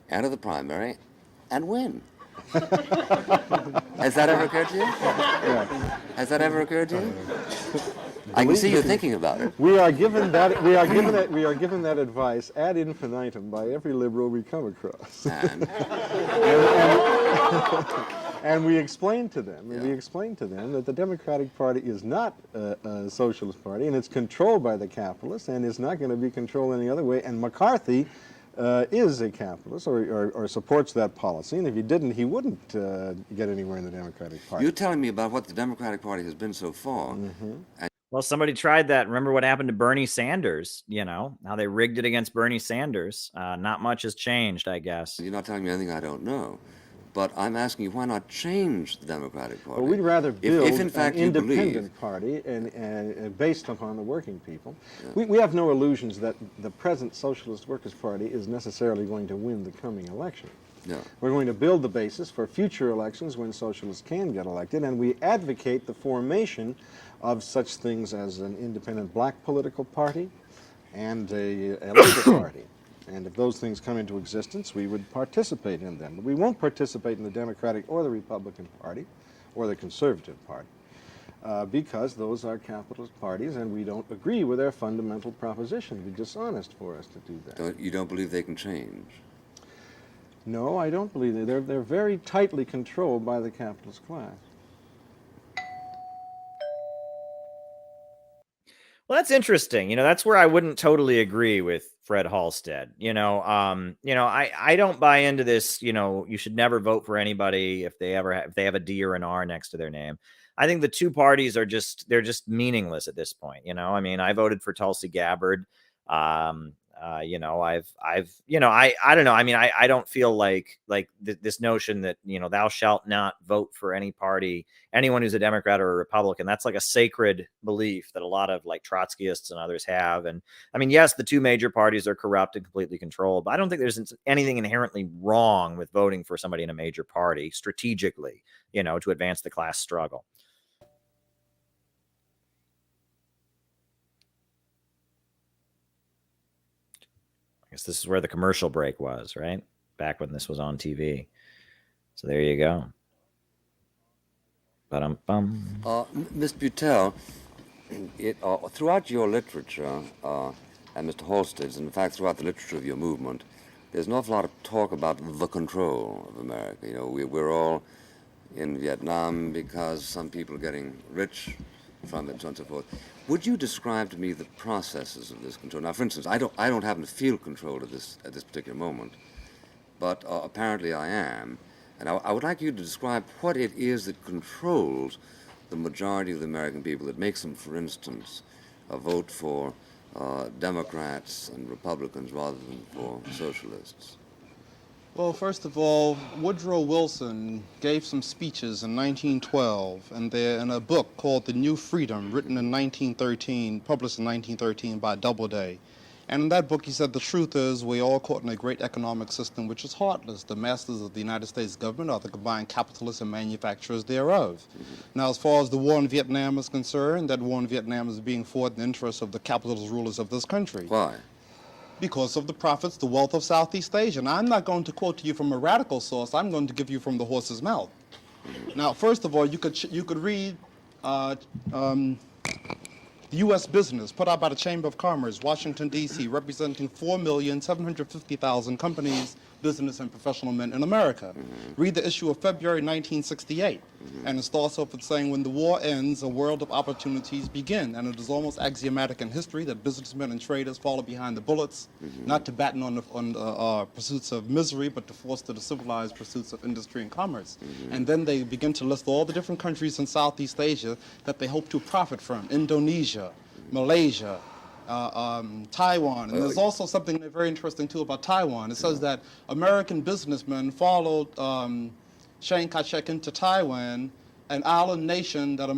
Enter the primary, and win. Has that ever occurred to you? Has that ever occurred to you? I can see you thinking about it. We are given that. We are given that advice ad infinitum by every liberal we come across. And we explain to them. That the Democratic Party is not a socialist party, and it's controlled by the capitalists, and it's not going to be controlled any other way. And McCarthy is a capitalist or supports that policy, and if he didn't, he wouldn't get anywhere in the Democratic Party. You're telling me about what the Democratic Party has been so far. Well, somebody tried that. Remember what happened to Bernie Sanders, how they rigged it against Bernie Sanders. Not much has changed, I guess. You're not telling me anything I don't know. But I'm asking you, why not change the Democratic Party? Well, we'd rather build if in fact an independent party and based upon the working people. Yeah. We have no illusions that the present Socialist Workers' Party is necessarily going to win the coming election. No. We're going to build the basis for future elections when socialists can get elected, and we advocate the formation of such things as an independent black political party and a labor party. And if those things come into existence, we would participate in them. But we won't participate in the Democratic or the Republican Party or the Conservative Party because those are capitalist parties, and we don't agree with their fundamental proposition. It would be dishonest for us to do that. You don't believe they can change? No, I don't believe that. They're very tightly controlled by the capitalist class. Well, that's interesting. That's where I wouldn't totally agree with Fred Halstead. I don't buy into this. You should never vote for anybody if they have a D or an R next to their name. I think the two parties are they're just meaningless at this point. I voted for Tulsi Gabbard. I don't know. I don't feel like this notion that, thou shalt not vote for anyone who's a Democrat or a Republican. That's like a sacred belief that a lot of like Trotskyists and others have. And yes, the two major parties are corrupt and completely controlled, but I don't think there's anything inherently wrong with voting for somebody in a major party strategically, to advance the class struggle. I guess this is where the commercial break was, right? Back when this was on TV. So there you go. Ba-dum-bum. Ms. Butel, throughout your literature, and Mr. Halstead's, and in fact throughout the literature of your movement, there's an awful lot of talk about the control of America. We're all in Vietnam because some people are getting rich from it, and so on and so forth. Would you describe to me the processes of this control? Now, for instance, I don't happen to feel controlled at this particular moment, but apparently I am. And I would like you to describe what it is that controls the majority of the American people, that makes them, for instance, vote for Democrats and Republicans rather than for socialists. Well, first of all, Woodrow Wilson gave some speeches in 1912, and they're in a book called The New Freedom, written in 1913, published in 1913 by Doubleday. And in that book, he said, the truth is we're all caught in a great economic system which is heartless. The masters of the United States government are the combined capitalists and manufacturers thereof. Now, as far as the war in Vietnam is concerned, that war in Vietnam is being fought in the interest of the capitalist rulers of this country. Why? Because of the profits, the wealth of Southeast Asia. Now, I'm not going to quote to you from a radical source. I'm going to give you from the horse's mouth. Now, first of all, you could read U.S. Business, put out by the Chamber of Commerce, Washington, D.C., representing 4,750,000 companies, business, and professional men in America. Read the issue of February 1968, and it starts off with saying, when the war ends, a world of opportunities begin. And it is almost axiomatic in history that businessmen and traders follow behind the bullets, not to batten on the pursuits of misery, but to foster the civilized pursuits of industry and commerce. And then they begin to list all the different countries in Southeast Asia that they hope to profit from: Indonesia, Malaysia, Taiwan. And there's also something very interesting, too, about Taiwan. It says that American businessmen followed Chiang Kai-shek into Taiwan, an island nation that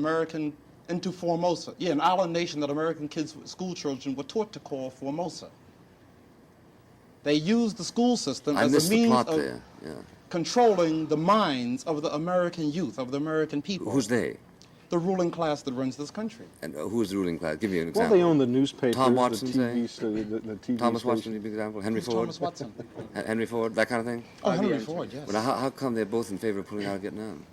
into Formosa. Yeah, an island nation that American kids, school children, were taught to call Formosa. They used the school system as a means of controlling the minds of the American youth, of the American people. Who's they? The ruling class that runs this country. And who's the ruling class? Give me an example. Well, they own the newspapers, Tom Watson, the TV Thomas Watson, station. give me an example. Henry Who's Ford. Thomas Watson? Henry Ford, that kind of thing? Oh, Henry Ford, yes. Well, how come they're both in favor of pulling out of Vietnam?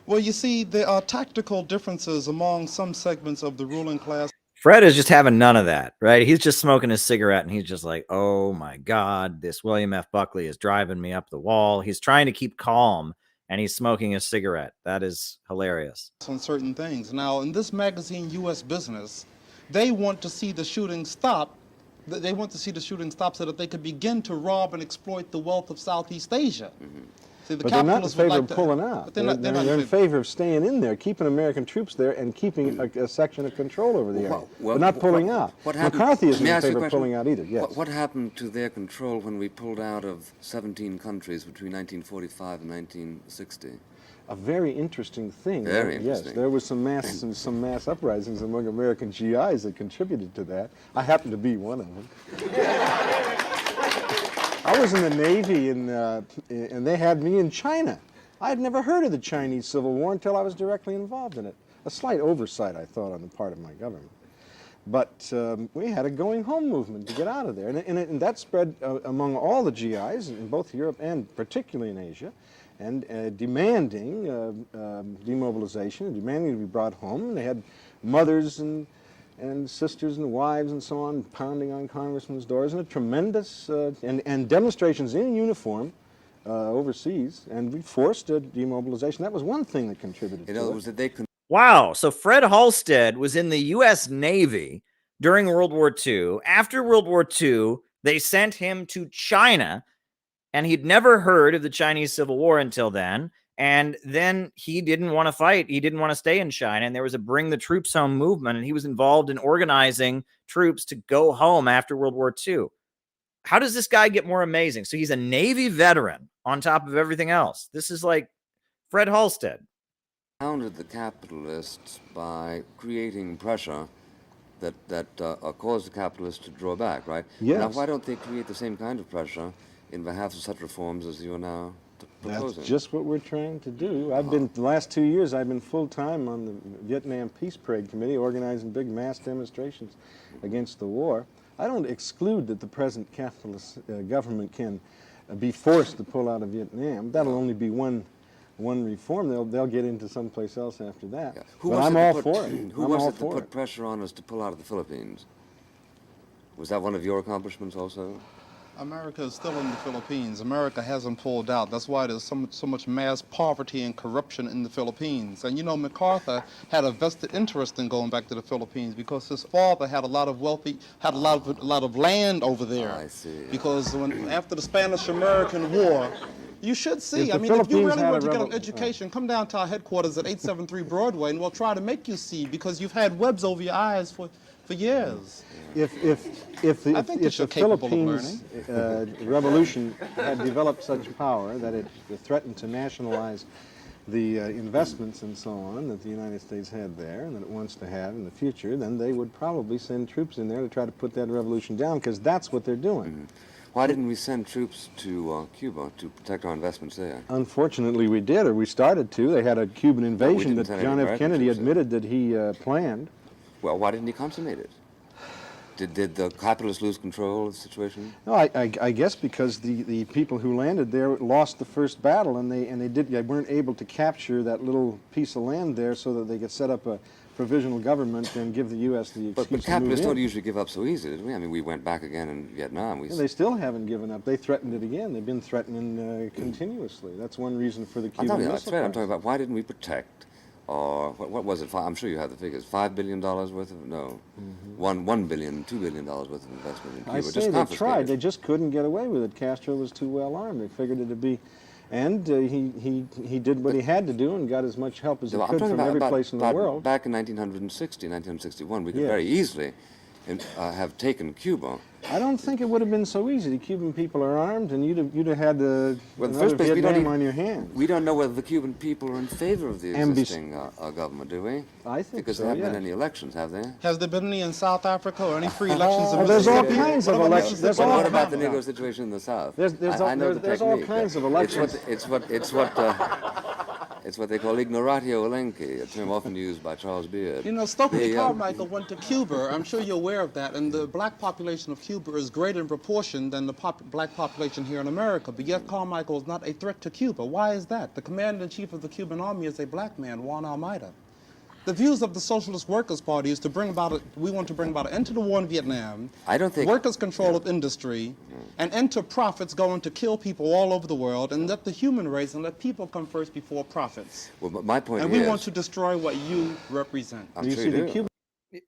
Well, you see, there are tactical differences among some segments of the ruling class. Fred is just having none of that, right? He's just smoking his cigarette and he's just like, oh my God, this William F. Buckley is driving me up the wall. He's trying to keep calm and he's smoking a cigarette. That is hilarious. On certain things. Now, in this magazine, U.S. Business, they want to see the shooting stop. They want to see the shooting stop so that they could begin to rob and exploit the wealth of Southeast Asia. See, but they're not in favor of pulling out. They're in favor of staying in there, keeping American troops there, and keeping a section of control over the area. But not pulling out. McCarthy isn't in favor of pulling out either. Yes. What happened to their control when we pulled out of 17 countries between 1945 and 1960? A very interesting thing. Very interesting. Yes, there was some mass uprisings among American GIs that contributed to that. I happen to be one of them. I was in the Navy, and they had me in China. I had never heard of the Chinese Civil War until I was directly involved in it. A slight oversight, I thought, on the part of my government. But we had a going home movement to get out of there. And that spread among all the GIs in both Europe and particularly in Asia, and demanding demobilization, and demanding to be brought home. And they had mothers and sisters and wives and so on pounding on congressmen's doors, and a tremendous and demonstrations in uniform overseas, and we forced a demobilization. That was one thing that contributed to it. Was that they Wow. So Fred Halstead was in the U.S. Navy during World War II. After World War II, they sent him to China, and he'd never heard of the Chinese Civil War until then. And then he didn't want to fight. He didn't want to stay in China. And there was a Bring the Troops Home movement, and he was involved in organizing troops to go home after World War II. How does this guy get more amazing? So he's a Navy veteran on top of everything else. This is like Fred Halstead. Countered the capitalists by creating pressure that caused the capitalists to draw back, right? Yes. Now, why don't they create the same kind of pressure in behalf of such reforms as you are now proposing? That's just what we're trying to do. The last 2 years, I've been full-time on the Vietnam Peace Parade Committee, organizing big mass demonstrations against the war. I don't exclude that the present capitalist government can be forced to pull out of Vietnam. That'll only be one reform. They'll get into someplace else after that. Yeah. But I'm all for it. Who was it that put pressure on us to pull out of the Philippines? Was that one of your accomplishments also? America is still in the Philippines. America hasn't pulled out. That's why there's so much mass poverty and corruption in the Philippines. And you know, MacArthur had a vested interest in going back to the Philippines because his father had a lot of land over there. I see. Because after the Spanish-American War, you should see. I mean, if you really want to get an education, come down to our headquarters at 873 Broadway, and we'll try to make you see, because you've had webs over your eyes for years. If the Philippines revolution had developed such power that it threatened to nationalize the investments and so on that the United States had there and that it wants to have in the future, then they would probably send troops in there to try to put that revolution down, because that's what they're doing. Mm-hmm. Why didn't we send troops to Cuba to protect our investments there? Unfortunately, we did, or we started to. They had a Cuban invasion that John F. Kennedy admitted that he planned. Well, why didn't he consummate it? Did the capitalists lose control of the situation? No, I guess because the people who landed there lost the first battle, and they weren't able to capture that little piece of land there so that they could set up a provisional government and give the U.S. the excuse But capitalists don't usually give up so easily, did we? I mean, we went back again in Vietnam. They still haven't given up. They threatened it again. They've been threatening continuously. That's one reason for the Cuban Missile Crisis. I'm talking about why didn't we protect, or what was it? I'm sure you have the figures. $5 billion worth of $1 billion, $2 billion worth of investment in Cuba. I say they tried. They just couldn't get away with it. Castro was too well armed. They figured it'd be. And he did what he had to do and got as much help as he could from every place in the world. Back in 1960, 1961, we could very easily have taken Cuba. I don't think it would have been so easy. The Cuban people are armed, and you'd have had another place, Vietnam on your hands. We don't know whether the Cuban people are in favor of the existing government, do we? I think because there haven't been any elections, have there? Has there been any in South Africa or any free elections in There's all kinds of elections. What about the Negro situation in the South? I know the technique. There's all kinds of elections. It's what they call ignoratio elenchi, a term often used by Charles Beard. You know, Stokely Carmichael went to Cuba. I'm sure you're aware of that. And the black population of Cuba is greater in proportion than the black population here in America. But yet Carmichael is not a threat to Cuba. Why is that? The commander-in-chief of the Cuban army is a black man, Juan Almeida. The views of the Socialist Workers' Party is to bring about we want to bring about an end to the war in Vietnam, I don't think workers' control of industry, and end to profits going to kill people all over the world, and let the human race and let people come first before profits. Well, but my point is... And we want to destroy what you represent. I'm sure you do.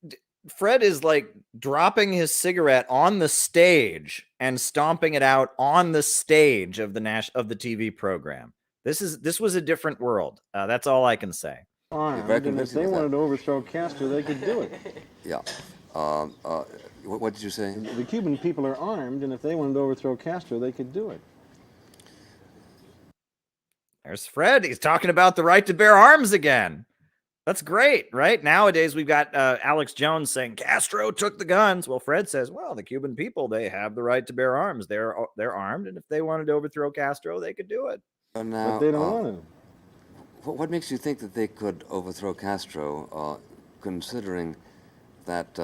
Fred is like dropping his cigarette on the stage and stomping it out on the stage of the TV program. This was a different world. That's all I can say. And if they wanted to overthrow Castro, they could do it. Yeah. What did you say? The Cuban people are armed, and if they wanted to overthrow Castro, they could do it. There's Fred. He's talking about the right to bear arms again. That's great, right? Nowadays, we've got Alex Jones saying Castro took the guns. Well, Fred says, well, the Cuban people, they have the right to bear arms. They're armed, and if they wanted to overthrow Castro, they could do it. But they don't want to. What makes you think that they could overthrow Castro, considering that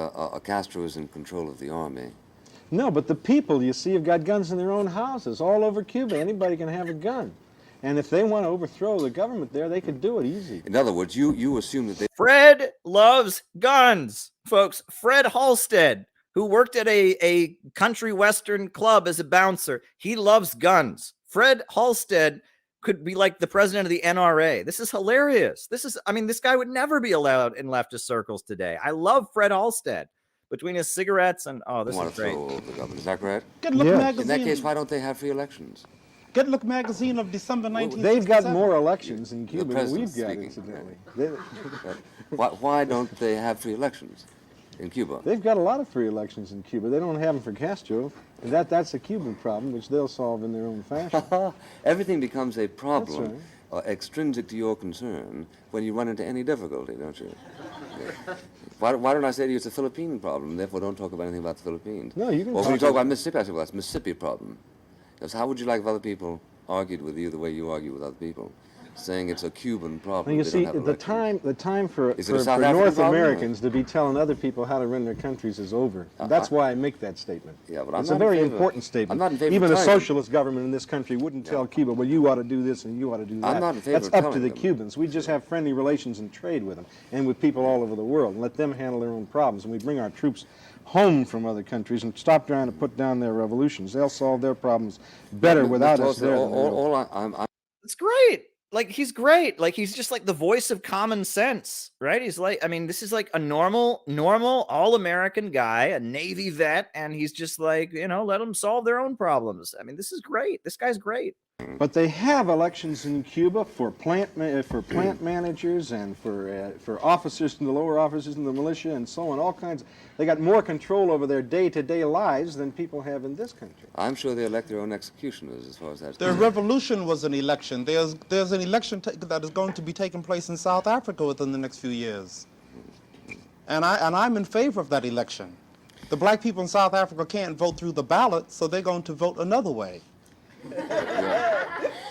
Castro is in control of the army? No, but the people, you see, have got guns in their own houses all over Cuba. Anybody can have a gun. And if they want to overthrow the government there, they could do it easy. In other words, you assume that they... Fred loves guns, folks. Fred Halstead, who worked at a country western club as a bouncer, he loves guns. Fred Halstead could be like the president of the NRA. This is hilarious. This guy would never be allowed in leftist circles today. I love Fred Halstead. Between his cigarettes and, this is great. Is that correct? Good Look magazine. In that case, why don't they have free elections? Good Look magazine of December 1967. They've got more elections in Cuba than we've got, incidentally. Why don't they have free elections in Cuba? They've got a lot of free elections in Cuba. They don't have them for Castro. And that's a Cuban problem, which they'll solve in their own fashion. Everything becomes a problem extrinsic to your concern when you run into any difficulty, don't you? Yeah. Why don't I say to you it's a Philippine problem, therefore don't talk about anything about the Philippines? No, you can Or when you talk about Mississippi, I say, well, that's a Mississippi problem. Because how would you like if other people argued with you the way you argue with other people? Saying it's a Cuban problem. Well, you see, the time for North Americans to be telling other people how to run their countries is over. That's why I make that statement. Yeah, but it's a very important statement. I'm not in favor Even of a socialist government in this country wouldn't tell Cuba, well, you ought to do this and you ought to do that. I'm not in favor That's of up telling to the them. Cubans. We just have friendly relations and trade with them and with people all over the world and let them handle their own problems. And we bring our troops home from other countries and stop trying to put down their revolutions. They'll solve their problems better without us there. It's great. Like, he's great. Like, he's just like the voice of common sense, right? He's like, I mean, this is like a normal, all-American guy, a Navy vet, and he's just like, let them solve their own problems. I mean, this is great. This guy's great. But they have elections in Cuba for plant managers and for officers and the lower officers in the militia and so on, all kinds. They got more control over their day-to-day lives than people have in this country. I'm sure they elect their own executioners as far as that's The concerned. revolution was an election. There's an election that is going to be taking place in South Africa within the next few years. And I'm in favor of that election. The black people in South Africa can't vote through the ballot, so they're going to vote another way.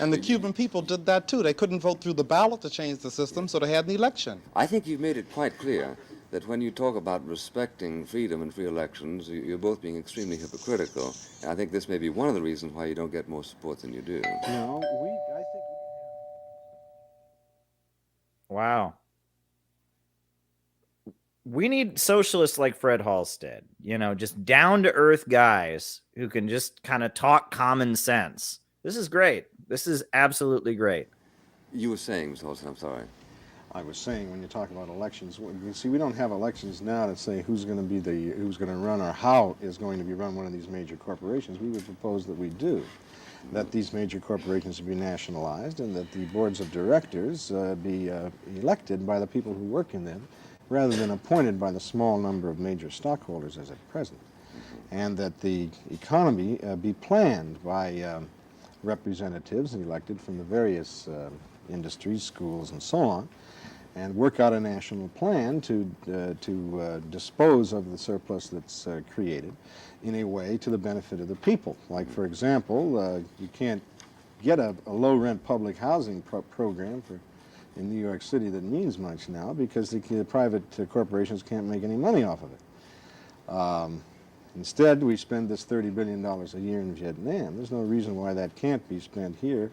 And the Cuban people did that too. They couldn't vote through the ballot to change the system, so they had an election. I think you've made it quite clear that when you talk about respecting freedom and free elections, you're both being extremely hypocritical. And I think this may be one of the reasons why you don't get more support than you do. No, I think... Wow. We need socialists like Fred Halstead, just down-to-earth guys who can just kind of talk common sense. This is great. This is absolutely great. You were saying, Mr. Halstead, I'm sorry. I was saying, when you talk about elections, you see, we don't have elections now to say who's going to run or how is going to be run one of these major corporations. We would propose that we do, that these major corporations be nationalized and that the boards of directors be elected by the people who work in them, rather than appointed by the small number of major stockholders as at present, and that the economy be planned by representatives elected from the various industries, schools, and so on, and work out a national plan to dispose of the surplus that's created in a way to the benefit of the people. Like, for example, you can't get a low-rent public housing program in New York City that means much now because the private corporations can't make any money off of it. Instead, we spend this $30 billion a year in Vietnam. There's no reason why that can't be spent here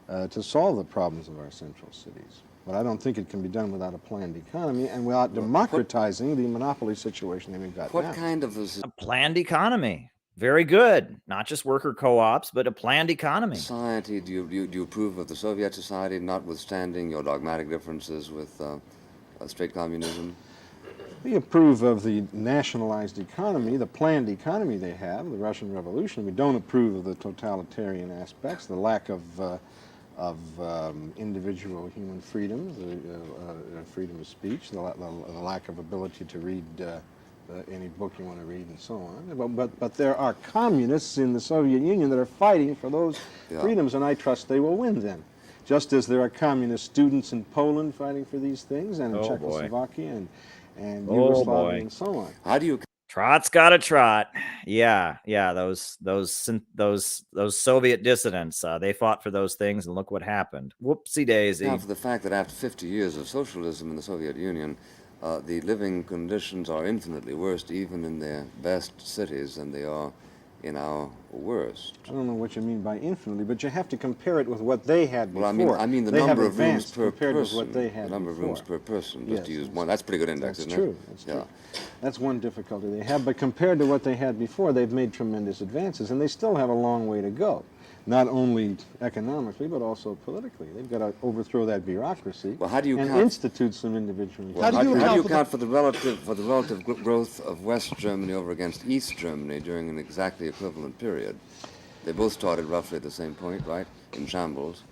to solve the problems of our central cities. But I don't think it can be done without a planned economy and without democratizing the monopoly situation that we've got now. What kind of a planned economy? Very good. Not just worker co-ops, but a planned economy. Society, do you approve of the Soviet society, notwithstanding your dogmatic differences with straight communism? We approve of the nationalized economy, the planned economy they have, the Russian Revolution. We don't approve of the totalitarian aspects, the lack of individual human freedoms, freedom of speech, the lack of ability to read any book you want to read and so on. But there are communists in the Soviet Union that are fighting for those freedoms, and I trust they will win then. Just as there are communist students in Poland fighting for these things, and in Czechoslovakia and Yugoslavia and so on. How do you... Trot's got a trot. Yeah, those Soviet dissidents, they fought for those things, and look what happened. Whoopsie daisy. Now, for the fact that after 50 years of socialism in the Soviet Union, the living conditions are infinitely worse, even in their best cities, than they are in our worst. I don't know what you mean by infinitely, but you have to compare it with what they had before. Well, I mean the number of rooms per person. With what they had the number before. Of rooms per person, just to use one. That's a pretty good index, isn't it? That's true. That's one difficulty they have, but compared to what they had before, they've made tremendous advances, and they still have a long way to go. Not only economically, but also politically. They've got to overthrow that bureaucracy and institute some individual. Well, how do you account for the relative growth of West Germany over against East Germany during an exactly equivalent period? They both started roughly at the same point, right? In shambles.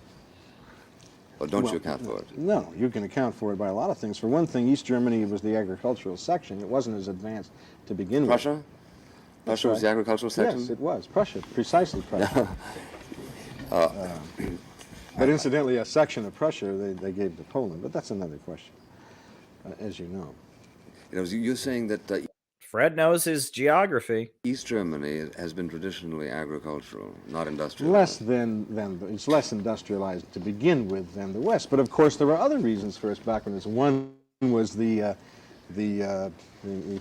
Or don't you account for it? No, you can account for it by a lot of things. For one thing, East Germany was the agricultural section. It wasn't as advanced to begin with. Prussia? Prussia was the agricultural section? Yes, it was. Prussia, precisely Prussia. But incidentally, a section of Prussia they gave to Poland, but that's another question, as you know. You're saying that... Fred knows his geography. East Germany has been traditionally agricultural, not industrial. It's less industrialized to begin with than the West. But of course, there were other reasons for its backwardness. One was the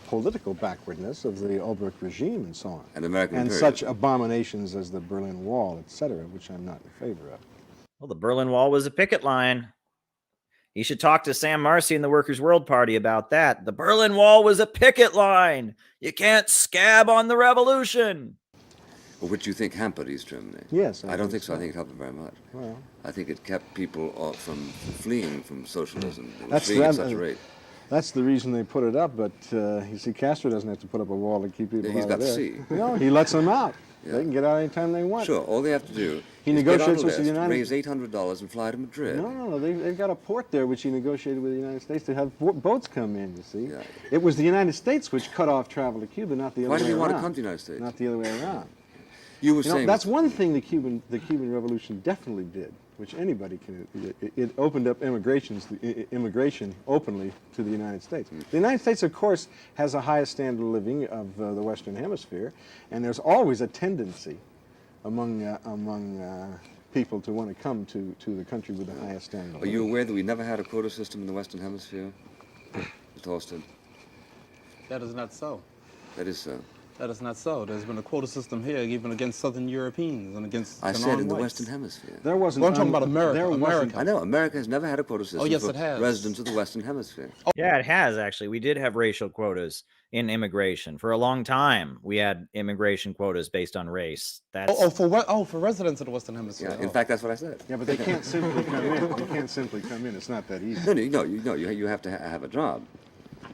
political backwardness of the Ulbricht regime and so on. And such abominations as the Berlin Wall, etc., which I'm not in favor of. Well, the Berlin Wall was a picket line. You should talk to Sam Marcy and the Workers' World Party about that. The Berlin Wall was a picket line. You can't scab on the revolution. Well, which you think hampered East Germany? Yes. I don't think so. I think it helped it very much. Well, I think it kept people from fleeing from socialism. They were fleeing at such a rate. That's the reason they put it up, but you see, Castro doesn't have to put up a wall to keep people out of there. He's got the sea. No, he lets them out. Yeah. They can get out anytime they want. Sure, all they have to do He is negotiates get on with a the list, United raise $800 and fly to Madrid. No, they've got a port there which he negotiated with the United States to have boats come in, you see. Yeah. It was the United States which cut off travel to Cuba, not the other way around. Why did he want to come to the United States? Not the other way around. You were saying that's one thing the Cuban Revolution definitely did, which anybody can. It opened up immigration openly to the United States. The United States, of course, has the highest standard of living of the Western Hemisphere, and there's always a tendency among people to want to come to the country with the highest standard of living. Are you aware that we never had a quota system in the Western Hemisphere, Mr. Halstead? That is not so. That is so. That is not so. There's been a quota system here, even against Southern Europeans and against I the said in the non-whites. Western Hemisphere. There wasn't. Well, I'm talking about America. America. I know America has never had a quota system Oh, yes, for it has. residents of the Western Hemisphere. Yeah, it has actually. We did have racial quotas in immigration for a long time. We had immigration quotas based on race. That's for residents of the Western Hemisphere. Yeah, in fact, that's what I said. Yeah, but they can't simply come in. They can't simply come in. It's not that easy. No, you have to have a job.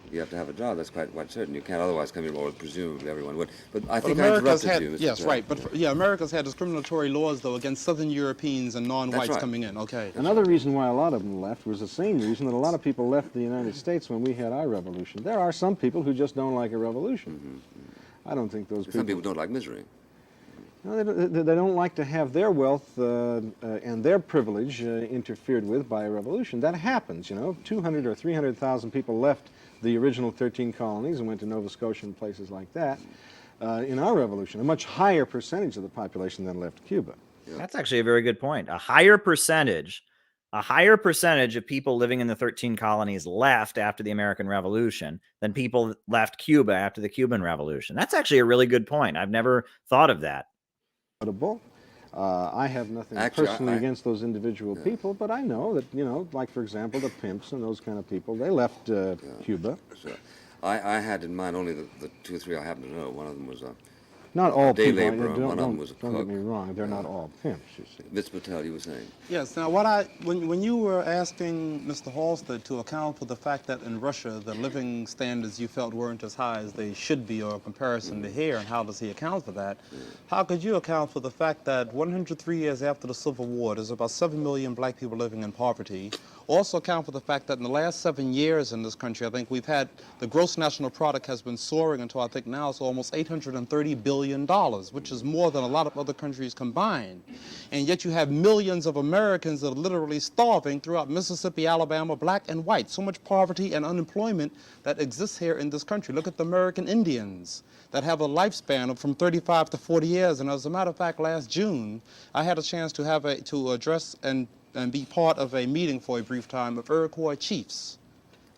You have to have a job. That's quite certain. You can't otherwise come in, or presumably everyone would. But I think I interrupted you, Mr. Yes, Chair. right. But America's had discriminatory laws, though, against Southern Europeans and non-whites right. coming in. Okay. Another reason why a lot of them left was the same reason that a lot of people left the United States when we had our revolution. There are some people who just don't like a revolution. I don't think those people... Some people don't like misery. No, they don't like to have their wealth and their privilege interfered with by a revolution. That happens, 200 or 300,000 people left the original 13 colonies and went to Nova Scotia and places like that in our revolution. A much higher percentage of the population than left Cuba. That's actually a very good point. A higher percentage of people living in the 13 colonies left after the American Revolution than people left Cuba after the Cuban Revolution. That's actually a really good point. I've never thought of that. I have nothing personally against those individual people, but I know that, like, for example, the pimps and those kind of people, they left Cuba. Sure. I had in mind only the two or three I happen to know. One of them was not all day people. laborer, and one of them was a cook. Don't get me wrong, they're not all pimps, you see. Mr. Patel, you were saying? Yes. Now, when you were asking Mr. Halstead to account for the fact that in Russia the living standards you felt weren't as high as they should be, or in comparison to here, and how does he account for that? How could you account for the fact that 103 years after the Civil War, there's about 7 million black people living in poverty? Also account for the fact that in the last 7 years in this country, I think we've had the gross national product has been soaring until I think now it's almost $830 billion, which is more than a lot of other countries combined. And yet you have millions of Americans that are literally starving throughout Mississippi, Alabama, black and white. So much poverty and unemployment that exists here in this country. Look at the American Indians that have a lifespan of from 35 to 40 years. And as a matter of fact, last June, I had a chance to address and be part of a meeting for a brief time of Iroquois chiefs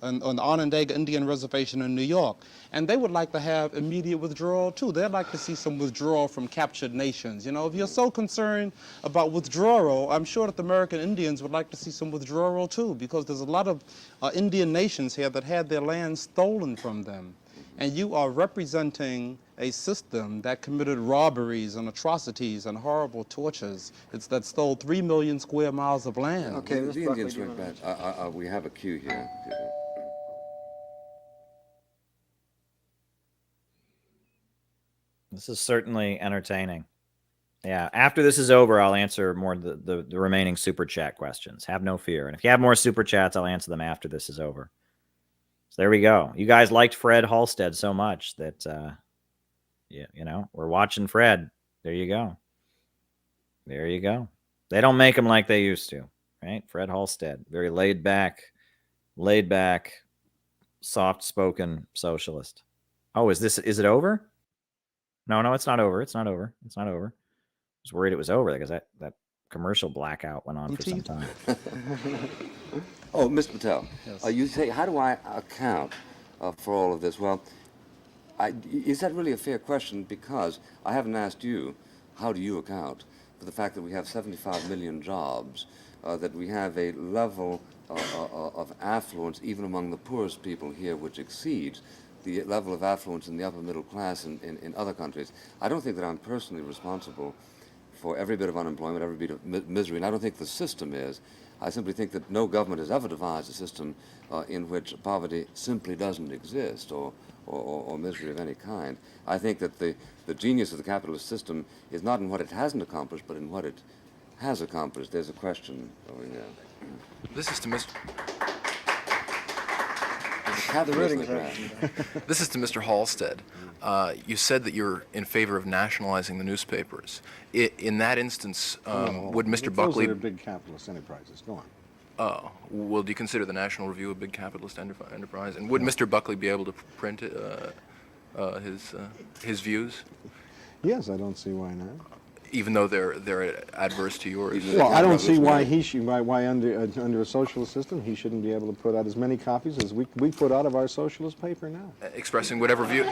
on the Onondaga Indian Reservation in New York. And they would like to have immediate withdrawal, too. They'd like to see some withdrawal from captured nations. If you're so concerned about withdrawal, I'm sure that the American Indians would like to see some withdrawal, too, because there's a lot of Indian nations here that had their land stolen from them. And you are representing a system that committed robberies and atrocities and horrible tortures. That stole 3 million square miles of land. Okay, the Indians went back. We have a cue here. This is certainly entertaining. Yeah, after this is over, I'll answer more the remaining super chat questions. Have no fear. And if you have more super chats, I'll answer them after this is over. So there we go. You guys liked Fred Halstead so much that, we're watching Fred. There you go. There you go. They don't make them like they used to, right? Fred Halstead, very laid back, soft-spoken socialist. Oh, is it over? No, it's not over. It's not over. I was worried it was over because that commercial blackout went on for some time. Oh, Mr. Patel, yes. You say, how do I account for all of this? Well, is that really a fair question? Because I haven't asked you, how do you account for the fact that we have 75 million jobs, that we have a level of affluence even among the poorest people here which exceeds the level of affluence in the upper middle class in other countries. I don't think that I'm personally responsible for every bit of unemployment, every bit of misery, and I don't think the system is. I simply think that no government has ever devised a system in which poverty simply doesn't exist, or misery of any kind. I think that the genius of the capitalist system is not in what it hasn't accomplished, but in what it has accomplished. There's a question over here. This is to Mr. This is to Mr. Halstead. You said that you're in favor of nationalizing the newspapers. In that instance, would Mr. Buckley... Those are big capitalist enterprises. Go on. Oh, well, do you consider the National Review a big capitalist enterprise? And would Mr. Buckley be able to print his views? Yes, I don't see why not. Even though they're adverse to yours. Well, I don't see why why under a socialist system he shouldn't be able to put out as many copies as we put out of our socialist paper now. Expressing whatever view,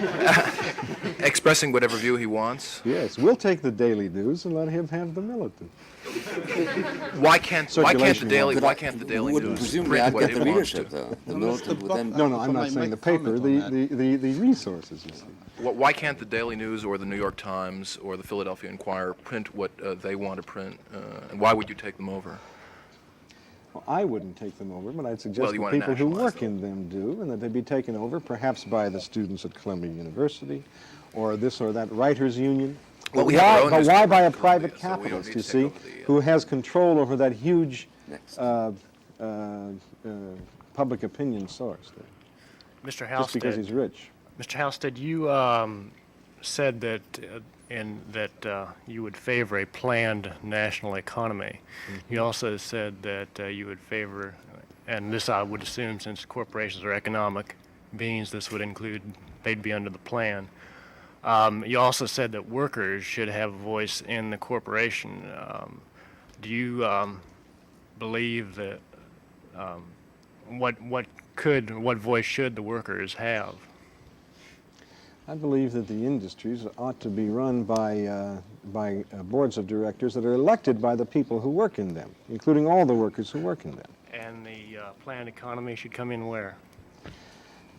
expressing whatever view he wants. Yes, we'll take the Daily News and let him have the militant. Why can't the Daily News presumably print I'd what get it the wants readership, to? though. The militant would then... No, I'm not saying the paper, the resources, you see. Why can't the Daily News or the New York Times or the Philadelphia Inquirer print what they want to print? And why would you take them over? Well, I wouldn't take them over, but I'd suggest that people who work in them do, and that they be taken over perhaps by the students at Columbia University or this or that writers' union. Well, But why by a private capitalist, you see, who has control over that huge public opinion source there? Mr. Halstead, just because he's rich. Mr. Halstead, you said that you would favor a planned national economy. Mm-hmm. You also said that you would favor, and this I would assume since corporations are economic beings, this would include, they'd be under the plan. You also said that workers should have a voice in the corporation. Do you believe that what voice should the workers have? I believe that the industries ought to be run by boards of directors that are elected by the people who work in them, including all the workers who work in them. And the planned economy should come in where?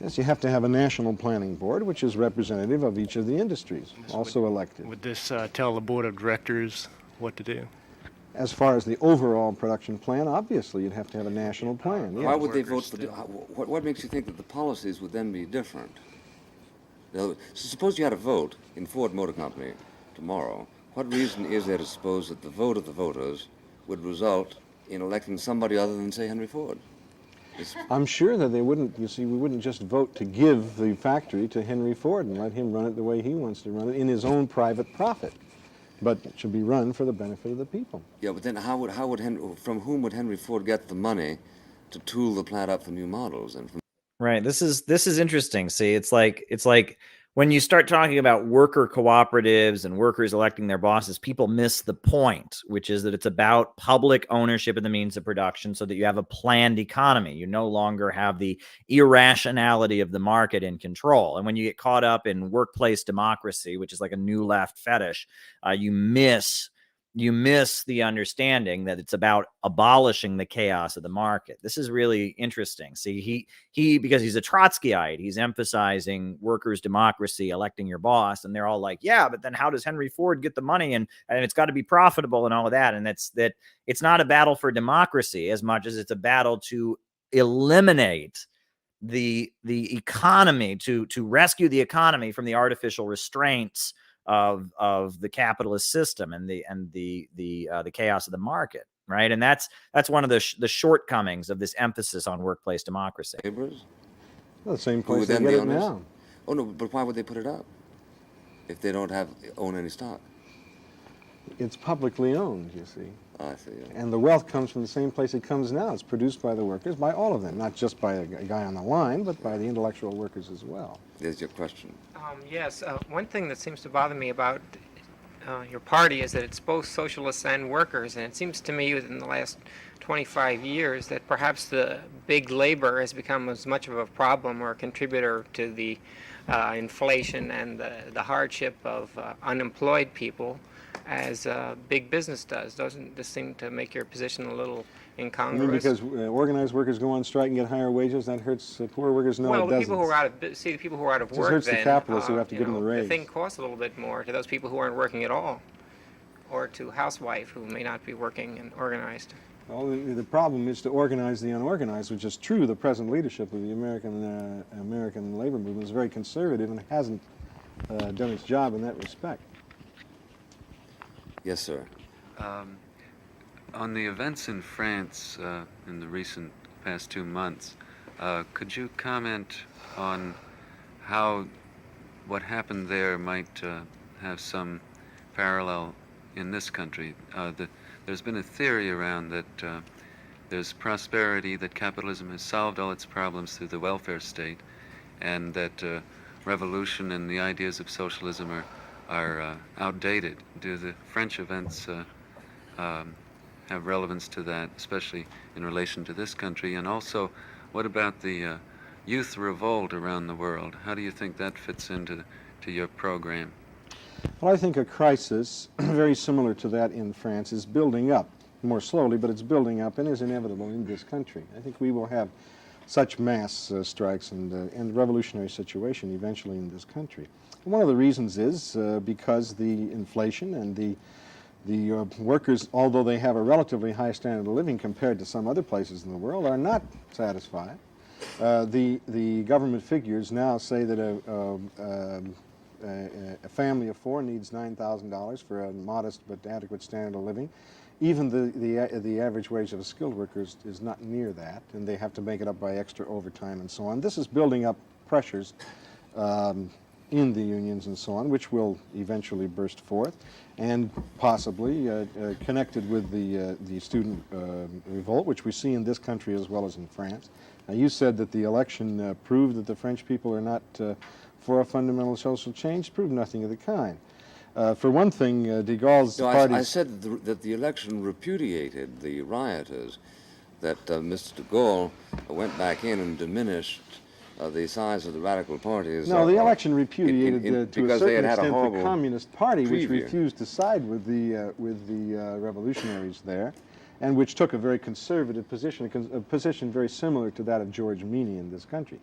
Yes, you have to have a national planning board, which is representative of each of the industries, also elected. Would this tell the board of directors what to do? As far as the overall production plan, obviously you'd have to have a national plan. Yes. Why would they vote for what makes you think that the policies would then be different? Now, suppose you had a vote in Ford Motor Company tomorrow. What reason is there to suppose that the vote of the voters would result in electing somebody other than, say, Henry Ford? I'm sure that they wouldn't, you see, we wouldn't just vote to give the factory to Henry Ford and let him run it the way he wants to run it in his own private profit, but it should be run for the benefit of the people. Yeah, but then from whom would Henry Ford get the money to tool the plant up for new models? And Right. This is interesting. See, it's like when you start talking about worker cooperatives and workers electing their bosses, people miss the point, which is that it's about public ownership of the means of production so that you have a planned economy. You no longer have the irrationality of the market in control. And when you get caught up in workplace democracy, which is like a new left fetish, you miss the understanding that it's about abolishing the chaos of the market. This is really interesting. See, he because he's a Trotskyite, he's emphasizing workers' democracy, electing your boss, and they're all like, yeah, but then how does Henry Ford get the money? And it's got to be profitable and all of that. And it's not a battle for democracy as much as it's a battle to eliminate the economy, to rescue the economy from the artificial restraints of the capitalist system and the chaos of the market, right? And that's one of the shortcomings of this emphasis on workplace democracy. Well, the same place they get it now. Oh no, but why would they put it up if they don't own any stock? It's publicly owned, you see. I see. Yeah. And the wealth comes from the same place it comes now. It's produced by the workers, by all of them, not just by a guy on the line, but by the intellectual workers as well. There's your question. Yes, one thing that seems to bother me about your party is that it's both socialists and workers, and it seems to me within the last 25 years that perhaps the big labor has become as much of a problem or a contributor to the inflation and the hardship of unemployed people as big business does. Doesn't this seem to make your position a little incongruous? I mean, because organized workers go on strike and get higher wages, that hurts poor workers? No, it doesn't. Well, the people who are out of work, hurts then, the capitalists who have to give them a raise. The thing costs a little bit more to those people who aren't working at all. or to housewife who may not be working and organized? Well, the problem is to organize the unorganized, which is true. The present leadership of the American labor movement is very conservative and hasn't done its job in that respect. Yes, sir. On the events in France in the recent past 2 months, could you comment on how what happened there might have some parallel in this country? There's been a theory around that there's prosperity, that capitalism has solved all its problems through the welfare state, and that revolution and the ideas of socialism are outdated. Do the French events have relevance to that, especially in relation to this country? And also, what about the youth revolt around the world? How do you think that fits into your program? Well, I think a crisis very similar to that in France is building up, more slowly, but it's building up and is inevitable in this country. I think we will have such mass strikes and revolutionary situation eventually in this country. And one of the reasons is because the inflation and the workers, although they have a relatively high standard of living compared to some other places in the world, are not satisfied. The government figures now say that a family of four needs $9,000 for a modest but adequate standard of living. Even the average wage of a skilled worker is not near that, and they have to make it up by extra overtime and so on. This is building up pressures in the unions and so on, which will eventually burst forth, and possibly connected with the student revolt, which we see in this country as well as in France. Now, you said that the election proved that the French people are not for a fundamental social change. Proved nothing of the kind. For one thing, de Gaulle's party... I said that the election repudiated the rioters, that Mr. de Gaulle went back in and diminished the size of the radical parties. No, the election repudiated to a certain extent the Communist Party, which refused to side with the revolutionaries there, and which took a very conservative position, a position very similar to that of George Meany in this country.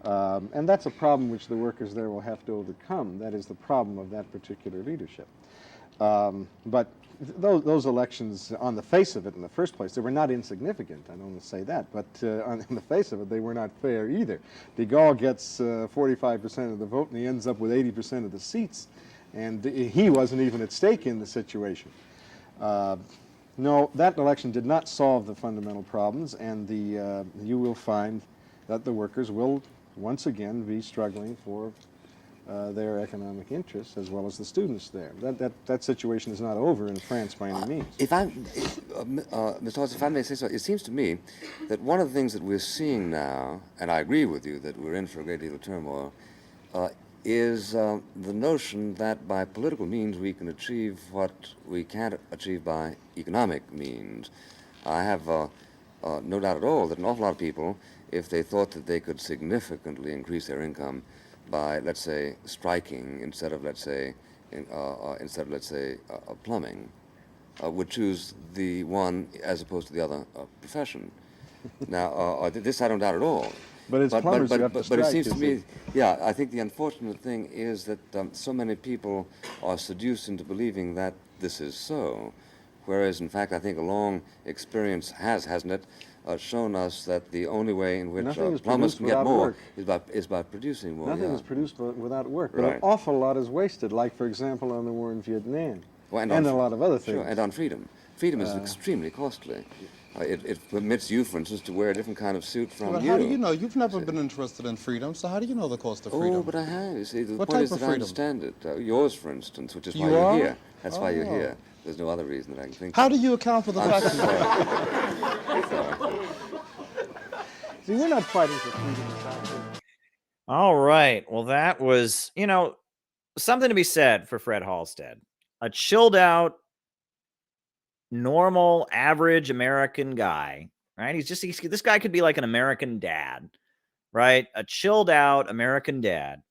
And that's a problem which the workers there will have to overcome. That is the problem of that particular leadership. But those elections, on the face of it in the first place, they were not insignificant, I don't want to say that, but on the face of it, they were not fair either. De Gaulle gets 45% of the vote and he ends up with 80% of the seats, and he wasn't even at stake in the situation. No, that election did not solve the fundamental problems, and you will find that the workers will once again be struggling for their economic interests, as well as the students there. That situation is not over in France by any means. Mr. Halstead, if I may say so, it seems to me that one of the things that we're seeing now, and I agree with you that we're in for a great deal of turmoil, is the notion that by political means we can achieve what we can't achieve by economic means. I have no doubt at all that an awful lot of people, if they thought that they could significantly increase their income by, let's say, striking instead of, let's say, plumbing, would choose the one as opposed to the other profession. Now, this I don't doubt at all. But it's plumbers who have to strike, it seems to me, yeah, I think the unfortunate thing is that so many people are seduced into believing that this is so, whereas, in fact, I think a long experience hasn't it, shown us that the only way in which plumbers can get more is by producing more. Nothing is produced without work, but right. An awful lot is wasted, like, for example, on the war in Vietnam, and a lot of other things. Sure, and on freedom. Freedom is extremely costly. It permits you, for instance, to wear a different kind of suit from But how do you know? You've never been interested in freedom, so how do you know the cost of freedom? Oh, but I have. You see, the what point type is of that freedom? I understand it. Yours, for instance, which is why You you're are? here. That's why you're Oh. here. There's no other reason that I can think How of. do you account for the fact that... See, we're not fighting for freedom. All right. Well, that was, something to be said for Fred Halstead. A chilled out, normal, average American guy, right? This guy could be like an American dad, right? A chilled out American dad,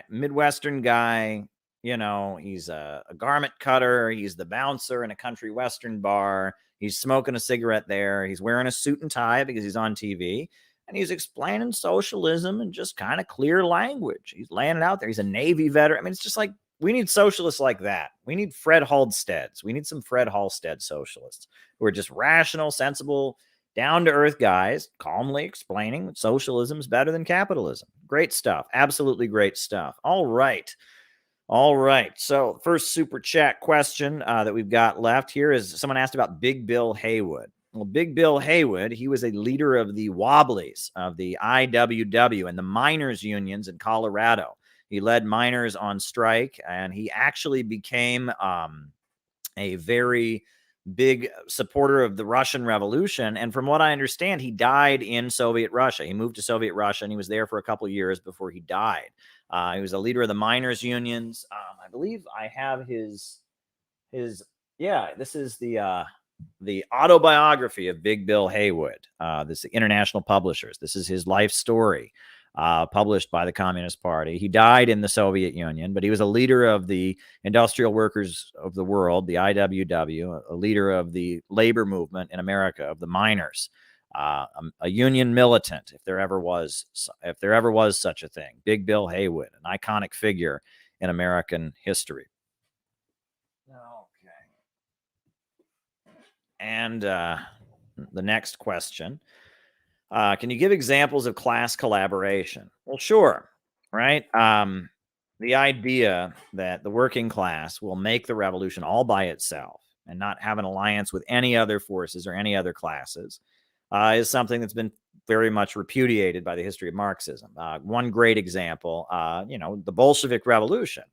Midwestern guy. He's a garment cutter. He's the bouncer in a country Western bar. He's smoking a cigarette there. He's wearing a suit and tie because he's on TV. And he's explaining socialism in just kind of clear language. He's laying it out there. He's a Navy veteran. I mean, it's just like socialists like that. We need Fred Halsteads. We need some Fred Halstead socialists who are just rational, sensible, down-to-earth guys, calmly explaining that socialism is better than capitalism. Great stuff. Absolutely great stuff. All right. So first super chat question that we've got left here is someone asked about Big Bill Haywood. Well, Big Bill Haywood, he was a leader of the Wobblies, of the IWW and the miners' unions in Colorado. He led miners on strike, and he actually became a very big supporter of the Russian Revolution. And from what I understand, he died in Soviet Russia. He moved to Soviet Russia, and he was there for a couple of years before he died. He was a leader of the miners' unions. I believe I have his. This is the autobiography of Big Bill Haywood. This is International Publishers. This is his life story, published by the Communist Party. He died in the Soviet Union, but he was a leader of the Industrial Workers of the World, the IWW, a leader of the labor movement in America, of the miners, a union militant, if there ever was such a thing. Big Bill Haywood, an iconic figure in American history. And the next question, can you give examples of class collaboration? Well, sure, right? The idea that the working class will make the revolution all by itself and not have an alliance with any other forces or any other classes is something that's been very much repudiated by the history of Marxism. One great example, the Bolshevik Revolution.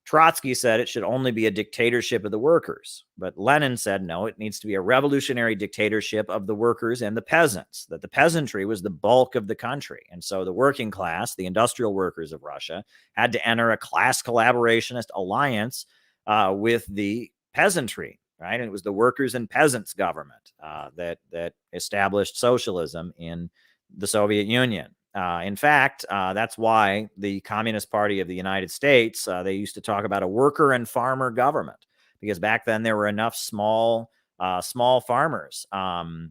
Trotsky said it should only be a dictatorship of the workers, but Lenin said, no, it needs to be a revolutionary dictatorship of the workers and the peasants, that the peasantry was the bulk of the country. And so the working class, the industrial workers of Russia, had to enter a class collaborationist alliance with the peasantry, right? And it was the workers and peasants government that established socialism in the Soviet Union. In fact, that's why the Communist Party of the United States, they used to talk about a worker and farmer government, because back then there were enough small farmers. There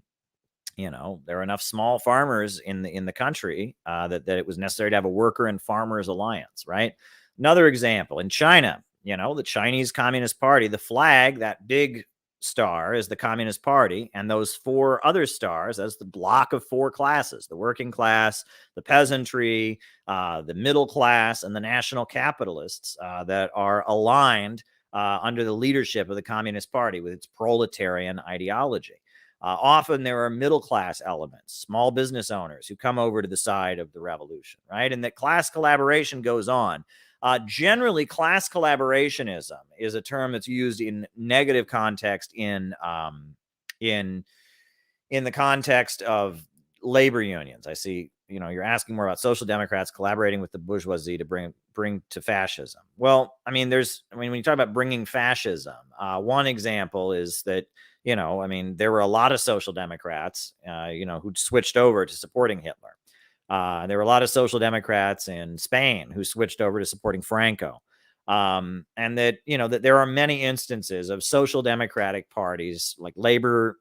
were enough small farmers in the country that it was necessary to have a worker and farmers alliance, right? Another example, in China, the Chinese Communist Party, the flag, that big star, is the Communist Party, and those four other stars as the block of four classes: the working class, the peasantry, the middle class, and the national capitalists that are aligned under the leadership of the Communist Party with its proletarian ideology. Often there are middle class elements, small business owners who come over to the side of the revolution, right? And that class collaboration goes on. Generally, class collaborationism is a term that's used in negative context in the context of labor unions. I see, you're asking more about social democrats collaborating with the bourgeoisie to bring to fascism. Well, when you talk about bringing fascism, one example is that, there were a lot of social democrats, who switched over to supporting Hitler. There were a lot of social democrats in Spain who switched over to supporting Franco. And that, that there are many instances of social democratic parties, like Labor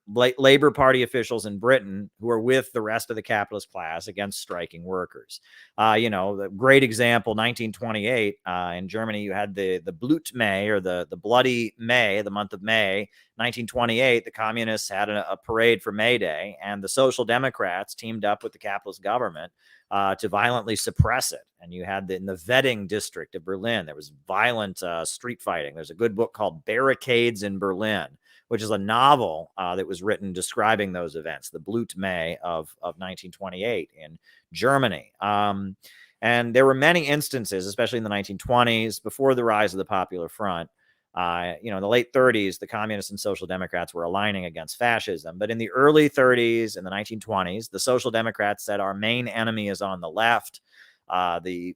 Party officials in Britain, who are with the rest of the capitalist class against striking workers. The great example, 1928, in Germany, you had the Blut May, or the Bloody May, the month of May, 1928. The communists had a parade for May Day, and the social democrats teamed up with the capitalist government to violently suppress it. And you had in the Wedding district of Berlin, there was violent street fighting. There's a good book called Barricades in Berlin, which is a novel that was written describing those events, the Blut May of 1928 in Germany. And there were many instances, especially in the 1920s, before the rise of the Popular Front. In the late 30s, the communists and social democrats were aligning against fascism. But in the early 30s and the 1920s, the social democrats said our main enemy is on the left. The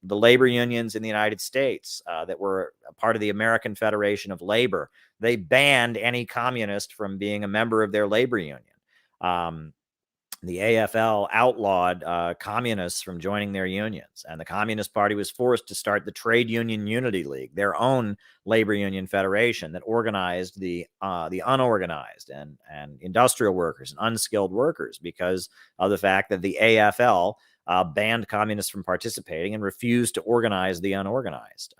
labor unions in the United States that were a part of the American Federation of Labor, they banned any communist from being a member of their labor union. The AFL outlawed communists from joining their unions, and the Communist Party was forced to start the Trade Union Unity League, their own labor union federation that organized the unorganized and industrial workers and unskilled workers, because of the fact that the AFL banned communists from participating and refused to organize the unorganized.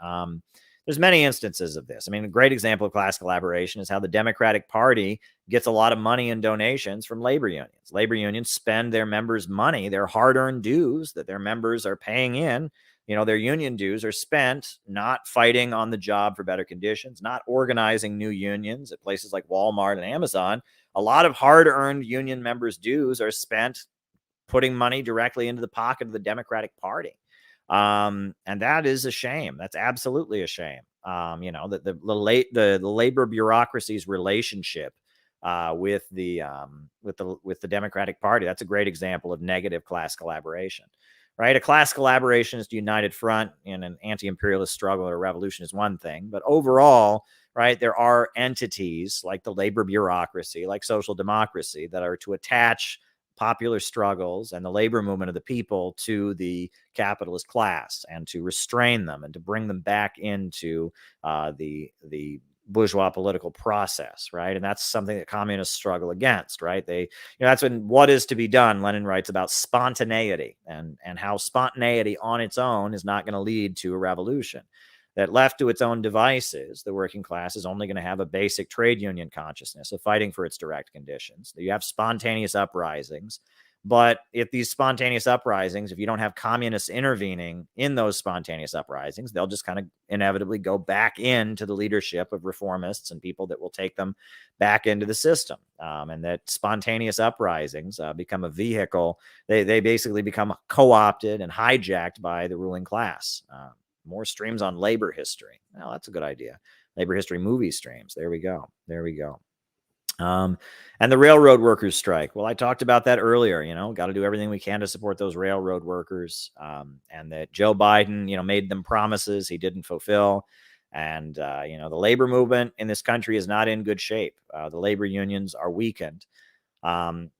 There's many instances of this. I mean, a great example of class collaboration is how the Democratic Party gets a lot of money and donations from labor unions. Labor unions spend their members' money, their hard-earned dues that their members are paying in. Their union dues are spent not fighting on the job for better conditions, not organizing new unions at places like Walmart and Amazon. A lot of hard-earned union members' dues are spent putting money directly into the pocket of the Democratic Party. And that is a shame. That's absolutely a shame. That the labor bureaucracy's relationship with the Democratic Party. That's a great example of negative class collaboration, right? A class collaborationist united front in an anti-imperialist struggle or revolution is one thing, but overall, right, there are entities like the labor bureaucracy, like social democracy, that are to attach popular struggles and the labor movement of the people to the capitalist class and to restrain them and to bring them back into the bourgeois political process, right? And that's something that communists struggle against, right? That's when What Is to Be Done, Lenin writes about spontaneity and how spontaneity on its own is not going to lead to a revolution. That left to its own devices, the working class is only going to have a basic trade union consciousness of fighting for its direct conditions. You have spontaneous uprisings, but if these spontaneous uprisings, if you don't have communists intervening in those spontaneous uprisings, they'll just kind of inevitably go back into the leadership of reformists and people that will take them back into the system. And that spontaneous uprisings become a vehicle. They basically become co-opted and hijacked by the ruling class. More streams on labor history. Well, that's a good idea. Labor history movie streams. There we go. And the railroad workers strike. Well, I talked about that earlier. Got to do everything we can to support those railroad workers. And that Joe Biden, made them promises he didn't fulfill. And, the labor movement in this country is not in good shape. The labor unions are weakened.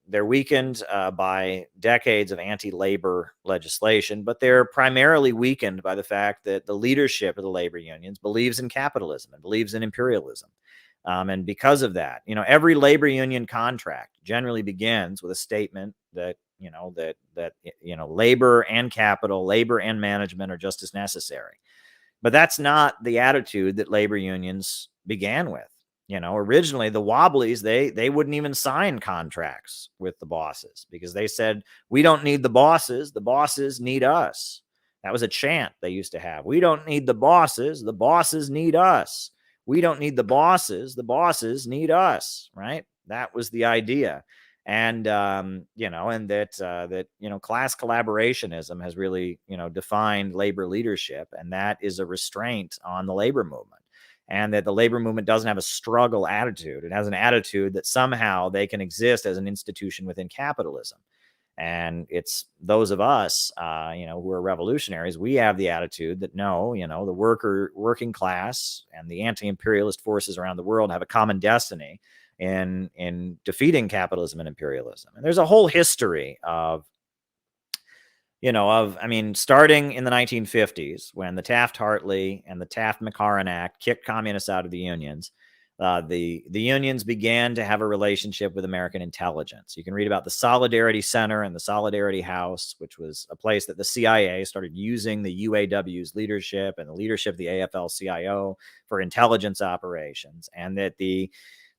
They're weakened by decades of anti-labor legislation, but they're primarily weakened by the fact that the leadership of the labor unions believes in capitalism and believes in imperialism. And because of that, every labor union contract generally begins with a statement that, labor and capital, labor and management are just as necessary. But that's not the attitude that labor unions began with. Originally the Wobblies, they wouldn't even sign contracts with the bosses because they said, we don't need the bosses need us. That was a chant they used to have. We don't need the bosses need us. We don't need the bosses need us, right? That was the idea. And, class collaborationism has really, defined labor leadership, and that is a restraint on the labor movement. And that the labor movement doesn't have a struggle attitude. It has an attitude that somehow they can exist as an institution within capitalism. And it's those of us, who are revolutionaries, we have the attitude that no, the working class and the anti-imperialist forces around the world have a common destiny in defeating capitalism and imperialism. And there's a whole history of starting in the 1950s when the Taft-Hartley and the Taft-McCarran Act kicked communists out of the unions, the unions began to have a relationship with American intelligence. You can read about the Solidarity Center and the Solidarity House, which was a place that the CIA started using the UAW's leadership and the leadership of the AFL-CIO for intelligence operations, and that the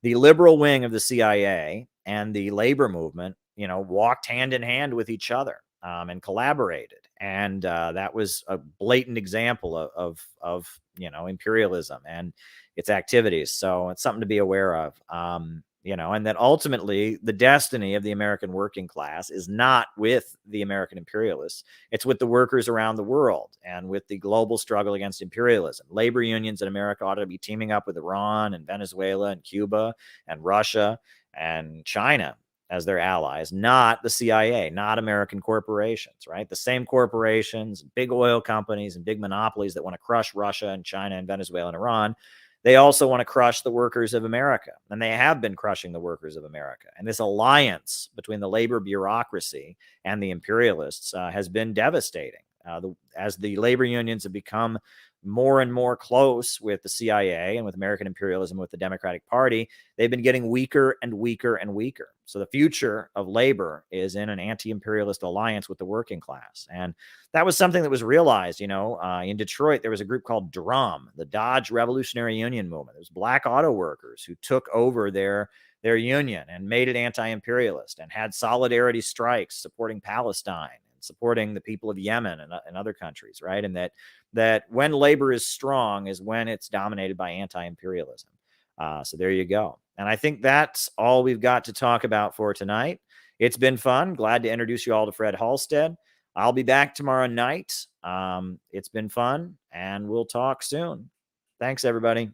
liberal wing of the CIA and the labor movement, walked hand in hand with each other. And collaborated. And that was a blatant example of imperialism and its activities. So it's something to be aware of, and that ultimately the destiny of the American working class is not with the American imperialists. It's with the workers around the world and with the global struggle against imperialism. Labor unions in America ought to be teaming up with Iran and Venezuela and Cuba and Russia and China as their allies, not the CIA, not American corporations, right? The same corporations, big oil companies and big monopolies that want to crush Russia and China and Venezuela and Iran, they also want to crush the workers of America. And they have been crushing the workers of America. And this alliance between the labor bureaucracy and the imperialists has been devastating. As the labor unions have become more and more close with the CIA and with American imperialism, with the Democratic Party, they've been getting weaker and weaker and weaker. So the future of labor is in an anti-imperialist alliance with the working class. And that was something that was realized, in Detroit, there was a group called DRUM, the Dodge Revolutionary Union Movement. It was black auto workers who took over their union and made it anti-imperialist and had solidarity strikes supporting Palestine and supporting the people of Yemen and other countries, right? And that when labor is strong is when it's dominated by anti-imperialism. So there you go. And I think that's all we've got to talk about for tonight. It's been fun. Glad to introduce you all to Fred Halstead. I'll be back tomorrow night. It's been fun, and we'll talk soon. Thanks, everybody.